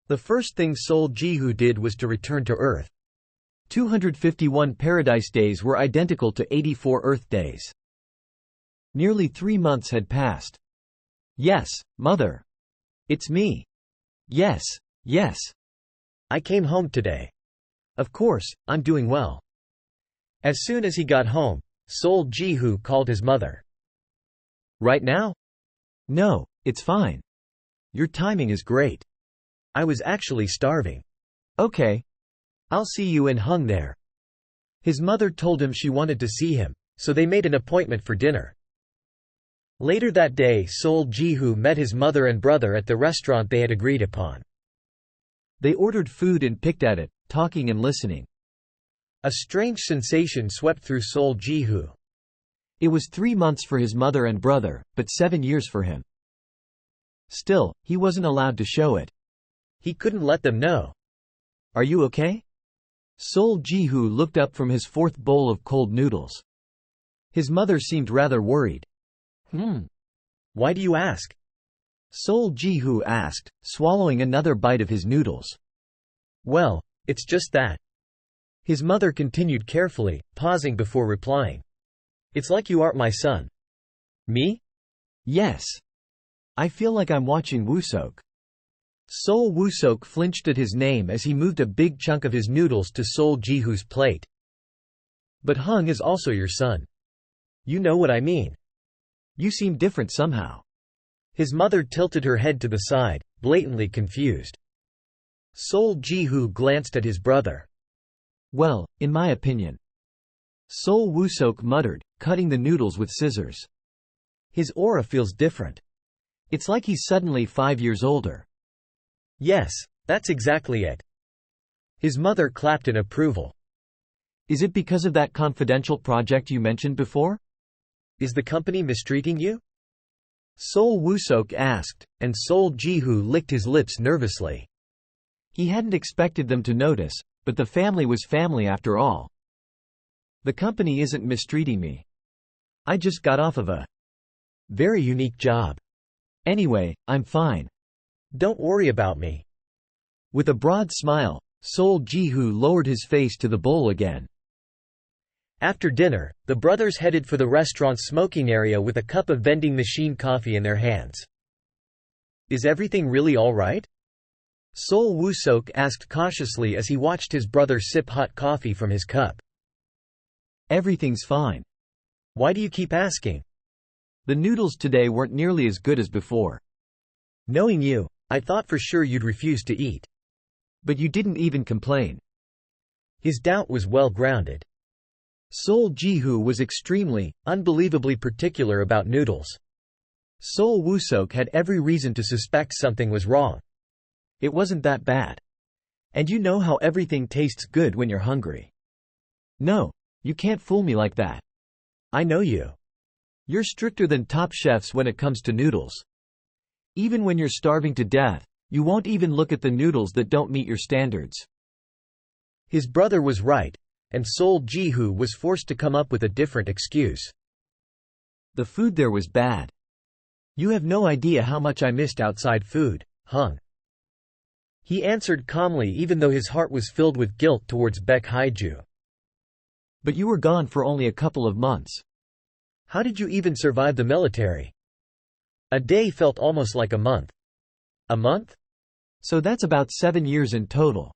The first thing Soul Jihu did was to return to Earth. 251 Paradise Days were identical to 84 Earth Days. Nearly 3 months had passed. Yes, Mother. It's me. Yes, yes. I came home today. Of course, I'm doing well. As soon as he got home, Soul Jihu called his mother. Right now? No, it's fine. Your timing is great. I was actually starving. Okay. I'll see you in Hung there. His mother told him she wanted to see him, so they made an appointment for dinner. Later that day, Soul Jihu met his mother and brother at the restaurant they had agreed upon. They ordered food and picked at it, talking and listening. A strange sensation swept through Soul Jihu. It was 3 months for his mother and brother, but 7 years for him. Still, he wasn't allowed to show it. He couldn't let them know. Are you okay? Soul Jihu looked up from his 4th bowl of cold noodles. His mother seemed rather worried. Why do you ask? Soul Jihu asked, swallowing another bite of his noodles. Well, it's just that. His mother continued carefully, pausing before replying. It's like you aren't my son. Me? Yes. I feel like I'm watching Wusok. Sol Wusok flinched at his name as he moved a big chunk of his noodles to Sol Jihu's plate. "But Hung is also your son. You know what I mean." "You seem different somehow." His mother tilted her head to the side, blatantly confused. Sol Jihu glanced at his brother. "Well, in my opinion." Sol Wusok muttered, cutting the noodles with scissors. "His aura feels different. It's like he's suddenly 5 years older." "Yes, that's exactly it." His mother clapped in approval. "Is it because of that confidential project you mentioned before?" "Is the company mistreating you?" Sol Wusok asked, and Sol Jihu licked his lips nervously. He hadn't expected them to notice, but the family was family after all. "The company isn't mistreating me. I just got off of a very unique job. Anyway, I'm fine. Don't worry about me." With a broad smile, Sol Jihu lowered his face to the bowl again. After dinner, the brothers headed for the restaurant's smoking area with a cup of vending machine coffee in their hands. "Is everything really all right?" Sol Wusok asked cautiously as he watched his brother sip hot coffee from his cup. "Everything's fine." "Why do you keep asking?" "The noodles today weren't nearly as good as before." "Knowing you, I thought for sure you'd refuse to eat." "But you didn't even complain." His doubt was well grounded. Sol Jihu was extremely, unbelievably particular about noodles. Sol Wusok had every reason to suspect something was wrong. "It wasn't that bad. And you know how everything tastes good when you're hungry." "No, you can't fool me like that." "I know you. You're stricter than top chefs when it comes to noodles. Even when you're starving to death, you won't even look at the noodles that don't meet your standards." His brother was right, and Sol Jihu was forced to come up with a different excuse. "The food there was bad. You have no idea how much I missed outside food, Hung." He answered calmly even though his heart was filled with guilt towards Baek Haiju. "But you were gone for only a couple of months. How did you even survive the military?" A day felt almost like a month. A month? So that's about 7 years in total.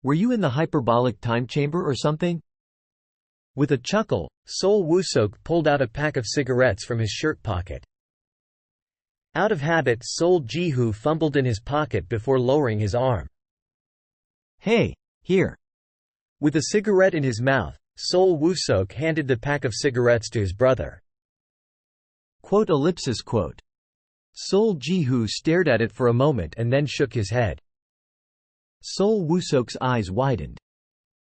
Were you in the hyperbolic time chamber or something?" With a chuckle, Sol Wusok pulled out a pack of cigarettes from his shirt pocket. Out of habit, Sol Jihu fumbled in his pocket before lowering his arm. "Hey, here." With a cigarette in his mouth, Sol Wusok handed the pack of cigarettes to his brother. Quote. Sol Jihu stared at it for a moment and then shook his head. Sol Wusok's eyes widened.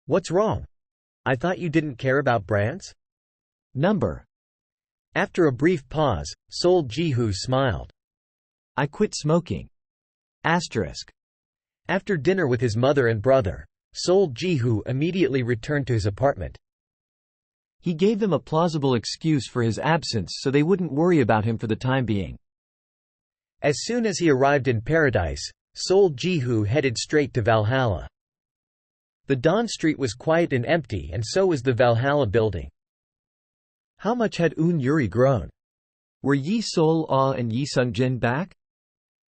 "What's wrong? I thought you didn't care about brands?" "Number." After a brief pause, Sol Jihu smiled. "I quit smoking." After dinner with his mother and brother, Sol Jihu immediately returned to his apartment. He gave them a plausible excuse for his absence so they wouldn't worry about him for the time being. As soon as he arrived in paradise, Sol Jihu headed straight to Valhalla. The Dawn Street was quiet and empty, and so was the Valhalla building. How much had Un Yuri grown? Were Yi Sol Ah and Yi Sungjin back?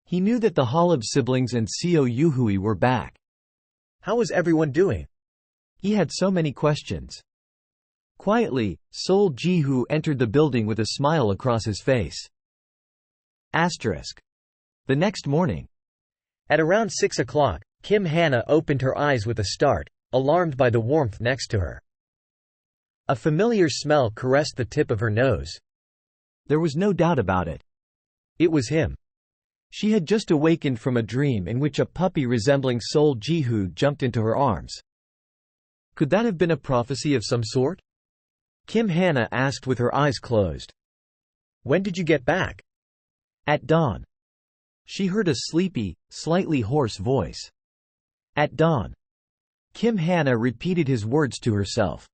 He knew that the Halab siblings and Seo Yuhui were back. How was everyone doing? He had so many questions. Quietly, Sol Jihu entered the building with a smile across his face. The next morning. At around 6 o'clock, Kim Hannah opened her eyes with a start, alarmed by the warmth next to her. A familiar smell caressed the tip of her nose. There was no doubt about it. It was him. She had just awakened from a dream in which a puppy resembling Sol Jihu jumped into her arms. Could that have been a prophecy of some sort? Kim Hannah asked with her eyes closed. "When did you get back?" "At dawn." She heard a sleepy, slightly hoarse voice. "At dawn." Kim Hannah repeated his words to herself.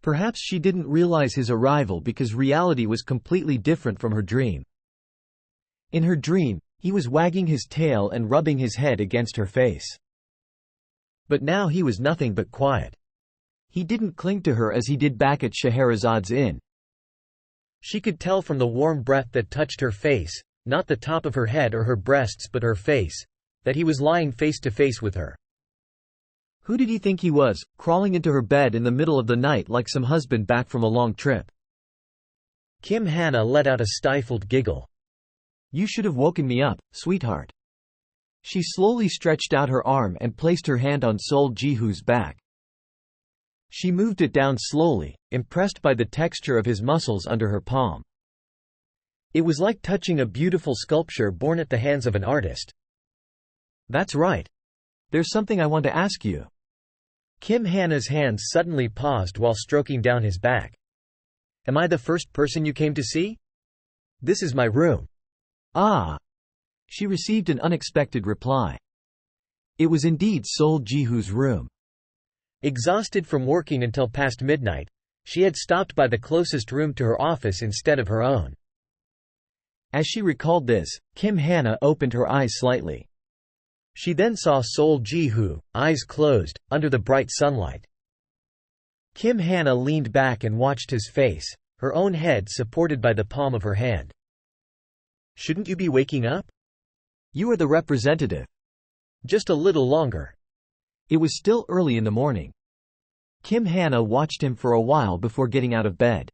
Perhaps she didn't realize his arrival because reality was completely different from her dream. In her dream, he was wagging his tail and rubbing his head against her face. But now he was nothing but quiet. He didn't cling to her as he did back at Scheherazad's inn. She could tell from the warm breath that touched her face, not the top of her head or her breasts but her face, that he was lying face to face with her. Who did he think he was, crawling into her bed in the middle of the night like some husband back from a long trip? Kim Hana let out a stifled giggle. You should have woken me up, sweetheart. She slowly stretched out her arm and placed her hand on Sol Ji-hoo's back. She moved it down slowly, impressed by the texture of his muscles under her palm. It was like touching a beautiful sculpture born at the hands of an artist. That's right. There's something I want to ask you. Kim Hana's hands suddenly paused while stroking down his back. Am I the first person you came to see? This is my room. Ah. She received an unexpected reply. It was indeed Sol Ji-hoo's room. Exhausted from working until past midnight, she had stopped by the closest room to her office instead of her own. As she recalled this, Kim Hana opened her eyes slightly. She then saw Sol Ji-hoo, eyes closed, under the bright sunlight. Kim Hana leaned back and watched his face, her own head supported by the palm of her hand. Shouldn't you be waking up? You are the representative. Just a little longer. It was still early in the morning. Kim Hana watched him for a while before getting out of bed.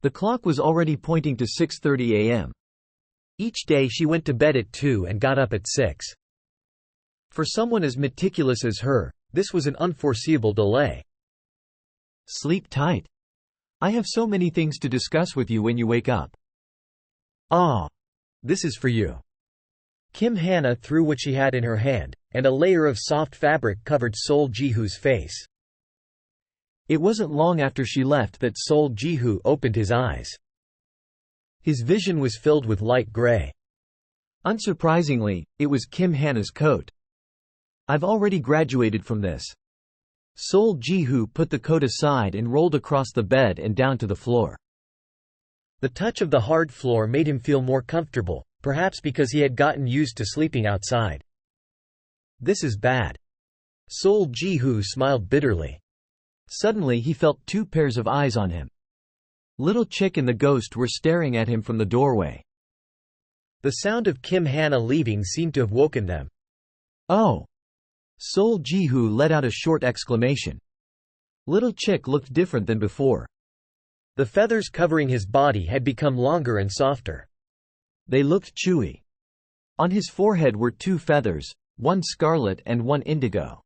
The clock was already pointing to 6:30 a.m. Each day she went to bed at 2 and got up at 6. For someone as meticulous as her, this was an unforeseeable delay. Sleep tight. I have so many things to discuss with you when you wake up. Ah. This is for you. Kim Hana threw what she had in her hand, and a layer of soft fabric covered Sol Ji-hoo's face. It wasn't long after she left that Sol Ji-hoo opened his eyes. His vision was filled with light gray. Unsurprisingly, it was Kim Hana's coat. I've already graduated from this. Sol Ji-hoo put the coat aside and rolled across the bed and down to the floor. The touch of the hard floor made him feel more comfortable, perhaps because he had gotten used to sleeping outside. This is bad. Sol Ji-hoo smiled bitterly. Suddenly he felt two pairs of eyes on him. Little Chick and the ghost were staring at him from the doorway. The sound of Kim Hana leaving seemed to have woken them. Oh! Sol Ji-hoo let out a short exclamation. Little Chick looked different than before. The feathers covering his body had become longer and softer. They looked chewy. On his forehead were two feathers, one scarlet and one indigo.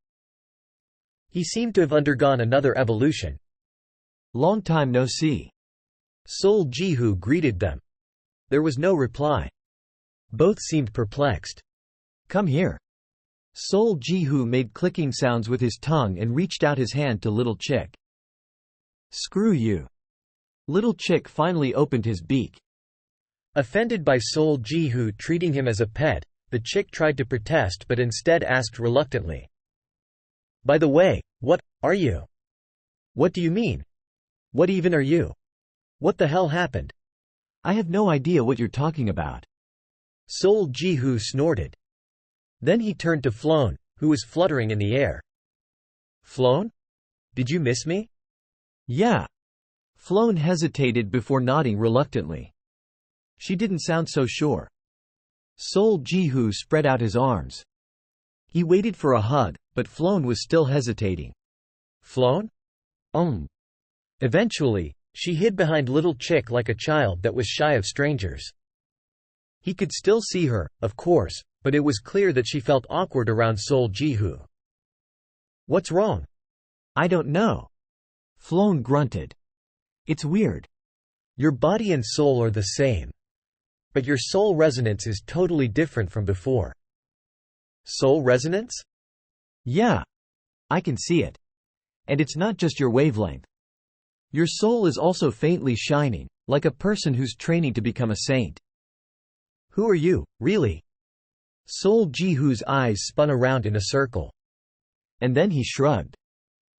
He seemed to have undergone another evolution. Long time no see. Sol Ji-hoo greeted them. There was no reply. Both seemed perplexed. Come here. Sol Ji-hoo made clicking sounds with his tongue and reached out his hand to Little Chick. Screw you. Little Chick finally opened his beak. Offended by Sol Ji-hoo treating him as a pet, the chick tried to protest but instead asked reluctantly. By the way, what are you? What do you mean? What even are you? What the hell happened? I have no idea what you're talking about. Sol Ji-hoo snorted. Then he turned to Floan, who was fluttering in the air. Floan? Did you miss me? Yeah. Floan hesitated before nodding reluctantly. She didn't sound so sure. Sol Ji-hoo spread out his arms. He waited for a hug, but Floan was still hesitating. Floan? Eventually, she hid behind Little Chick like a child that was shy of strangers. He could still see her, of course, but it was clear that she felt awkward around Sol Ji-hoo. What's wrong? I don't know. Floan grunted. It's weird. Your body and soul are the same. But your soul resonance is totally different from before. Soul resonance? Yeah. I can see it. And it's not just your wavelength. Your soul is also faintly shining, like a person who's training to become a saint. Who are you, really? Sol Ji-hoo's eyes spun around in a circle. And then he shrugged.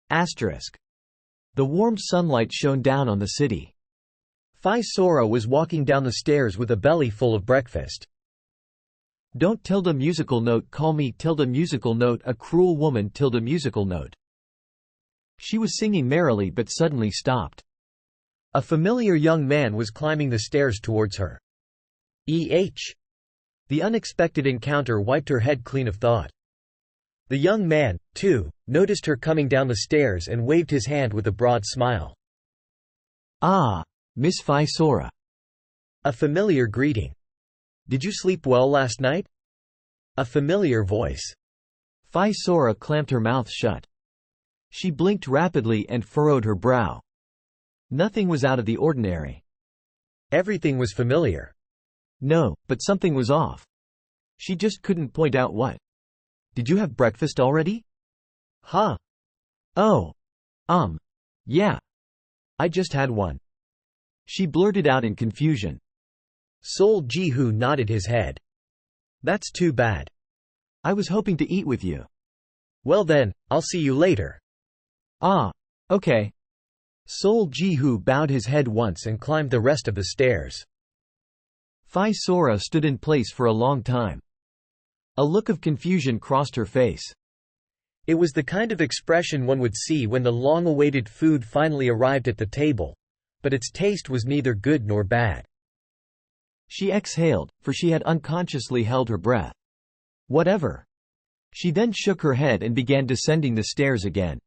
Asterisk. The warm sunlight shone down on the city. Phi Sora was walking down the stairs with a belly full of breakfast. Don't tilde musical note call me tilde musical note a cruel woman tilde musical note. She was singing merrily but suddenly stopped. A familiar young man was climbing the stairs towards her. The unexpected encounter wiped her head clean of thought. The young man, too, noticed her coming down the stairs and waved his hand with a broad smile. "Ah, Miss Phi Sora." A familiar greeting. "Did you sleep well last night?" A familiar voice. Phi Sora clamped her mouth shut. She blinked rapidly and furrowed her brow. Nothing was out of the ordinary. Everything was familiar. No, but something was off. She just couldn't point out what. "Did you have breakfast already?" Huh? "Oh. Yeah. I just had one." She blurted out in confusion. Sol Jihu nodded his head. "That's too bad. I was hoping to eat with you." Well then, I'll see you later." "Ah, okay." Sol Jihu bowed his head once and climbed the rest of the stairs. Phi Sora stood in place for a long time. A look of confusion crossed her face. It was the kind of expression one would see when the long-awaited food finally arrived at the table, but its taste was neither good nor bad. She exhaled, for she had unconsciously held her breath. Whatever. She then shook her head and began descending the stairs again.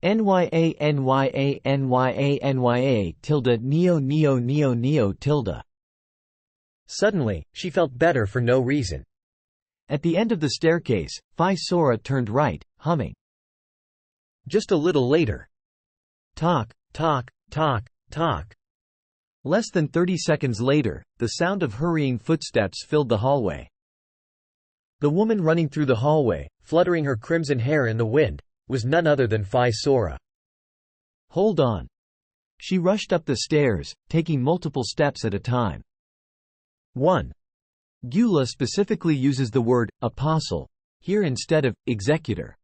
Nya nya nya nya tilde neo neo neo neo tilde. Suddenly, she felt better for no reason. At the end of the staircase, Phi Sora turned right, humming. Just a little later. Talk, talk, talk, talk. Less than 30 seconds later, the sound of hurrying footsteps filled the hallway. The woman running through the hallway, fluttering her crimson hair in the wind, was none other than Phi Sora. Hold on. She rushed up the stairs, taking multiple steps at a time. 1. Gyula specifically uses the word apostle here instead of executor.